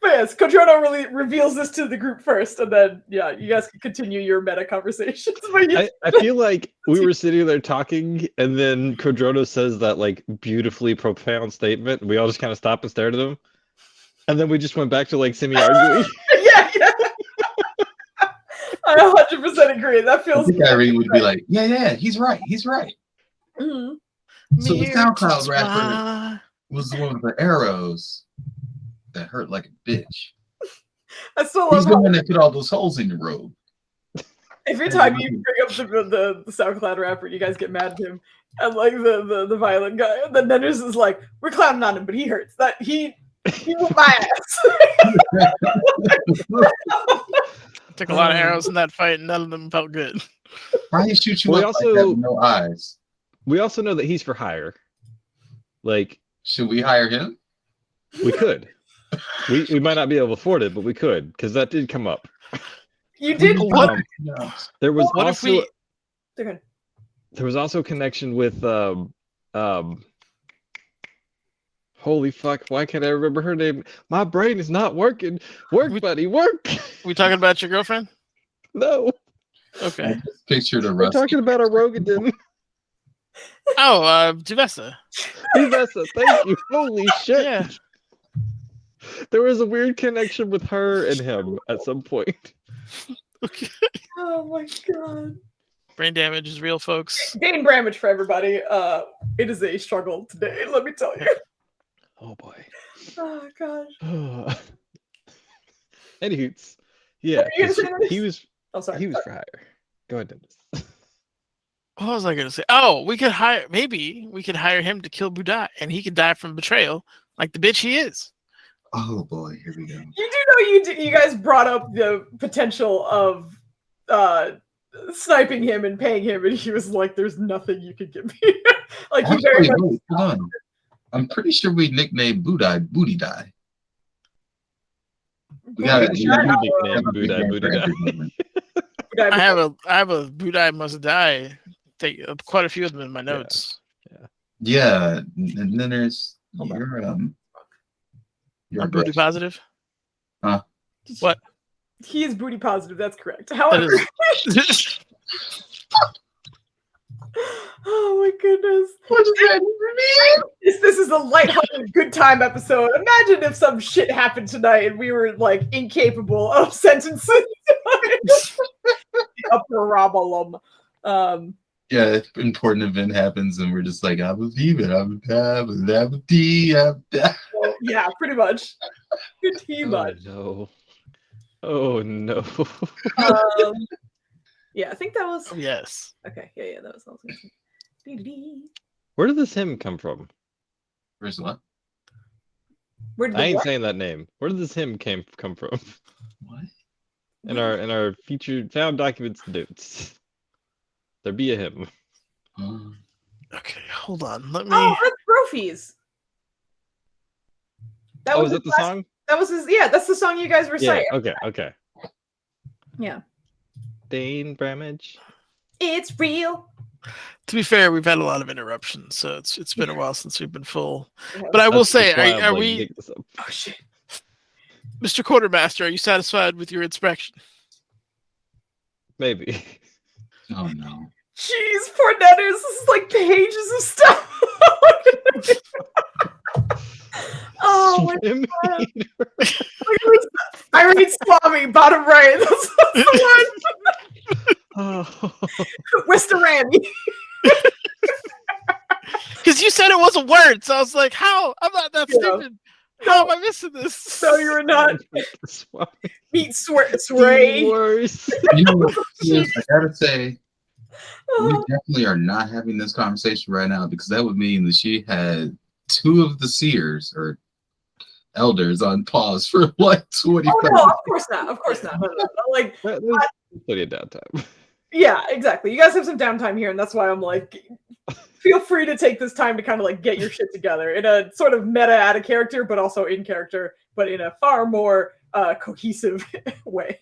But yes, Kodrono really reveals this to the group first, and then yeah, you guys can continue your meta conversations. But I feel like we were sitting there talking, and then Kodrono says that like beautifully profound statement, and we all just kind of stopped and stared at him, and then we just went back to like semi-arguing. yeah. I 100% agree. That I feels. think Irene would be like, yeah, he's right. Mhm. So the SoundCloud Mirtiswa. rapper was the one with the arrows that hurt like a bitch. I still He's love the how one that put all those holes in the road. every time you bring up the SoundCloud rapper, you guys get mad at him, and like the violent guy, and then Dennis is like, "We're clowning on him, but he hurts. That he whooped my ass." Took a lot of arrows in that fight, and none of them felt good. Why he shoot you We up like that with no eyes? We also know that he's for hire. Like Should we hire him? we could. We might not be able to afford it, but we could, because that did come up. You did. What? No. There was What if also we? They're good. there was also a connection with holy fuck, why can't I remember her name? My brain is not working. Work, buddy, work. We talking about your girlfriend? No. Okay. I just pictured a We're rusty. talking about a Rogadin. Oh, Juvessa. Ivessa, thank you. Holy shit. Yeah. There was a weird connection with her and him at some point. Okay. Oh my god. Brain damage is real, folks. Gain Bramage for everybody. It is a struggle today, let me tell you. Oh boy. Oh gosh. Anywho, yeah, What were you gonna 'cause say, Dennis? he was Oh sorry. he was for hire. Go ahead, Dennis. What was I gonna say? Oh, we could hire him to kill Budai, and he could die from betrayal, like the bitch he is. Oh boy, here we go. You do know you guys brought up the potential of sniping him and paying him, and he was like, "There's nothing you could give me." Like he very Actually, much. wait, hold on. I'm pretty sure we nicknamed Budai Booty Die. We got Booty You Die. nicknamed Budai Booty Die. I have a Budai must die. Quite a few of them in my notes. Yeah, and then there's Hold on. your I'm booty positive. Huh? What? He is booty positive. That's correct. That However, is. oh my goodness. What does that mean? This is a lighthearted good time episode. Imagine if some shit happened tonight and we were like incapable of sentences. A problem. Yeah, if an important event happens and we're just like, I believe it. Yeah, pretty much. Pretty much. Oh no. Yeah, I think that was Yes. okay. Yeah, that was awesome. Where did this hymn come from? Where's what? Where did I ain't what? saying that name. Where did this hymn come from? What? In our featured found documents notes. There be a hymn. Okay, hold on. Let me. Oh, that's Brophies. That Oh, was is that his the last- song? That was his. Yeah, that's the song you guys recite. Yeah. Okay. Yeah. Dane Bramage. It's real. To be fair, we've had a lot of interruptions, so it's been a while since we've been full. Yeah. But I will That's say, why I'm are like, we, dig this up. Oh shit. Mr. Quartermaster? Are you satisfied with your inspection? Maybe. Oh no. Jeez, poor Netters. This is like pages of stuff. Oh my Swim God. meter. Look at this. I read Swami, bottom right. That's the Oh. one. Mr. Randy. Because you said it wasn't words, so I was like, how? I'm not that Yeah. stupid. How am I missing this? No, you were not. Meet Sway. Worse. You know what? I gotta say, we definitely are not having this conversation right now because that would mean that she had two of the seers or elders on pause for like 25 Oh no, of course not. Of course not. No. Like, There's plenty of downtime. yeah, exactly. You guys have some downtime here, and that's why I'm like, feel free to take this time to kind of like get your shit together in a sort of meta out of character, but also in character, but in a far more cohesive way.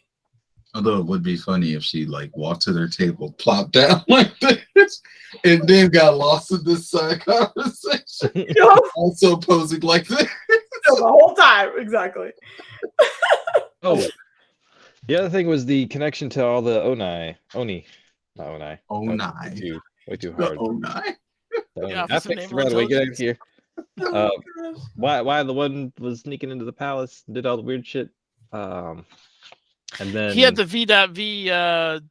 Although it would be funny if she like walked to their table, plopped down like this, and then got lost in this side conversation. You know? Also posing like this. The whole time, exactly. Oh, the other thing was the connection to all the Oni. Not Oni. Onai. Way too The hard. Onai. Yeah, I officer fixed naval it, by the way. Get out of intelligence. here. Oh, gosh. Why the one was sneaking into the palace, did all the weird shit. And then He had the V.V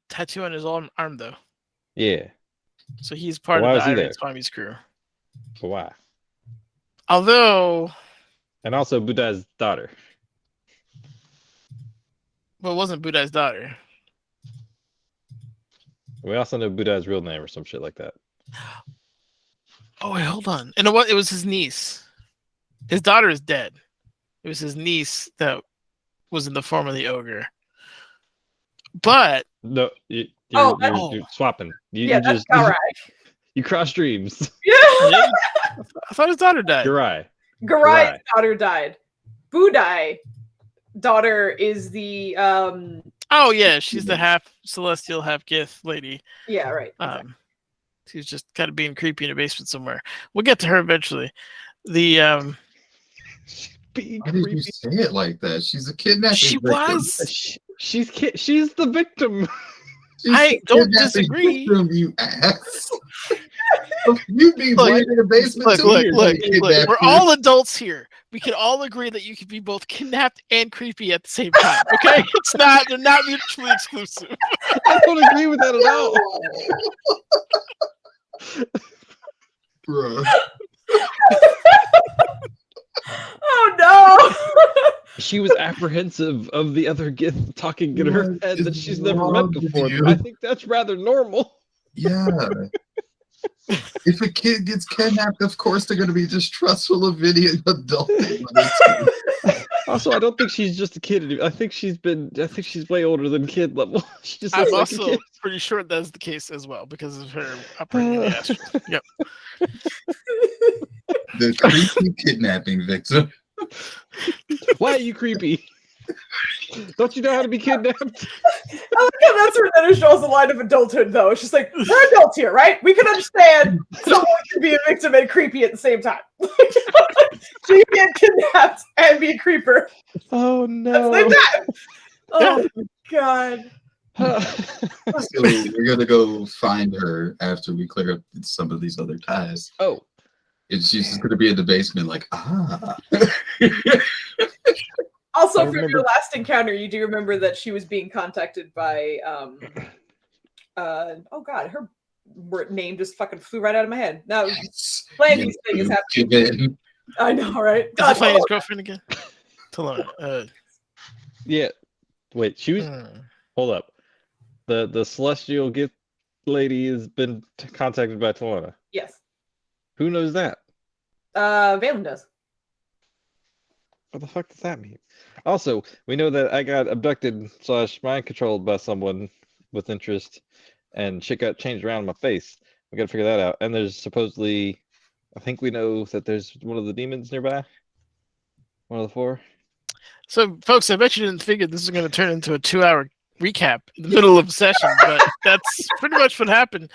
tattoo on his arm though, yeah. so he's part Why of was the he Irene there? Swami's crew. But why? Although, And also Buddha's daughter. well, it wasn't Budai's daughter. We also know Buddha's real name or some shit like that. Oh wait, hold on. And it was his niece. His daughter is dead. It was his niece that was in the form of the ogre. But No, you're swapping. You Yeah, that's just all right. you cross streams. Yeah. I thought his daughter died. Garai. Garai's daughter died. Budai daughter is the Oh yeah, she's the half celestial, half Gith lady. yeah, right. She's just kind of being creepy in a basement somewhere. We'll get to her eventually. The Being Why did you creepy. say it like that? She's a kidnapping she victim. was. She's the victim. She's I a don't kidnapping disagree. victim, you ass. You be Look, blamed in the basement Look, too. look. Kidnap We're you. all adults here. We can all agree that you can be both kidnapped and creepy at the same time. Okay, they're not mutually exclusive. I don't agree with that at all. Bruh. Oh no. She was apprehensive of the other Gith talking in her What head that is she's never met wrong with before. you? I think that's rather normal. Yeah. If a kid gets kidnapped, of course they're going to be distrustful of any adult they run into. Also, I don't think she's just a kid. I think she's way older than kid level. She just looks I'm like a also kid. pretty sure that's the case as well because of her upbringing in the Astros. Yep. The creepy kidnapping victim. Why are you creepy? Don't you know how to be kidnapped? I like how that's where Dennis draws the line of adulthood, though. It's just like, we're adults here, right? We can understand someone can be a victim and creepy at the same time. So you get kidnapped and be a creeper Oh at the no. same time. Oh my god. So we're going to go find her after we clear up some of these other ties. Oh. And she's just going to be in the basement like, Also, I from remember- your last encounter, you do remember that she was being contacted by oh god, her name just fucking flew right out of my head. Now Flandy's thing is happening. I know, right? Is it Flandy's girlfriend again? Talana. Yeah. Wait, she was. Hold up. The celestial gift lady has been contacted by Talana. Yes. Who knows that? Valen does. What the fuck does that mean? Also, we know that I got abducted / mind controlled by someone with interest, and shit got changed around my face. We gotta figure that out. And there's supposedly, I think we know that there's one of the demons nearby. One of the 4. So, folks, I bet you didn't figure this is going to turn into a 2-hour recap in the middle of session, but that's pretty much what happened.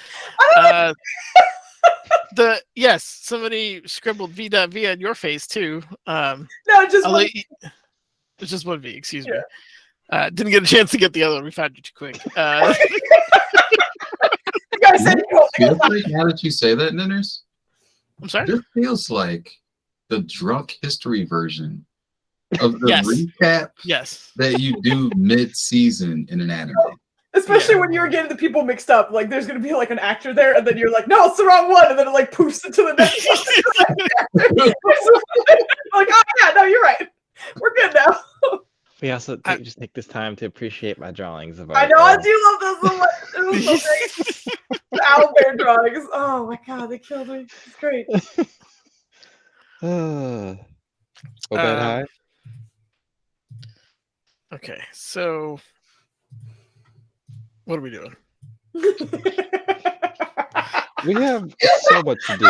Yes, somebody scribbled V.V on your face too. No, just one. It's just one V. Excuse me. Didn't get a chance to get the other one. We found you too quick. You guys said Feels like, now that you say that, Ninners, I'm sorry. this feels like the drunk history version of the Yes. recap Yes. that you do mid-season in an anime. Especially when you were getting the people mixed up, like there's gonna be like an actor there, and then you're like, no, it's the wrong one, and then it like poofs into the next one. Like, oh yeah, no, you're right. We're good now. We also just take this time to appreciate my drawings of I know, I do love those so much. It was so great. The owlbear drawings. Oh my god, they killed me. It's great. Obed High. Okay, so what are we doing? We have so much to do.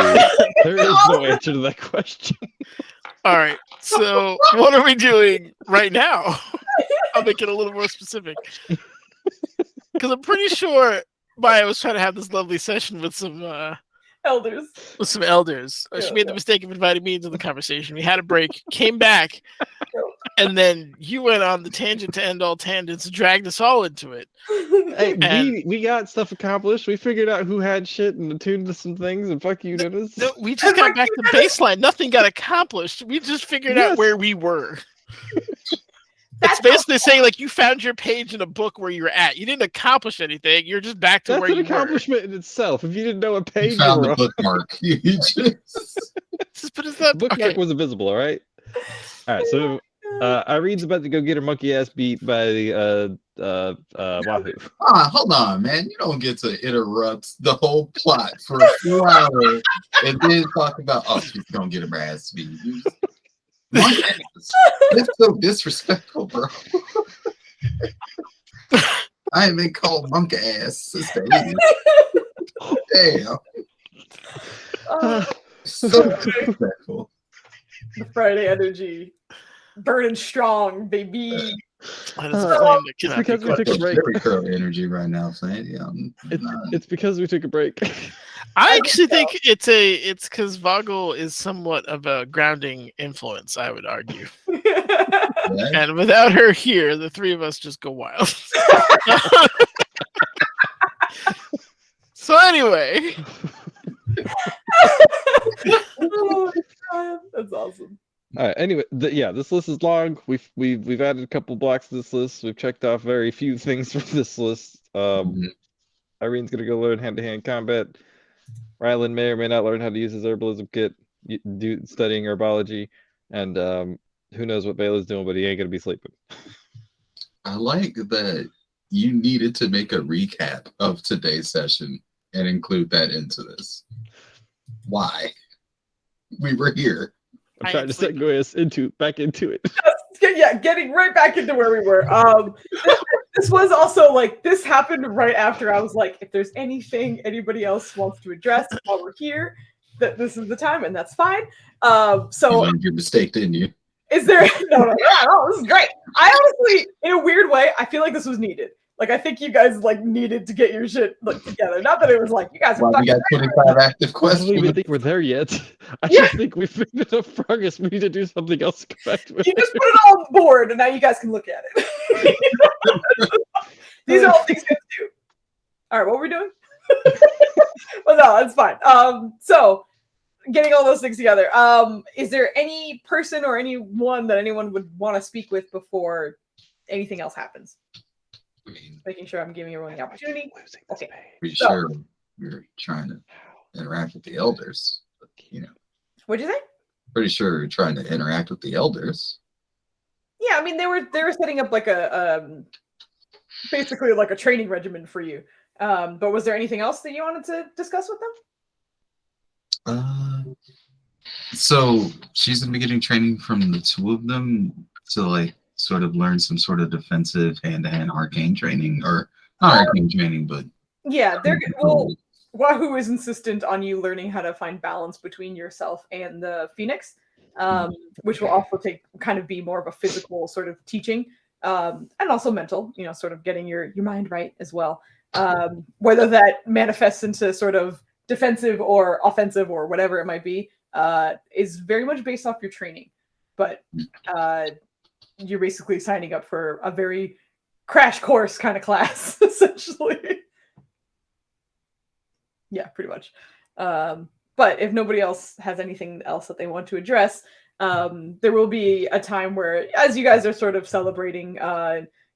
There is no answer to that question. All right, so what are we doing right now? I'll make it a little more specific. Because I'm pretty sure Maya was trying to have this lovely session with some Elders. She made the mistake of inviting me into the conversation. We had a break, came back, and then you went on the tangent to end all tangents, dragged us all into it. Hey, And- we got stuff accomplished. We figured out who had shit and attuned to some things, and fuck you, Dennis. No, we just got back to baseline. Nothing got accomplished. We just figured out where we were. It's basically saying like you found your page in a book where you're at. You didn't accomplish anything. You're just back to That's where an you accomplishment in itself. If you didn't know what page You you found were the on, bookmark. You just... But is the that bookmark okay? was invisible, all right? All right, so Irene's about to go get her monkey ass beat by the Wahoo. Hold on, man. You don't get to interrupt the whole plot for a few hours and then talk about, oh, she's gonna get her ass beat. Monk ass. That's so disrespectful, bro. I ain't been called monk ass since the 80s. Damn. So disrespectful. The Friday energy. Burning strong, baby. That is a flame that It's cannot be because we took a quenched. break. Very curly energy right now, Flan. Yeah, It's because we took a break. I actually think it's because Vogel is somewhat of a grounding influence, I would argue. And without her here, the three of us just go wild. So anyway. Oh my god, that's awesome. All right. Anyway, this list is long. We've added a couple blocks to this list. We've checked off very few things from this list. Irene's gonna go learn hand-to-hand combat. Rylan may or may not learn how to use his herbalism kit, studying herbology, and who knows what Vela's doing, but he ain't gonna be sleeping. I like that you needed to make a recap of today's session and include that into this. Why? We were here. I'm I trying am to sleeping. segue us back into it. Yeah, getting right back into where we were. This was also like, this happened right after I was like, if there's anything anybody else wants to address while we're here, that this is the time, and that's fine. You So learned your mistake, didn't you? is there no, this is great. I honestly, in a weird way, I feel like this was needed. Like, I think you guys like needed to get your shit like together. Not that it was like you guys are Well, we fucking got 25 active I don't questions. even think we're there yet. I Yeah. just think we've made enough progress. We need to do something else to come back to it. You just put it all on the board, and now you guys can look at it. These are all things you have to do. All right, what were we doing? Well, no, that's fine. So getting all those things together. Is there any person or anyone that anyone would want to speak with before anything else happens? I mean, Making sure I'm giving everyone the opportunity. Okay. pretty So- sure we're trying to interact with the elders. But, What'd you say? pretty sure we're trying to interact with the elders. Yeah, I mean they were setting up like a basically like a training regimen for you. But was there anything else that you wanted to discuss with them? So she's gonna be getting training from the two of them to like sort of learn some sort of defensive hand-to-hand arcane training, or not arcane training, but Yeah, well, Wahoo is insistent on you learning how to find balance between yourself and the Phoenix, which will also be more of a physical sort of teaching, and also mental, sort of getting your mind right as well. Whether that manifests into sort of defensive or offensive or whatever it might be, is very much based off your training. But you're basically signing up for a very crash course kind of class, essentially. Yeah, pretty much. But if nobody else has anything else that they want to address, there will be a time where, as you guys are sort of celebrating,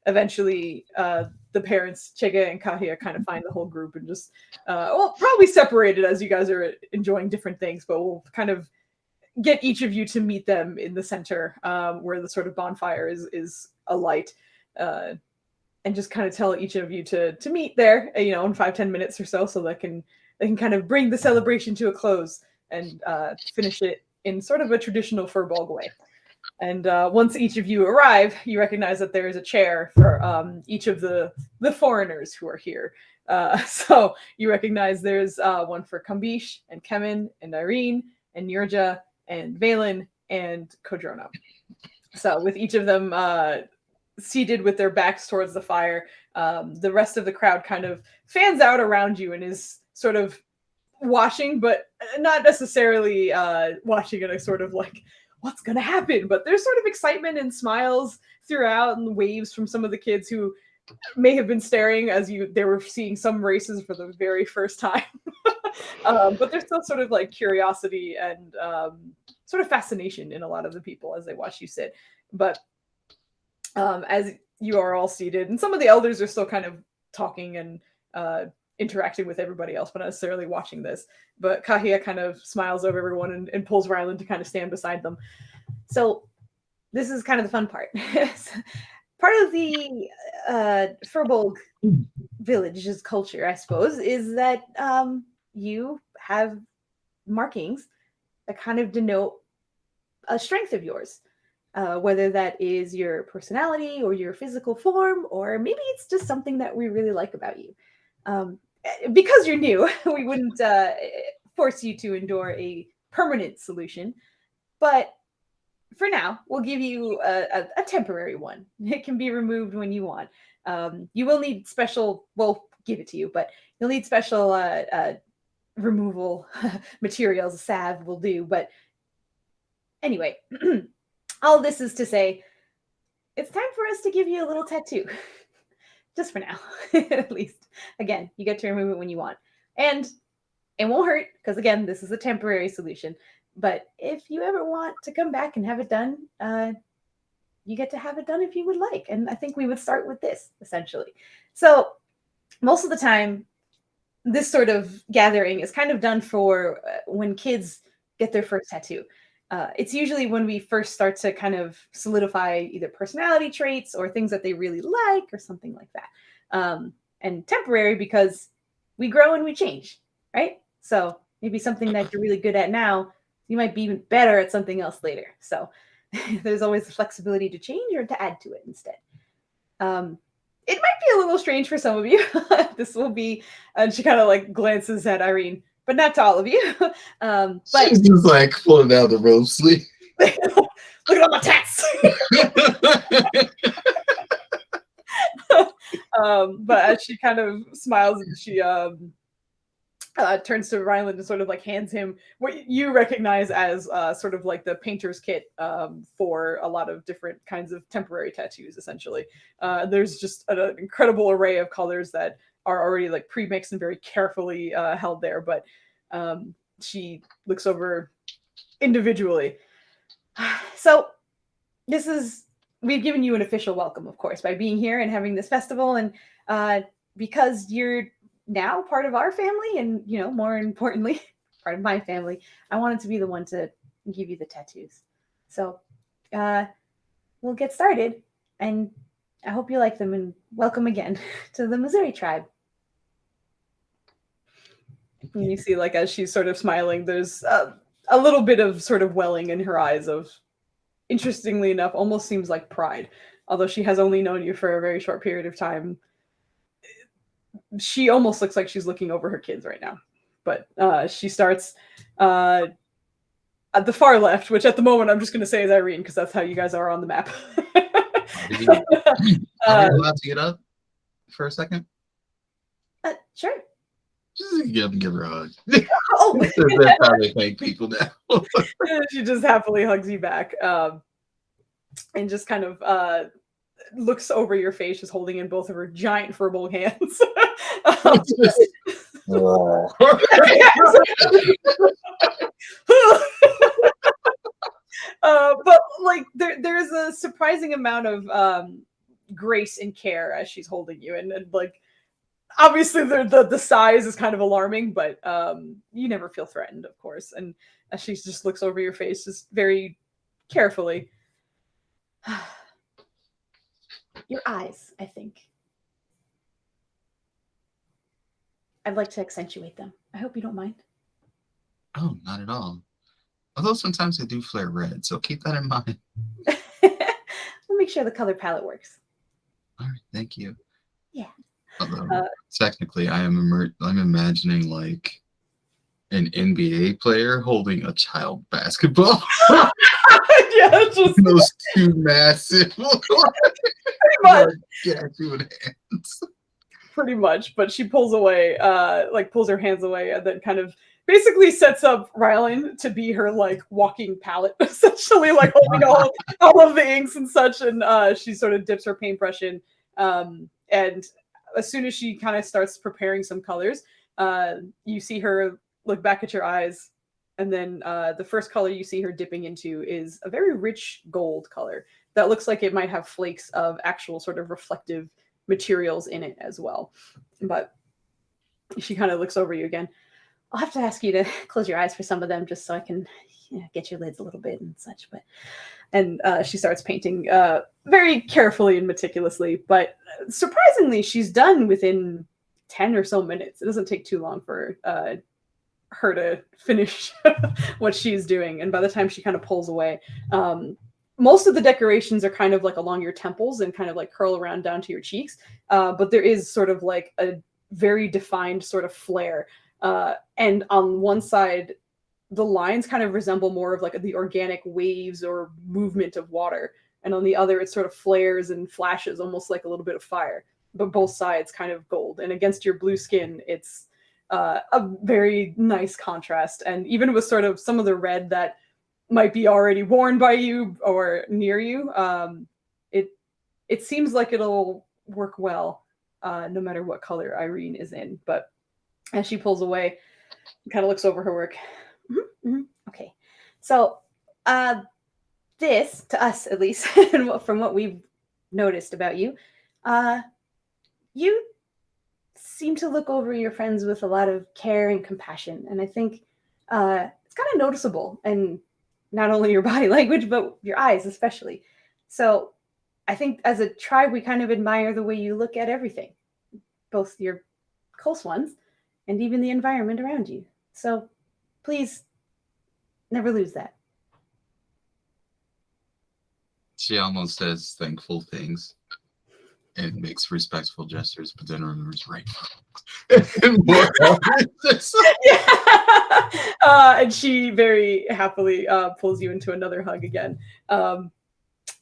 eventually the parents, Chega and Kahia, kind of find the whole group and just, probably separated as you guys are enjoying different things, but we'll kind of get each of you to meet them in the center, where the sort of bonfire is alight. And just kind of tell each of you to meet there, in 5-10 minutes or so they can kind of bring the celebration to a close and finish it in sort of a traditional furball way. And once each of you arrive, you recognize that there is a chair for each of the foreigners who are here. So you recognize there's one for Kambish and Kemen and Irene and Nirja and Valen and Kodrona. So with each of them seated with their backs towards the fire, the rest of the crowd kind of fans out around you and is sort of watching, but not necessarily watching in a sort of like, what's going to happen? But there's sort of excitement and smiles throughout, and waves from some of the kids who may have been staring as they were seeing some races for the very first time. But there's still sort of like curiosity and sort of fascination in a lot of the people as they watch you sit. But as you are all seated, and some of the elders are still kind of talking and interacting with everybody else, but not necessarily watching this. But Kahia kind of smiles over everyone and pulls Rylan to kind of stand beside them. So this is kind of the fun part. Part of the Furbolg village's culture, I suppose, is that you have markings that kind of denote a strength of yours. Whether that is your personality or your physical form, or maybe it's just something that we really like about you. Because you're new, we wouldn't force you to endure a permanent solution. But for now, we'll give you a temporary one. It can be removed when you want. You will need special, we'll give it to you, but you'll need special removal materials. A salve will do. But anyway, all this is to say, it's time for us to give you a little tattoo. Just for now, at least. Again, you get to remove it when you want. And it won't hurt, because again, this is a temporary solution. But if you ever want to come back and have it done, you get to have it done if you would like. And I think we would start with this, essentially. So most of the time, this sort of gathering is kind of done for when kids get their first tattoo. It's usually when we first start to kind of solidify either personality traits or things that they really like or something like that. And temporary because we grow and we change, right? So maybe something that you're really good at now, you might be even better at something else later. So there's always the flexibility to change or to add to it instead. It might be a little strange for some of you. This will be, and she kind of like glances at Irene, but not to all of you. But She's just like pulling out the rope sleeve. look at all my tats. But as she kind of smiles, and she turns to Ryland and sort of like hands him what you recognize as sort of like the painter's kit for a lot of different kinds of temporary tattoos, essentially. There's just an incredible array of colors that are already like pre-mixed and very carefully held there, but she looks over individually. So we've given you an official welcome, of course, by being here and having this festival, and because you're now part of our family, and more importantly, part of my family, I wanted to be the one to give you the tattoos. So we'll get started, and I hope you like them, and welcome again to the Mzuri tribe. And you see, like, as she's sort of smiling, there's a little bit of sort of welling in her eyes of, interestingly enough, almost seems like pride. Although she has only known you for a very short period of time, she almost looks like she's looking over her kids right now. But she starts at the far left, which at the moment I'm just going to say is Irene, because that's how you guys are on the map. Are we allowed to get up for a second? Sure. Just get up and give her a hug. Oh. That's how they thank people now. She just happily hugs you back, and just kind of looks over your face, just holding in both of her giant verbal hands. But like there's a surprising amount of grace and care as she's holding you, and like obviously the size is kind of alarming, but you never feel threatened, of course. And as she just looks over your face just very carefully. Your eyes, I think. I'd like to accentuate them. I hope you don't mind. Oh, not at all. Although sometimes they do flare red, so keep that in mind. We'll make sure the color palette works. All right, thank you. Yeah. Although technically, I'm imagining like an NBA player holding a child basketball. Yeah, just those two massive pretty much. Hands. Pretty much, but she pulls away, like pulls her hands away, and then kind of basically sets up Rylan to be her like walking palette, essentially, like holding all of the inks and such. And she sort of dips her paintbrush in, and as soon as she kind of starts preparing some colors, you see her look back at your eyes, and then the first color you see her dipping into is a very rich gold color that looks like it might have flakes of actual sort of reflective materials in it as well. But she kind of looks over you again. I'll have to ask you to close your eyes for some of them just so I can get your lids a little bit and such. And she starts painting very carefully and meticulously, but surprisingly she's done within 10 or so minutes. It doesn't take too long for her to finish what she's doing. And by the time she kind of pulls away, most of the decorations are kind of like along your temples and kind of like curl around down to your cheeks. But there is sort of like a very defined sort of flare. And on one side, the lines kind of resemble more of like the organic waves or movement of water. And on the other, it sort of flares and flashes almost like a little bit of fire, but both sides kind of gold. And against your blue skin, it's a very nice contrast. And even with sort of some of the red that might be already worn by you or near you, it seems like it'll work well no matter what color Irene is in. But as she pulls away, kind of looks over her work. Okay, so this, to us at least, from what we've noticed about you, you seem to look over your friends with a lot of care and compassion, and I think it's kind of noticeable, and not only your body language, but your eyes especially. So I think as a tribe, we kind of admire the way you look at everything, both your close ones and even the environment around you. So please never lose that. She almost says thankful things and makes respectful gestures, but then remembers right. And she very happily pulls you into another hug again.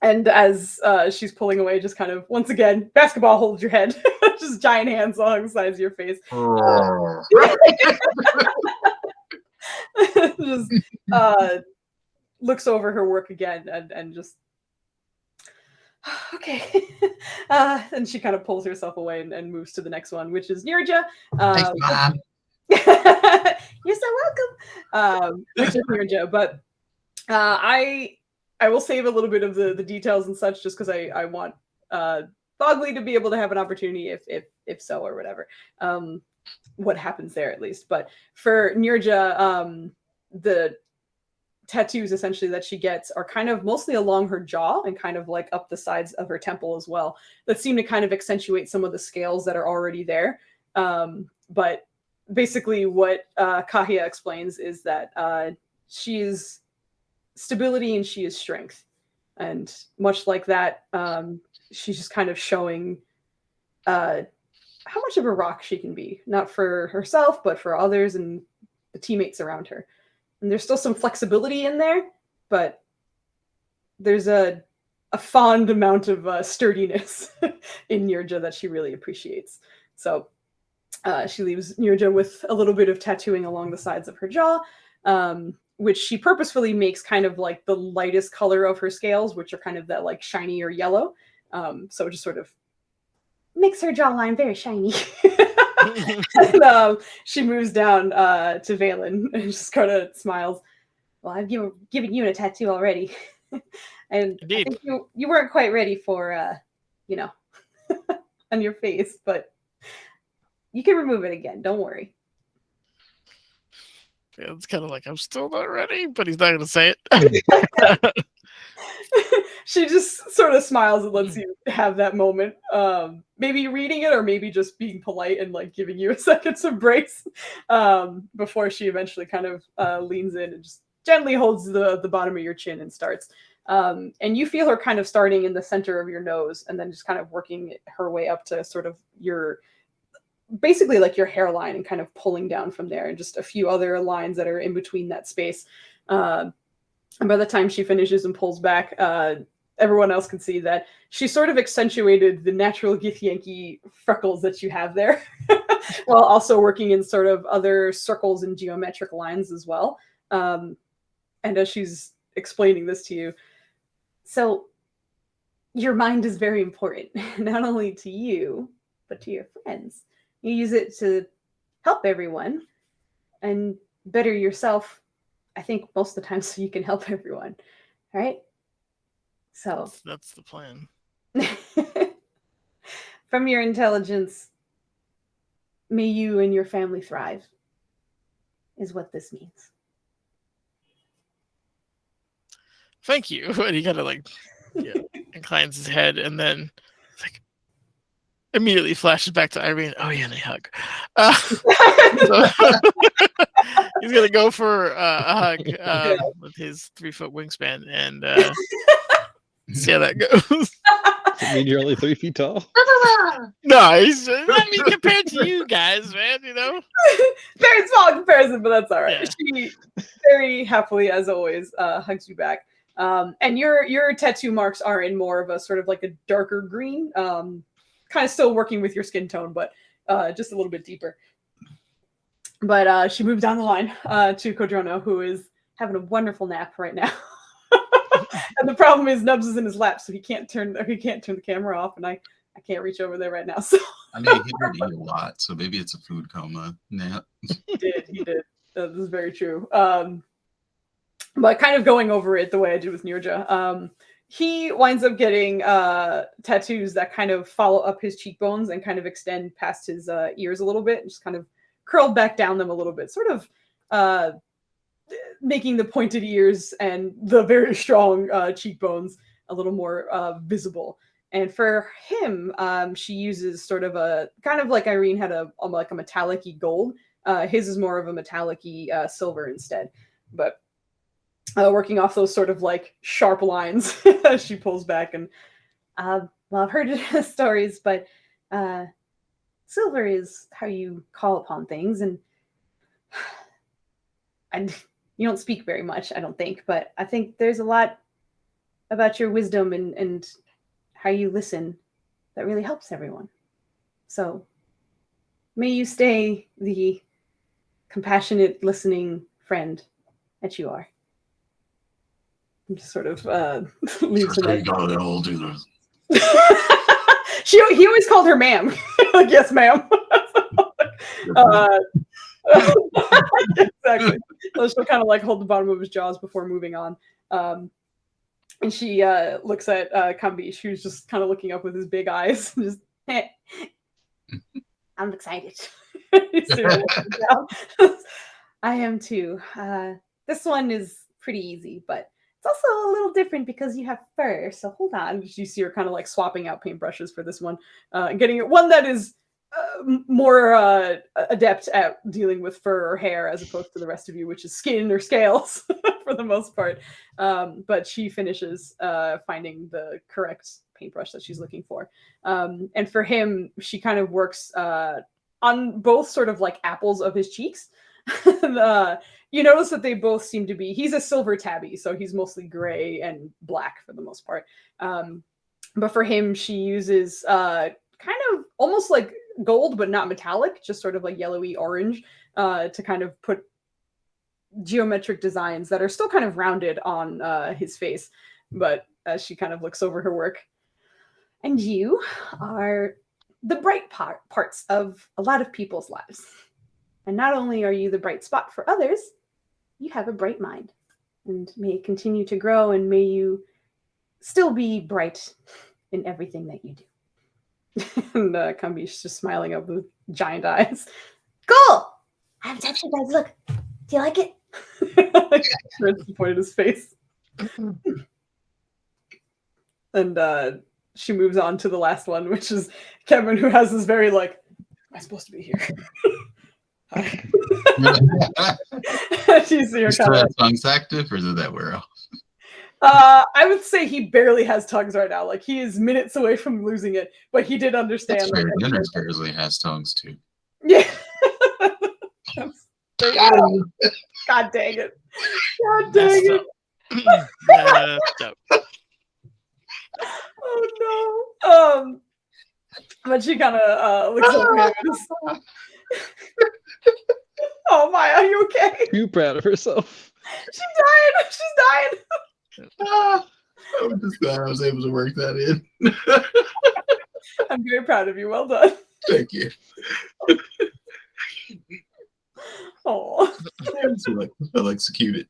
And as she's pulling away, just kind of, once again, basketball holds your head. Just giant hands alongside your face. Just looks over her work again and just, okay. And she kind of pulls herself away and moves to the next one, which is Nirja. Thanks, Mom. You're so welcome. Which is Nirja, but I will save a little bit of the details and such, just because I want Bogley to be able to have an opportunity if so, or whatever. What happens there, at least. But for Nirja, the tattoos essentially that she gets are kind of mostly along her jaw and kind of like up the sides of her temple as well, that seem to kind of accentuate some of the scales that are already there. But basically what Kahia explains is that she is stability and she is strength. And much like that, she's just kind of showing how much of a rock she can be, not for herself, but for others and the teammates around her. And there's still some flexibility in there, but there's a fond amount of sturdiness in Nirja that she really appreciates. So she leaves Nirja with a little bit of tattooing along the sides of her jaw, which she purposefully makes kind of like the lightest color of her scales, which are kind of that like shiny or yellow. So it just sort of makes her jawline very shiny. And she moves down to Valen and just kind of smiles. Well, I've given you a tattoo already. And Indeed. I think you weren't quite ready for, on your face, but you can remove it again. Don't worry. Yeah, it's kind of like, I'm still not ready, but he's not going to say it. She just sort of smiles and lets you have that moment. Maybe reading it or maybe just being polite and like giving you a second to brace before she eventually kind of leans in and just gently holds the bottom of your chin and starts. And you feel her kind of starting in the center of your nose and then just kind of working her way up to sort of your, basically like your hairline, and kind of pulling down from there, and just a few other lines that are in between that space. And by the time she finishes and pulls back, everyone else can see that she sort of accentuated the natural Githyanki freckles that you have there, while also working in sort of other circles and geometric lines as well. And as she's explaining this to you, so your mind is very important, not only to you, but to your friends. You use it to help everyone and better yourself, I think most of the time, so you can help everyone. All right? So That's the plan. from your intelligence, may you and your family thrive, is what this means. Thank you. And he kind of like inclines his head, and then like immediately flashes back to Irene. Oh yeah, and they hug. So he's gonna go for a hug with his 3-foot wingspan and see how that goes. Does it mean you're only 3 feet tall? No, I mean, compared to you guys, man, you know. Very small comparison, but that's all right. Yeah. She very happily, as always, hugs you back. And your tattoo marks are in more of a sort of like a darker green, kind of still working with your skin tone, but just a little bit deeper. But she moves down the line to Kodrono, who is having a wonderful nap right now. And the problem is Nubs is in his lap, so he can't turn the camera off, and I can't reach over there right now. So I mean, he did eat a lot, so maybe it's a food coma nap. He did. This is very true. But kind of going over it the way I did with Nirja, he winds up getting tattoos that kind of follow up his cheekbones and kind of extend past his ears a little bit, and just kind of curled back down them a little bit, sort of making the pointed ears and the very strong cheekbones a little more visible. And for him, she uses sort of a kind of like Irene had like a metallic-y gold His is more of a metallic-y silver instead. But working off those sort of like sharp lines, she pulls back and, well, I've heard stories, but silver is how you call upon things, and you don't speak very much, I don't think, but I think there's a lot about your wisdom and how you listen that really helps everyone. So may you stay the compassionate, listening friend that you are. And just sort of leaves Sure, her. you got it all, do this. He always called her ma'am. Like, yes, ma'am. Exactly. So she'll kind of like hold the bottom of his jaws before moving on. And she looks at Kambish, who's just kind of looking up with his big eyes. And just, I'm excited. I am too. This one is pretty easy, but it's also a little different because you have fur. So hold on. You see her kind of like swapping out paintbrushes for this one, getting one that is more adept at dealing with fur or hair as opposed to the rest of you, which is skin or scales for the most part. But she finishes finding the correct paintbrush that she's looking for. And for him, she kind of works on both sort of like apples of his cheeks. You notice that they both seem to be, he's a silver tabby, so he's mostly gray and black for the most part. But for him, she uses kind of almost like gold, but not metallic, just sort of like yellowy orange to kind of put geometric designs that are still kind of rounded on his face. But as she kind of looks over her work, and you are the bright parts of a lot of people's lives. And not only are you the bright spot for others, you have a bright mind. And may it continue to grow, and may you still be bright in everything that you do. And Kambish just smiling up with giant eyes. Cool! I haven't touched it, guys. Look. Do you like it? Rinse pointed his face. And she moves on to the last one, which is Kevin, who has this very like, am I supposed to be here? She's here kind of tongue's active, or did that wear off? I would say he barely has tongues right now. Like, he is minutes away from losing it, but he did understand. That's fair. Gunners barely has tongues too. Yeah. God dang it. God dang it. Oh no. But she kind of looks over him and oh my, are you okay? Too proud of herself. She's dying. She's dying. I'm just glad I was able to work that in. I'm very proud of you. Well done. Thank you. Oh. I'll execute it.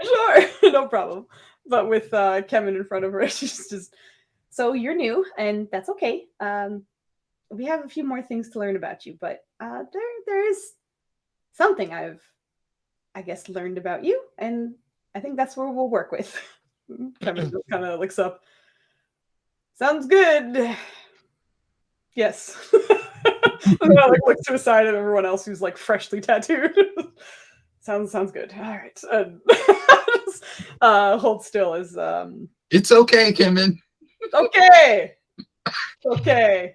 Sure. No problem. But with Kevin in front of her, she's just, so you're new, and that's okay. We have a few more things to learn about you, but there is something I guess, learned about you, and I think that's where we'll work with. Kevin just kind of looks up. Sounds good. Yes. And then, like, looks to the side of everyone else who's like freshly tattooed. Sounds good. All right. Hold still as It's okay, Kevin. okay. Okay.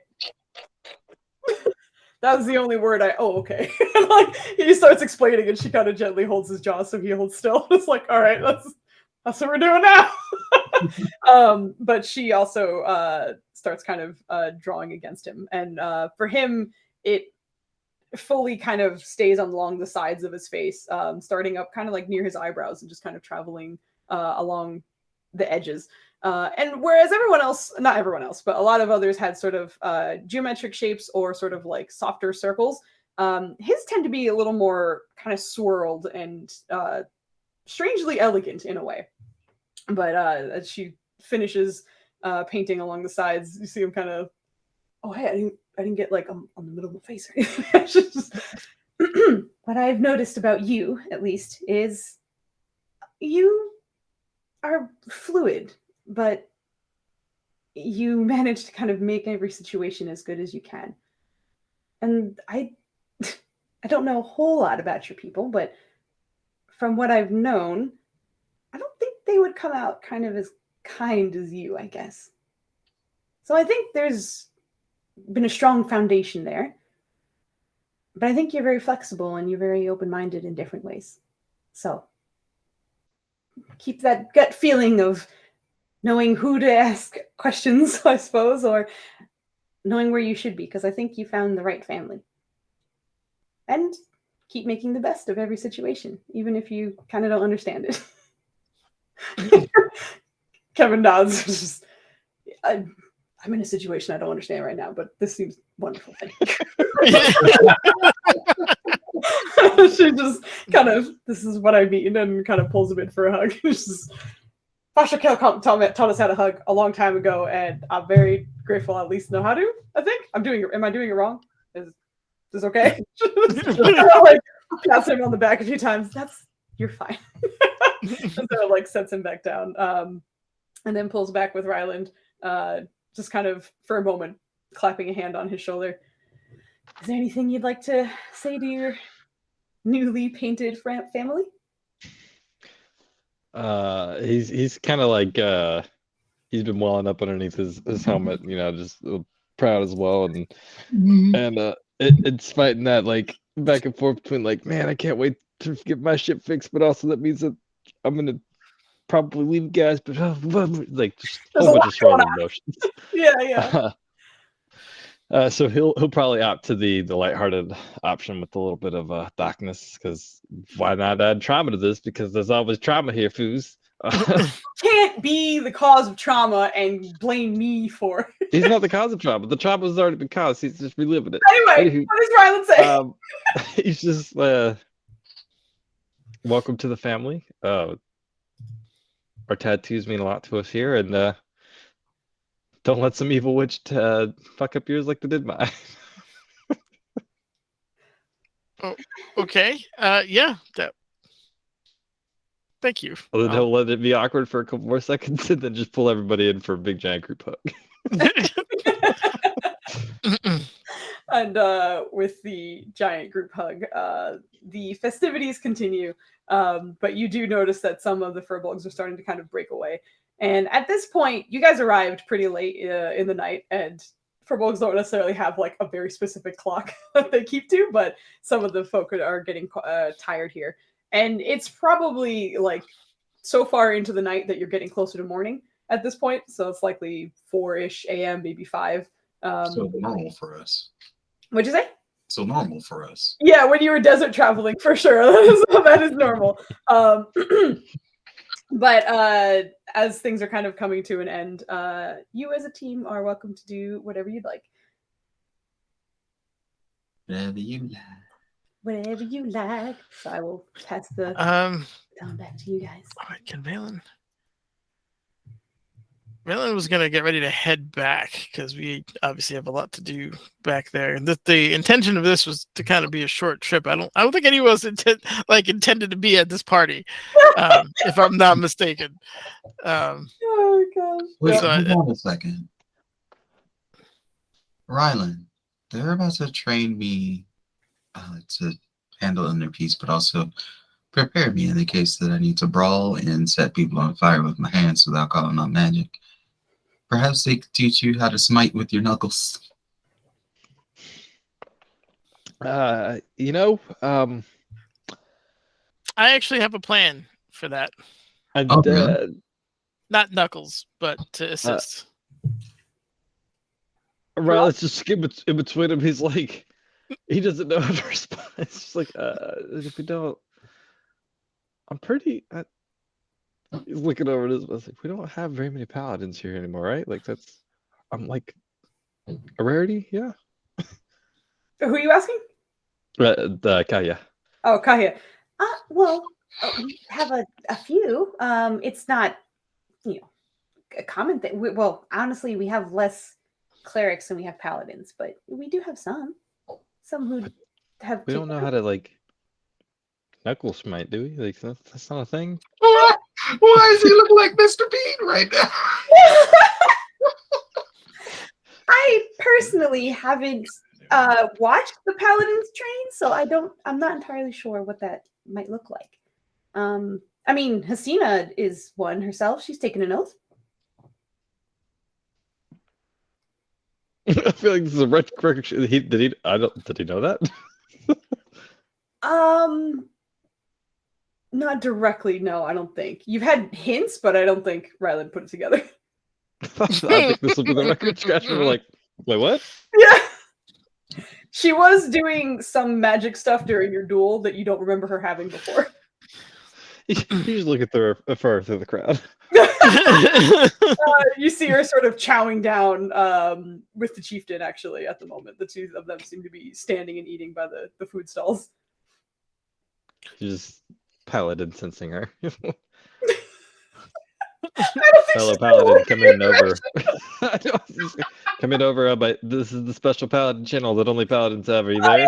That was the only word okay. Like, he starts explaining, and she kind of gently holds his jaw so he holds still. It's like, all right, that's what we're doing now. But she also starts kind of drawing against him. And for him, it fully kind of stays along the sides of his face, starting up kind of like near his eyebrows and just kind of traveling along the edges. And whereas everyone else, not everyone else, but a lot of others had sort of geometric shapes or sort of like softer circles, his tend to be a little more kind of swirled and strangely elegant in a way. But as she finishes painting along the sides, you see him kind of, oh, hey, I didn't get like on the middle of my face. What I've noticed about you, at least, is you are fluid, but you manage to kind of make every situation as good as you can. And I don't know a whole lot about your people, but from what I've known, I don't think they would come out kind of as kind as you, I guess. So I think there's been a strong foundation there. But I think you're very flexible and you're very open-minded in different ways. So keep that gut feeling of knowing who to ask questions, I suppose, or knowing where you should be, because I think you found the right family. And keep making the best of every situation, even if you kind of don't understand it. Kevin nods. Just, I'm in a situation I don't understand right now, but this seems wonderful. Thank you. She just kind of, this is what I mean, and kind of pulls him in for a hug. Foster Kell taught us how to hug a long time ago, and I'm very grateful I at least know how to. I think am I doing it wrong? Is this okay? Like pats him on the back a few times. You're fine. And so like sets him back down, and then pulls back with Ryland, just kind of for a moment, clapping a hand on his shoulder. Is there anything you'd like to say to your newly painted family? He's kind of like he's been welling up underneath his helmet, just proud as well, and it's fighting that like back and forth between like, man, I can't wait to get my ship fixed, but also that means that I'm gonna probably leave guys, but like just a whole bunch of swirling emotions. Yeah. So he'll probably opt to the lighthearted option with a little bit of darkness, because why not add trauma to this? Because there's always trauma here, Foos. Can't be the cause of trauma and blame me for it. He's not the cause of trauma. The trauma has already been caused. He's just reliving it. Anyway, what does Ryland say? He's just welcome to the family. Our tattoos mean a lot to us here, and don't let some evil witch fuck up yours like they did mine. Oh, okay. Yeah. Thank you. Well, then he'll let it be awkward for a couple more seconds and then just pull everybody in for a big giant group hug. And with the giant group hug, the festivities continue. But you do notice that some of the furbolgs are starting to kind of break away. And at this point, you guys arrived pretty late in the night, and furbolgs don't necessarily have like a very specific clock that they keep to, but some of the folk are getting tired here. And it's probably like so far into the night that you're getting closer to morning at this point. So it's likely 4-ish a.m., maybe 5. So normal for us. What'd you say? So normal for us. Yeah, when you were desert traveling, for sure. That is normal. But as things are kind of coming to an end, you as a team are welcome to do whatever you'd like. Whatever you like. Whatever you like. So I will pass the down back to you guys. All right, can Valen was gonna get ready to head back because we obviously have a lot to do back there. And the intention of this was to kind of be a short trip. I don't think anyone was intended to be at this party, if I'm not mistaken. Oh gosh. Wait, So hold on a second. Ryland, they're about to train me to handle inner peace, but also prepare me in the case that I need to brawl and set people on fire with my hands without calling out magic. Perhaps they could teach you how to smite with your knuckles. I actually have a plan for that. Really? Not knuckles, but to assist. Right, let's just skip in between him. He's like, he doesn't know how to respond. It's just like, if we don't, I'm pretty. He's looking over at his. I was like, we don't have very many paladins here anymore, right? Like I'm like, a rarity, yeah. Who are you asking? Kaya. Oh, Kaya. Well, we have a few. It's not, a common thing. Well, honestly, we have less clerics than we have paladins, but we do have some. Some who have. We don't know how to knuckle smite, do we? Like that's not a thing. Why does he look like Mr. Bean right now? personally haven't watched the Paladins train, so I'm not entirely sure what that might look like. I mean, Hasina is one herself. She's taken an oath. I feel like this is a red correction. Did he know that? Not directly, no, I don't think. You've had hints, but I don't think Rylan put it together. I think this will be the record scratcher. We're like, wait, what? Yeah. She was doing some magic stuff during your duel that you don't remember her having before. You just look at the far through the crowd. You see her sort of chowing down with the chieftain, actually, at the moment. The two of them seem to be standing and eating by the food stalls. Just paladin sensing her. Fellow paladin, come in over. Come in over. But this is the special paladin channel that only paladins have. Are you there?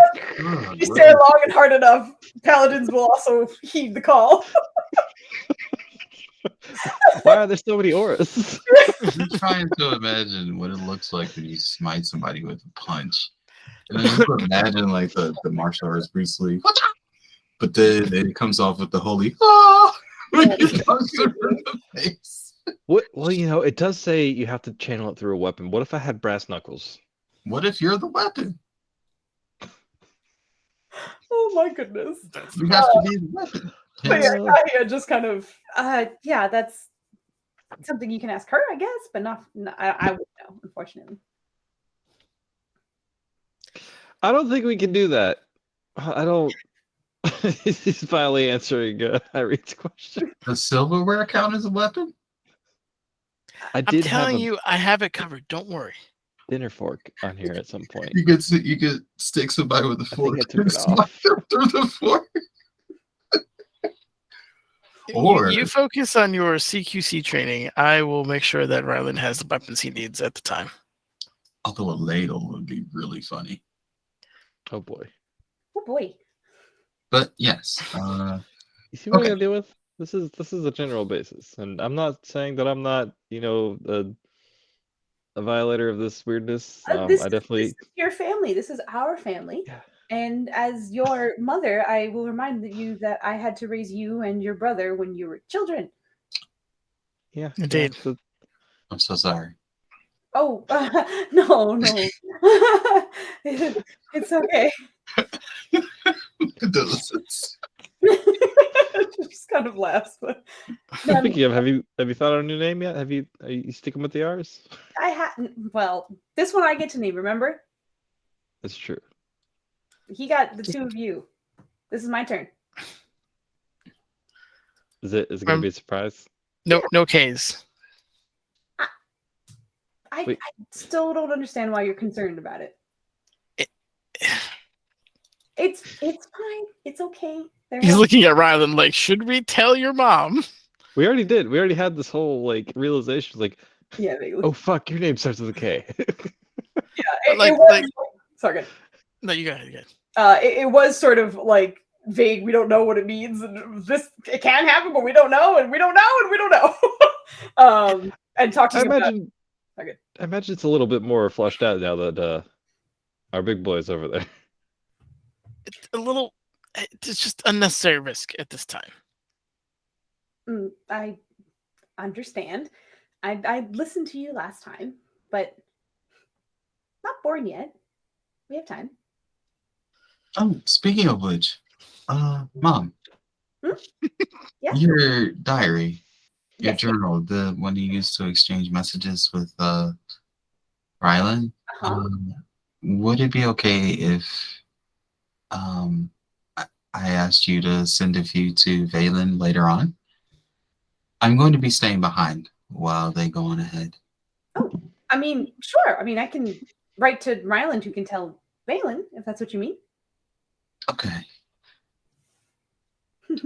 If you stare long and hard enough, paladins will also heed the call. Why are there so many auras? I'm trying to imagine what it looks like when you smite somebody with a punch. And then you imagine like the martial arts Bruce Lee. But then it comes off with the holy when it comes through the face. What? Well, it does say you have to channel it through a weapon. What if I had brass knuckles? What if you're the weapon? Oh my goodness. You have to be the weapon. Yeah, just kind of yeah, that's something you can ask her, I guess, but not I wouldn't know, unfortunately. I don't think we can do that. I don't. He's finally answering Irene's question. Does silverware count as a weapon? I'm telling you, I have it covered. Don't worry. Dinner fork on here at some point. You could stick somebody with a fork and smack them through the fork. Or you focus on your CQC training. I will make sure that Rylan has the weapons he needs at the time. Although a ladle would be really funny. Oh boy. Oh boy. But yes. You see what I gotta deal with? This is a general basis, and I'm not saying that I'm not, a violator of this weirdness. This I definitely. This is your family. This is our family. Yeah. And as your mother, I will remind you that I had to raise you and your brother when you were children. Yeah, indeed. Yeah, I'm so sorry. Oh, no. It's okay. Condolences. Just kind of laughs. But speaking of, have you thought of a new name yet? Are you sticking with the R's? I hadn't. Well, this one I get to name. Remember? That's true. He got the two of you. This is my turn. Is it going to be a surprise? No K's. I still don't understand why you're concerned about it. It's fine. It's okay. He's looking at Rylan like, should we tell your mom? We already did. We already had this whole realization. yeah. Oh fuck, your name starts with a K. Yeah. Sorry. No, you got it. It was sort of vague. We don't know what it means, and it can happen, but we don't know, and we don't know, and we don't know. And talking about. I imagine it's a little bit more fleshed out now that our big boy's over there. It's just unnecessary risk at this time. I understand. I listened to you last time, but not born yet. We have time. Oh, speaking of which, Mom. Yeah. Your diary, your Yes. journal, the one you used to exchange messages with Rylan. Would it be okay if I asked you to send a few to Valen later on? I'm going to be staying behind while they go on ahead. Oh, I mean, sure. I mean, I can write to Ryland who can tell Valen, if that's what you mean. Okay.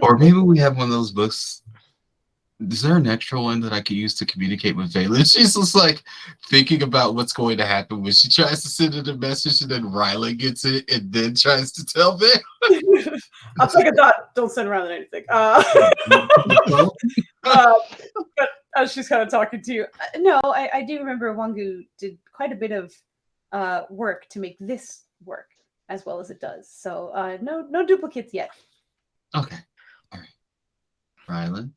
Or maybe we have one of those books. Is there an extra one that I could use to communicate with Valen? She's just thinking about what's going to happen when she tries to send it a message, and then Rylan gets it and then tries to tell Valen. I'll take a thought. Don't send around anything. But as she's kind of talking to you, No, I do remember Wangu did quite a bit of work to make this work as well as it does. So no duplicates yet. Okay. All right. Rylan?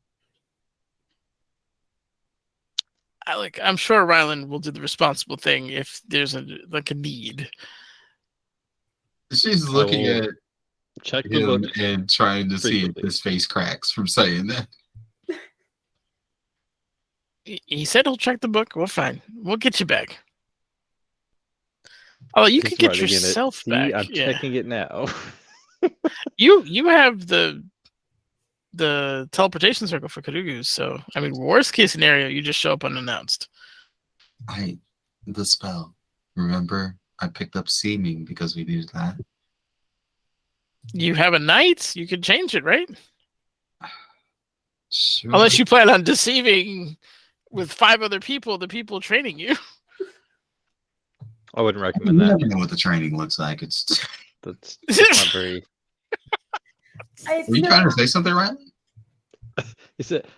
I'm sure Rylan will do the responsible thing if there's a need. She's looking at check the book him and trying to see if frequently. his face cracks from saying that. He said he'll check the book. Well, fine. We'll get you back. Oh, you He's could get writing in it. yourself See, back. I'm checking it now. You have the teleportation circle for Karugus, so I mean, worst case scenario, you just show up unannounced. The spell. Remember, I picked up seeming because we needed that. You have a knight. You could change it, right? Sure. Unless you plan on deceiving with 5 other people, the people training you. I wouldn't You recommend that. never know what the training looks like. It's. That's not very. Are you trying to say something, Rylan?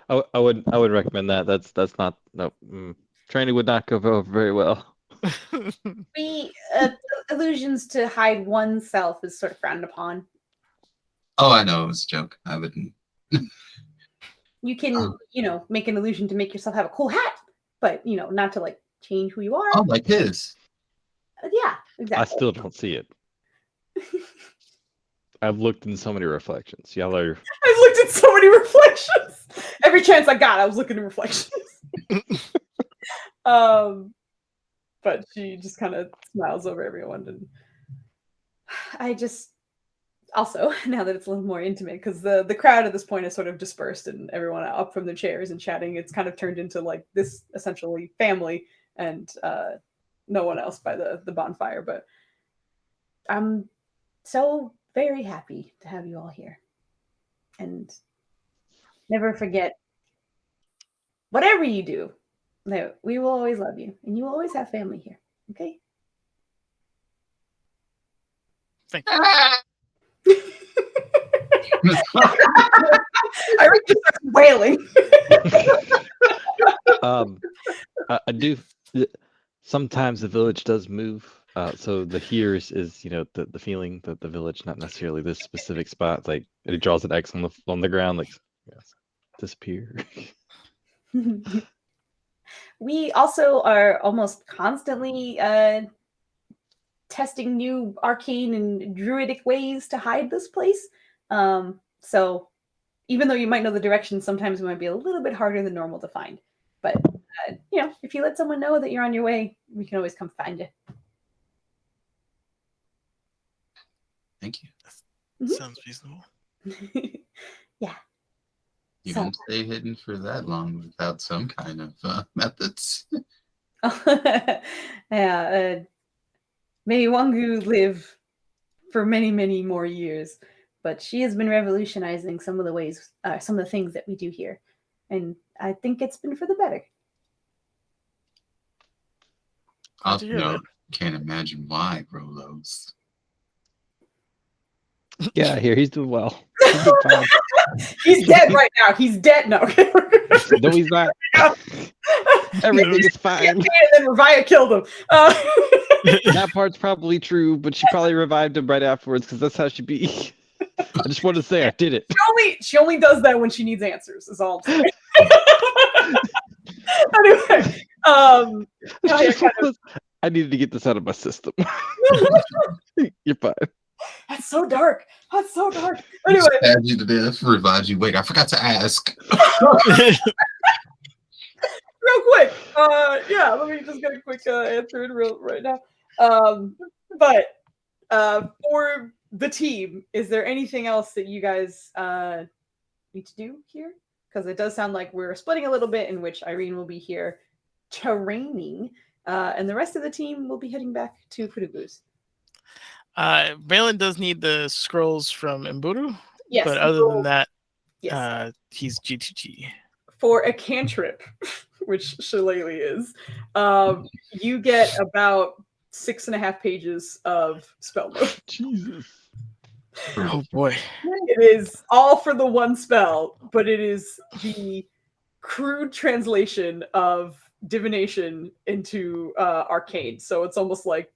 I would recommend that. That's not no. Training would not go over very well. Illusions to hide oneself is sort of frowned upon. Oh, I know. It was a joke. I wouldn't. You can, make an illusion to make yourself have a cool hat, but, not to, like, change who you are. Oh, like his. Yeah, exactly. I still don't see it. I've looked in so many reflections. Y'all are. I've looked at so many reflections. Every chance I got, I was looking at reflections. But she just kind of smiles over everyone, and I just also, now that it's a little more intimate, because the crowd at this point is sort of dispersed and everyone up from their chairs and chatting, it's kind of turned into like this essentially family and no one else by the bonfire. But I'm so very happy to have you all here, and never forget, whatever you do, that we will always love you, and you will always have family here. Okay? Thank you. I just starts wailing. I do. Sometimes the village does move. So the here is the feeling that the village, not necessarily this specific spot. Like it draws an X on the ground, like yes, disappear. We also are almost constantly testing new arcane and druidic ways to hide this place. So even though you might know the direction, sometimes it might be a little bit harder than normal to find. But if you let someone know that you're on your way, we can always come find you. Thank you. Sounds reasonable. Yeah. You don't stay hidden for that long without some kind of methods. Yeah. May Wangu live for many, many more years, but she has been revolutionizing some of the ways, some of the things that we do here, and I think it's been for the better. Can't imagine why, Rolos. Yeah, here he's doing well. He's doing fine. He's dead right now. He's dead. No. No, he's not. Everything is fine. And then Revia killed him. That part's probably true, but she probably revived him right afterwards because that's how she be. I just wanted to say I did it. She only does that when she needs answers. Is all I'm saying. Anyway, I needed to get this out of my system. You're fine. That's so dark. That's so dark. Anyway, Stab you to death, revive you. Wait, I forgot to ask. real quick. Let me just get a quick answer in right now. But for the team, is there anything else that you guys need to do here? Because it does sound like we're splitting a little bit, in which Irene will be here training, and the rest of the team will be heading back to Kudugu's. Balin does need the scrolls from Mzuri, Yes, but other than that, yes. He's GTG. For a cantrip, which Shillelagh is, you get about 6.5 pages of spell mode. Jesus. Oh boy. It is all for the one spell, but it is the crude translation of divination into arcane. So it's almost like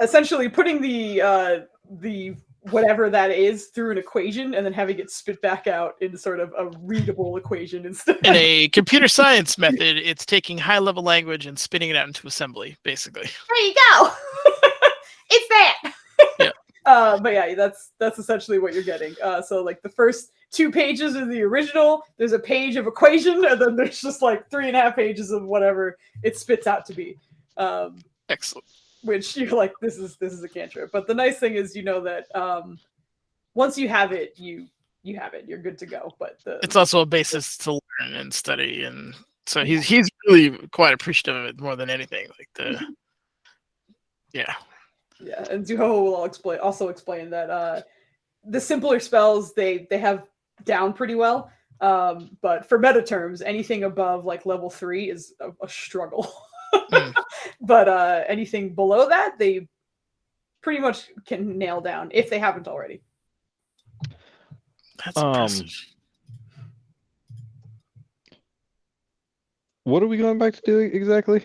essentially putting the whatever that is through an equation and then having it spit back out in sort of a readable equation instead. In a computer science method, it's taking high-level language and spitting it out into assembly, basically. There you go. It's that. Yeah. But yeah, that's essentially what you're getting. So like the first 2 pages are the original. There's a page of equation, and then there's just like 3.5 pages of whatever it spits out to be. Excellent. Which you're like, this is a cantrip. But the nice thing is, you know that once you have it, you have it. You're good to go. But It's also a basis to learn and study, and so he's really quite appreciative of it more than anything. Like yeah. And Zuho will also explain that the simpler spells they have down pretty well. But for meta terms, anything above like level 3 is a struggle. But anything below that, they pretty much can nail down if they haven't already. That's impressive. What are we going back to do exactly?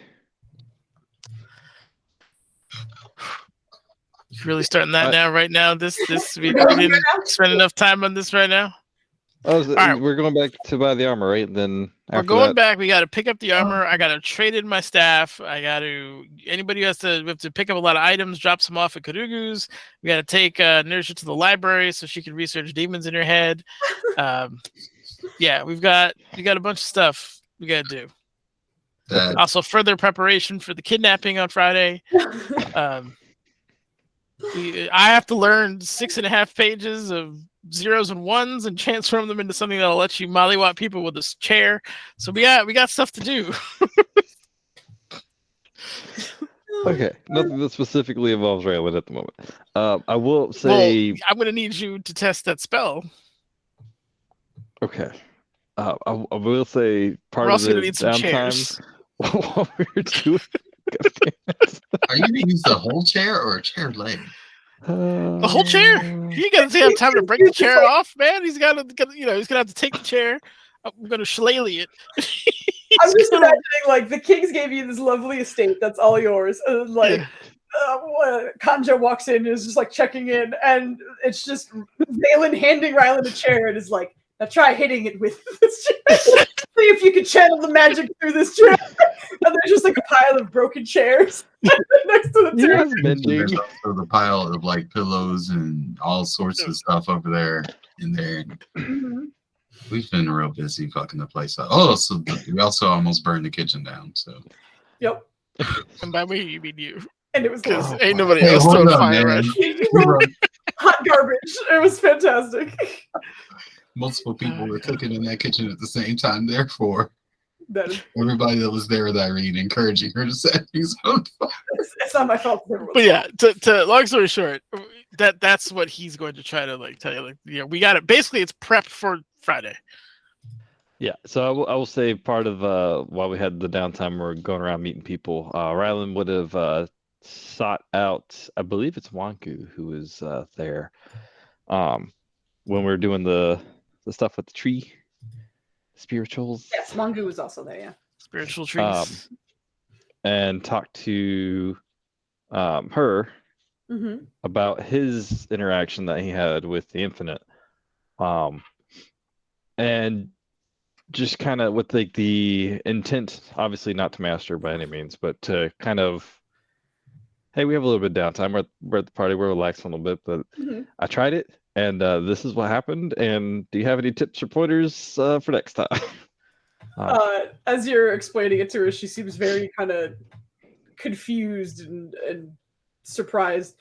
You're really starting that now, right now? This we didn't spend enough time on this right now. Right. We're going back to buy the armor, right? And then we're going back. We got to pick up the armor. I got to trade in my staff. Anybody who we have to pick up a lot of items, drop some off at Karugu's. We got to take Nersha to the library so she can research demons in her head. Yeah, we got a bunch of stuff we got to do. Also, further preparation for the kidnapping on Friday. I have to learn 6.5 pages of zeros and ones and transform them into something that'll let you mollywop people with this chair. So we got stuff to do. Okay, nothing that specifically involves Raylan at the moment. I will say I'm going to need you to test that spell. Okay. I will say part of the downtime while we were doing. Are you going to use the whole chair or a chair leg? The whole chair. You got to have time to break the chair off, man. He's got to, he's gonna have to take the chair. I'm gonna shillelagh it. I'm just imagining like the Kings gave you this lovely estate that's all yours, and like Kanja walks in and is just like checking in, and it's just Valen handing Rylan a chair and is like, "Now try hitting it with this chair. See if you can channel the magic through this chair." And there's just like a pile of broken chairs next to the chair. There's also the pile of like pillows and all sorts of stuff over there in there. Mm-hmm. We've been real busy fucking the place up. Oh, so we also almost burned the kitchen down. So. Yep. And by me, you mean you. And it was because ain't nobody else throwing fire around. Hot garbage. It was fantastic. Multiple people were cooking in that kitchen at the same time. Therefore, everybody that was there with Irene encouraging her to set things on fire. It's not my fault. But yeah, to long story short, that's what he's going to try to like tell you. Like, we got it. Basically, it's prep for Friday. Yeah, so I will say part of while we had the downtime, we're going around meeting people. Rylan would have sought out, I believe it's Wanku who was there when we were doing the stuff with the tree spirituals. Yes, Wanku was also there. Yeah, spiritual trees. And talked to her about his interaction that he had with the Infinite, and just kind of with like the intent, obviously not to master by any means, but to kind of, hey, we have a little bit of downtime. We're at the party. We're relaxed a little bit, but I tried it, and this is what happened. And do you have any tips or pointers for next time? As you're explaining it to her, she seems very kind of confused and surprised.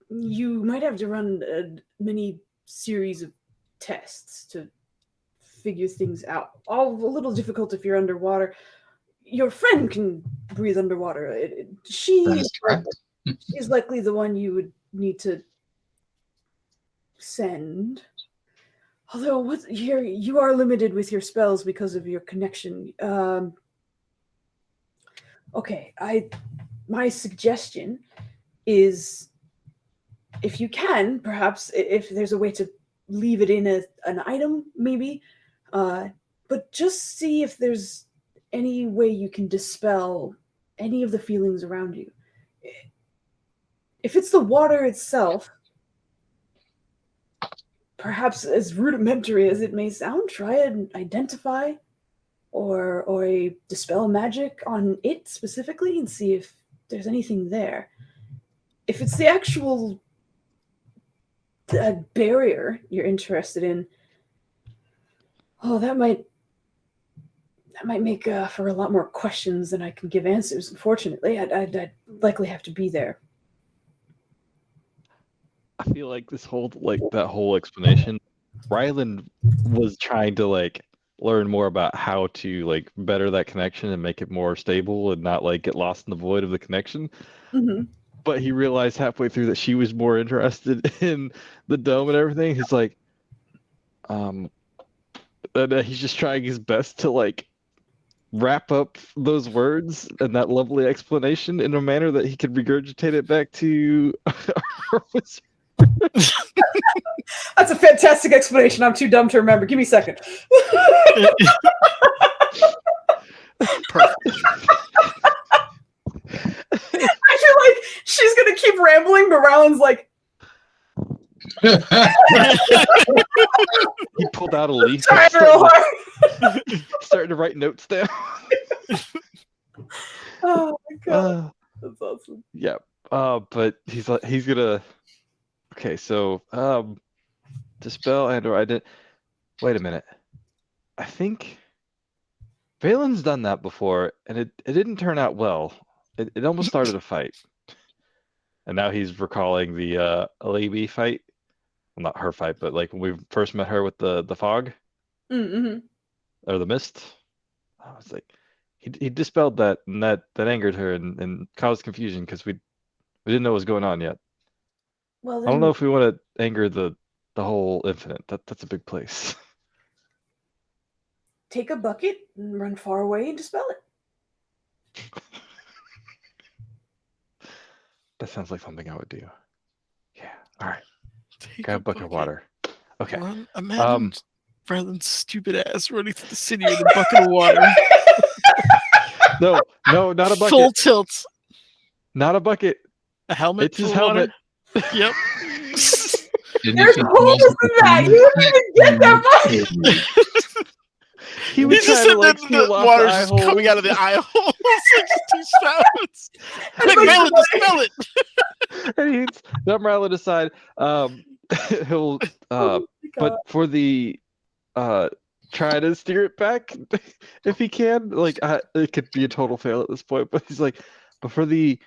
You might have to run a mini series of tests to figure things out. All a little difficult if you're underwater. Your friend can breathe underwater. She is likely the one you would need to send. Although you are limited with your spells because of your connection. Okay, my suggestion is, if you can, perhaps if there's a way to leave it in an item, maybe But just see if there's any way you can dispel any of the feelings around you. If it's the water itself, perhaps as rudimentary as it may sound, try and identify or a dispel magic on it specifically and see if there's anything there. If it's the actual barrier you're interested in, that might make for a lot more questions than I can give answers. Unfortunately, I'd likely have to be there. I feel like that whole explanation, Ryland was trying to learn more about how to better that connection and make it more stable and not get lost in the void of the connection. Mm-hmm. But he realized halfway through that she was more interested in the dome and everything. He's like, and he's just trying his best to wrap up those words and that lovely explanation in a manner that he could regurgitate it back to our wizard. That's a fantastic explanation. I'm too dumb to remember. Give me a second. Perfect. I feel like she's gonna keep rambling, but Ryland's like, he pulled out a leaf, trying real hard. starting to write notes down. Oh my god, that's awesome. Yeah, but he's gonna. Okay, so dispel and/or wait a minute. I think Valen's done that before, and it didn't turn out well. It almost started a fight, and now he's recalling the Alabi fight. Well, not her fight, but when we first met her with the fog, Mm-hmm. or the mist. I was like, he dispelled that, and that angered her and caused confusion because we didn't know what was going on yet. Well, then, I don't know if we want to anger the whole Infinite. That's a big place. take a bucket and run far away and dispel it. That sounds like something I would do. Yeah. All right. Take Got a bucket of water. Okay. Imagine Ryland's stupid ass running through the city with a bucket of water. No, not a bucket. Full tilt. Not a bucket. A helmet. It's his full of water? helmet. Yep. There's holes in that. You didn't even get that bucket. He was He's just trying sitting to there, peel the off water's eye just hole. coming out of the eye holes. Like just two spouts. Like, Valen, dispel it. And he's dumb Ryland aside. He'll but for the try to steer it back if he can. It could be a total fail at this point, but he's like, but for the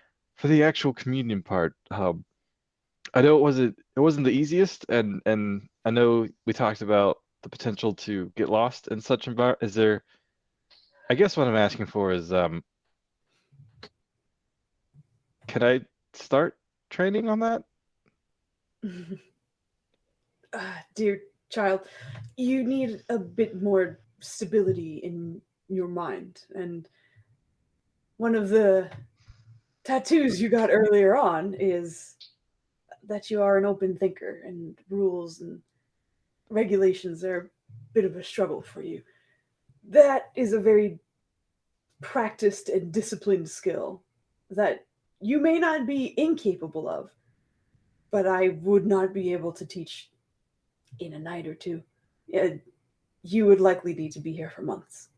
actual communion part, I know it wasn't the easiest, and I know we talked about the potential to get lost in such environment. Is there? I guess what I'm asking for is, can I start training on that? Dear child, you need a bit more stability in your mind. And one of the tattoos you got earlier on is that you are an open thinker, and rules and regulations are a bit of a struggle for you. That is a very practiced and disciplined skill that you may not be incapable of, but I would not be able to teach in a night or two. You would likely need to be here for months.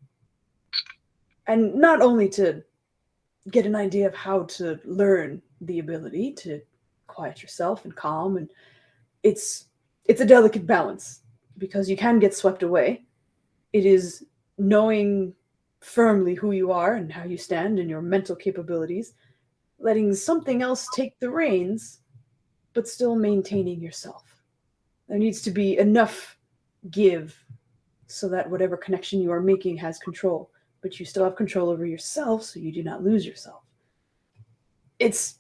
And not only to get an idea of how to learn the ability to quiet yourself and calm, and it's a delicate balance because you can get swept away. It is knowing firmly who you are and how you stand and your mental capabilities, letting something else take the reins, but still maintaining yourself. There needs to be enough give so that whatever connection you are making has control, but you still have control over yourself so you do not lose yourself. It's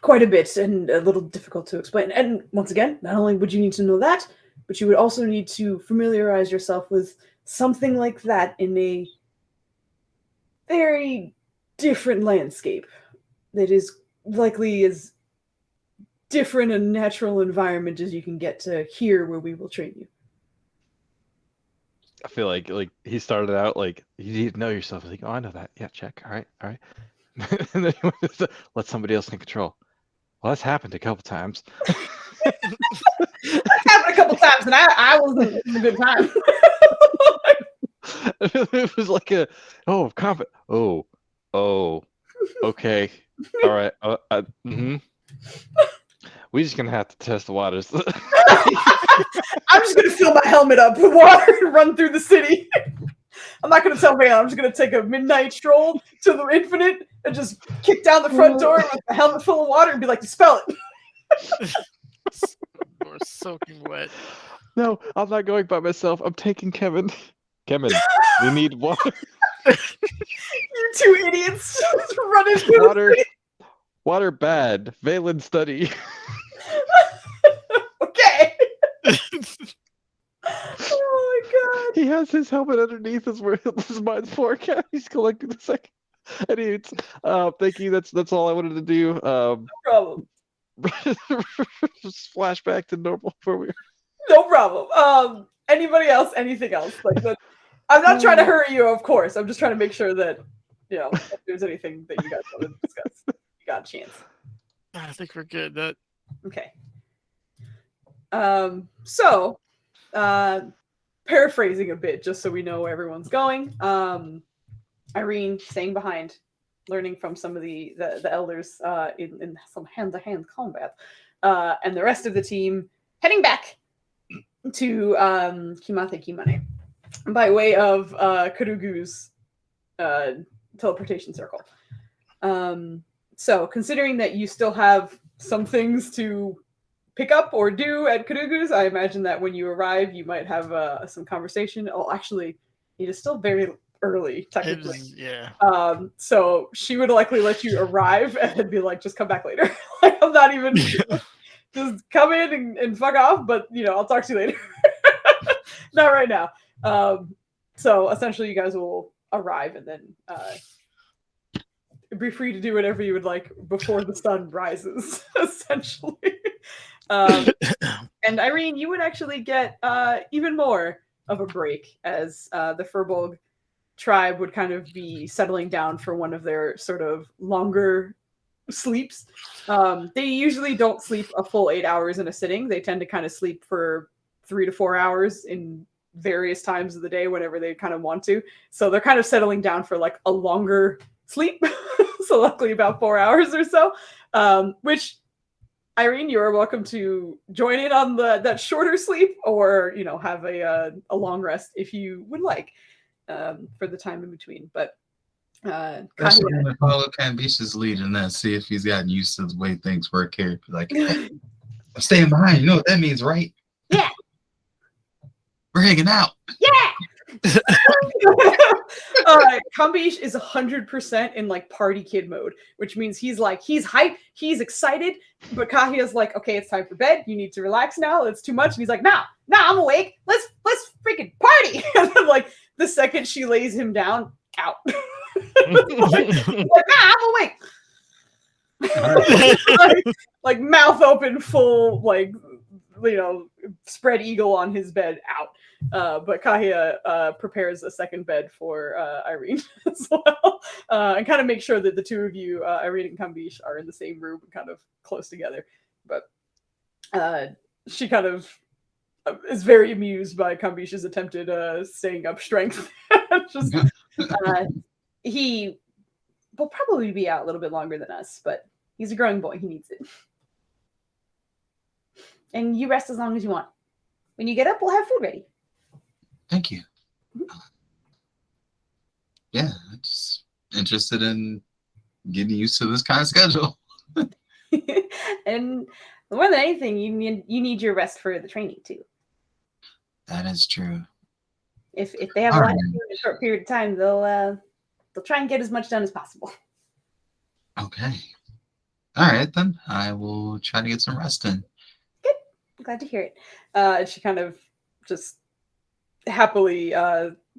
quite a bit and a little difficult to explain. And once again, not only would you need to know that, but you would also need to familiarize yourself with something like that in a very different landscape that is likely as different a natural environment as you can get to here where we will train you. I feel like he started out like you need to know yourself. He's like, oh, I know that. Yeah, check. All right. And then he went to let somebody else in control. Well, that's happened a couple times. That's happened a couple times, and I wasn't having a good time. It was like okay, all right. We're just gonna have to test the waters. I'm just gonna fill my helmet up with water and run through the city. I'm not gonna tell Van. I'm just gonna take a midnight stroll to the infinite and just kick down the front door with a helmet full of water and be like, "Dispel it." Or soaking wet. No, I'm not going by myself. I'm taking Kevin. Kevin, we need water. You two idiots just running through Water. the city. Water bad. Valen study. Okay. Oh my god. He has his helmet underneath his mind's forecast. He's collecting the second. Anyways, thank you. That's all I wanted to do. No problem. Just flashback to normal where we were. No problem. Anybody else? Anything else? Like that? I'm not trying to hurry you, of course. I'm just trying to make sure that if there's anything that you guys want to discuss, you got a chance. I think we're good. That Okay. So, paraphrasing a bit, just so we know where everyone's going. Irene staying behind, learning from some of the elders in some hand-to-hand combat, and the rest of the team heading back to Kimate Kimane by way of Karugu's teleportation circle. So, considering that you still have some things to pick up or do at Karugu's, I imagine that when you arrive, you might have some conversation. Oh, actually, it is still very early, technically. So she would likely let you arrive and then be like, just come back later. Like, I'm not even just come in and fuck off, but I'll talk to you later. Not right now. So essentially you guys will arrive and then be free to do whatever you would like before the sun rises, essentially. And Irene, you would actually get even more of a break as the Furbolg tribe would kind of be settling down for one of their sort of longer sleeps. They usually don't sleep a full 8 hours in a sitting. They tend to kind of sleep for 3 to 4 hours in various times of the day whenever they kind of want to. So they're kind of settling down for like a longer sleep. So luckily about 4 hours or so, which Irene, you are welcome to join in on that shorter sleep or, have a long rest if you would like for the time in between. But I'm going to follow Cambish's lead and then see if he's gotten used to the way things work here. Like, hey, I'm staying behind. You know what that means, right? Yeah. We're hanging out. Yeah. Kambish is 100% in like party kid mode, which means he's hyped, he's excited, but Kahia's like, okay, it's time for bed. You need to relax now. It's too much. And he's like, nah, I'm awake. Let's freaking party. And then like the second she lays him down, out. Nah, I'm awake. like mouth open, full, like, spread eagle on his bed, out. But Kahia prepares a second bed for Irene as well, and kind of make sure that the two of you, Irene and Kambish, are in the same room and kind of close together. But she kind of is very amused by Kambish's attempted staying up strength. Just he will probably be out a little bit longer than us, but he's a growing boy. He needs it. And you rest as long as you want. When you get up, we'll have food ready. Thank you. Yeah, I'm just interested in getting used to this kind of schedule. And more than anything, you need your rest for the training too. That is true. If they have a lot to do in a short period of time, they'll try and get as much done as possible. Okay. All right, then. I will try to get some rest in. Good. I'm glad to hear it. And she kind of just happily,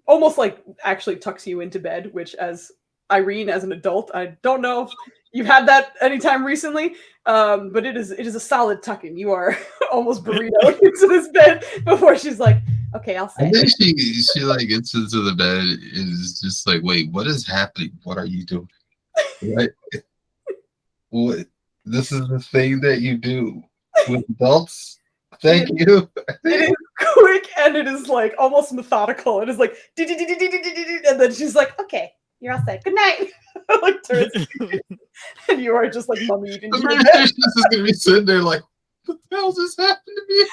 almost like actually tucks you into bed, which as Irene, as an adult, I don't know if you've had that anytime recently, but it is a solid tucking. You are almost burritoed into this bed before she's like, Okay, I'll say. I think she like gets into the bed and is just like, wait, what is happening? What are you doing? What? This is the thing that you do with adults? Thank you. It is quick and it is like almost methodical. It is like, and then she's like, okay, you're all set. Good night. Like turns, and you are just like mummied into your bed. She's just gonna be sitting there like, what the hell just happened to me?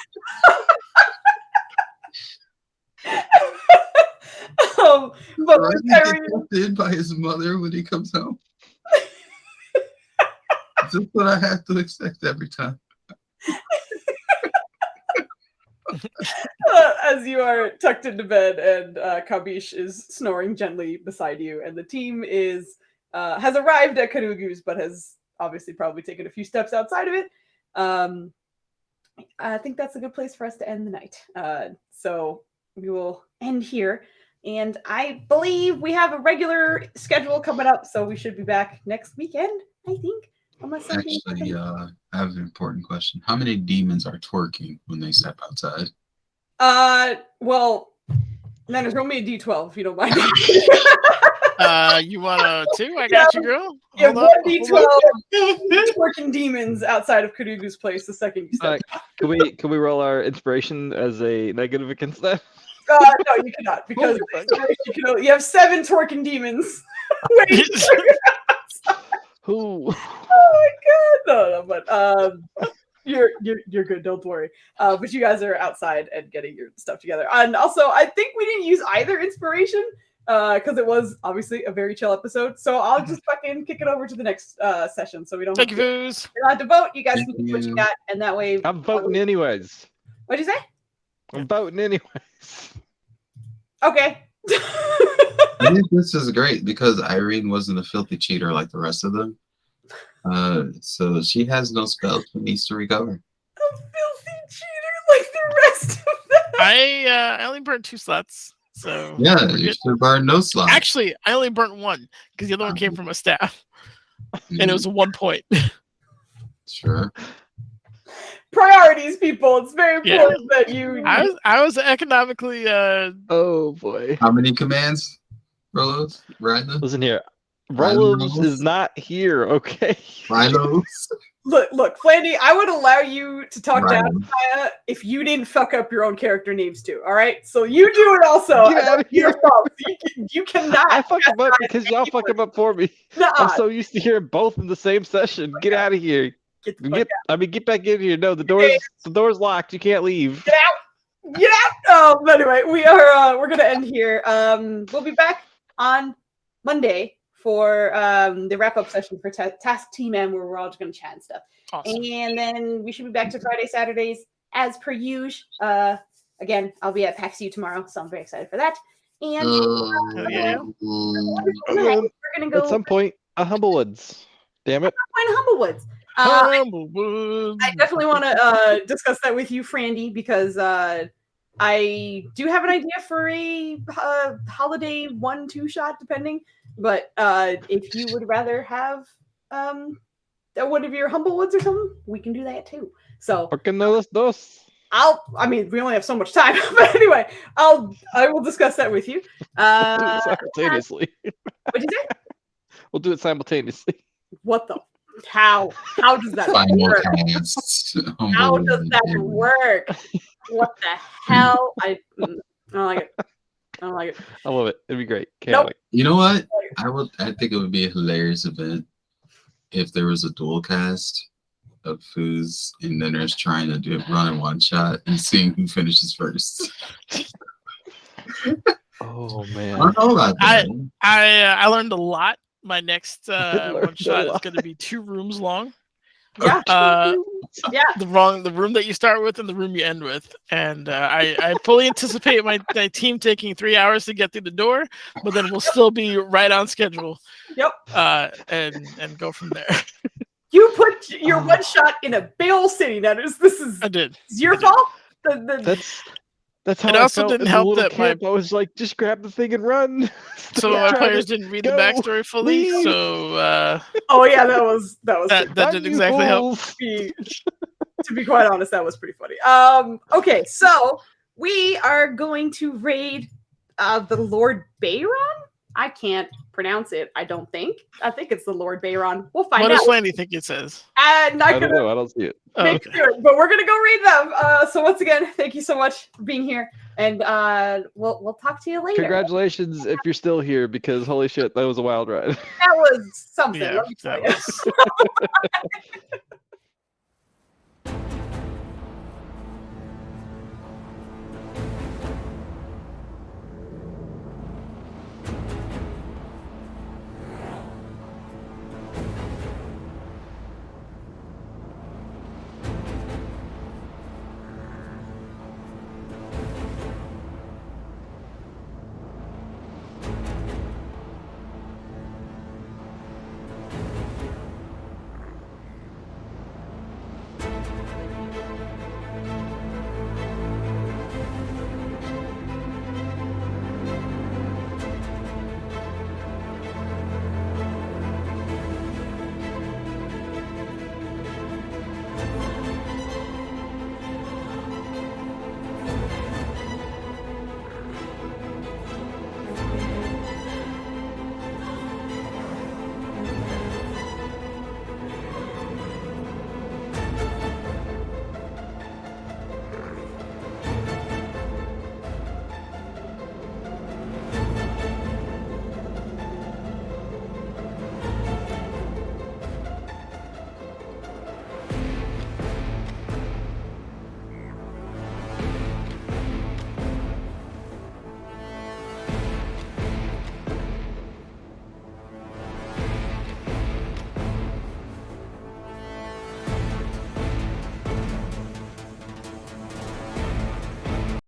But Right? with He gets Irene, left in by his mother when he comes home. Just what I have to expect every time. as you are tucked into bed and Kabish is snoring gently beside you, and the team is has arrived at Karugu's, but has obviously probably taken a few steps outside of it. I think that's a good place for us to end the night. So we will end here. And I believe we have a regular schedule coming up, so we should be back next weekend, I think. Unless something Actually, I have an important question. How many demons are twerking when they step outside? well, then roll me a d12 if you don't mind. You want a 2? I got you, girl. Yeah, Hold one on, d12 twerking demons outside of Karugu's place the second you step. Can we roll our inspiration as a negative against that? No, you cannot, because you have 7 twerking demons. Wait. Who? Oh my god! No, but you're good. Don't worry. But you guys are outside and getting your stuff together. And also, I think we didn't use either inspiration because it was obviously a very chill episode. So I'll just fucking kick it over to the next session, so we don't. Thank you, Foos. You're allowed to vote. You guys Thank can keep what you you. got, and that way. I'm voting anyways. What'd you say? I'm voting anyways. Okay. I think this is great because Irene wasn't a filthy cheater like the rest of them. So she has no spells she needs to recover. A filthy cheater like the rest of them. I only burnt 2 slots, so Yeah, we're you good. should burn no slot. Actually, I only burnt 1 because the other one came from a staff, and it was a 1 point. Sure. Priorities, people. It's very Yeah. important that you. I was economically Oh boy. How many commands, Rolos? Rhino? Listen here. Rhinos? Rolos is not here, okay? Rhinos? Look, Flandy, I would allow you to talk down Rhino. to Maya if you didn't fuck up your own character names too. All right, so you do it also. Get out of Your here. fault. You cannot. I fucked him up because y'all fucked him up for me. I'm Nuh-uh. so used to hearing both in the same session. Get out of here. Get the fuck Get back in here. No, the door's locked. You can't leave. out. Get out. But anyway, we're gonna end here. We'll be back on Monday for the wrap-up session for Task Team M, where we're all just gonna chat and stuff. awesome. And then we should be back to Friday, Saturdays as per usual. Again, I'll be at PAX U tomorrow, so I'm very excited for that. And yeah. we're gonna go At some point, a Humblewoods. Damn it. find Humblewoods. Humblewood. I definitely want to discuss that with you, Frandy, because I do have an idea for a holiday 1-2 shot, depending. But if you would rather have one of your Humblewoods or something, we can do that too. So Porque no los dos. I mean, we only have so much time, but anyway, I will discuss that with you. We'll do it simultaneously. What'd you say? We'll do it simultaneously. What the? How does that Final work? cast. How does that work? What the hell? I don't like it. I don't like it. I love it. It'd be great. Chaotic. You know what? I think it would be a hilarious event if there was a dual cast of Foos and then there's trying to do it run in one shot and seeing who finishes first. Oh I man. don't know about that. I learned a lot. My next learned one shot a is lot. going to be 2 rooms long. Yeah. Yeah. The room that you start with and the room you end with, and I fully anticipate my team taking 3 hours to get through the door, but then we'll still be right on schedule. Yep. And go from there. You put your one shot in a Bale City. This is I did. it's your fault. That's how It I also felt didn't in the help little that my- camp. I was like, just grab the thing and run. So Stop my trying players to didn't read go. the backstory fully, Leave. so Oh yeah, that was that didn't exactly help. to be quite honest, that was pretty funny. Okay, so we are going to raid the Lord Bayron. I can't pronounce it. I don't think. I think it's the Lord Bayron. We'll find What out. does Flanny think it says? And I don't know. I don't see it. Oh, make okay. sure, but we're gonna go read them. So once again, thank you so much for being here, and we'll talk to you later. Congratulations if you're still here, because holy shit, that was a wild ride. That was something. Yeah, let me tell that you. was.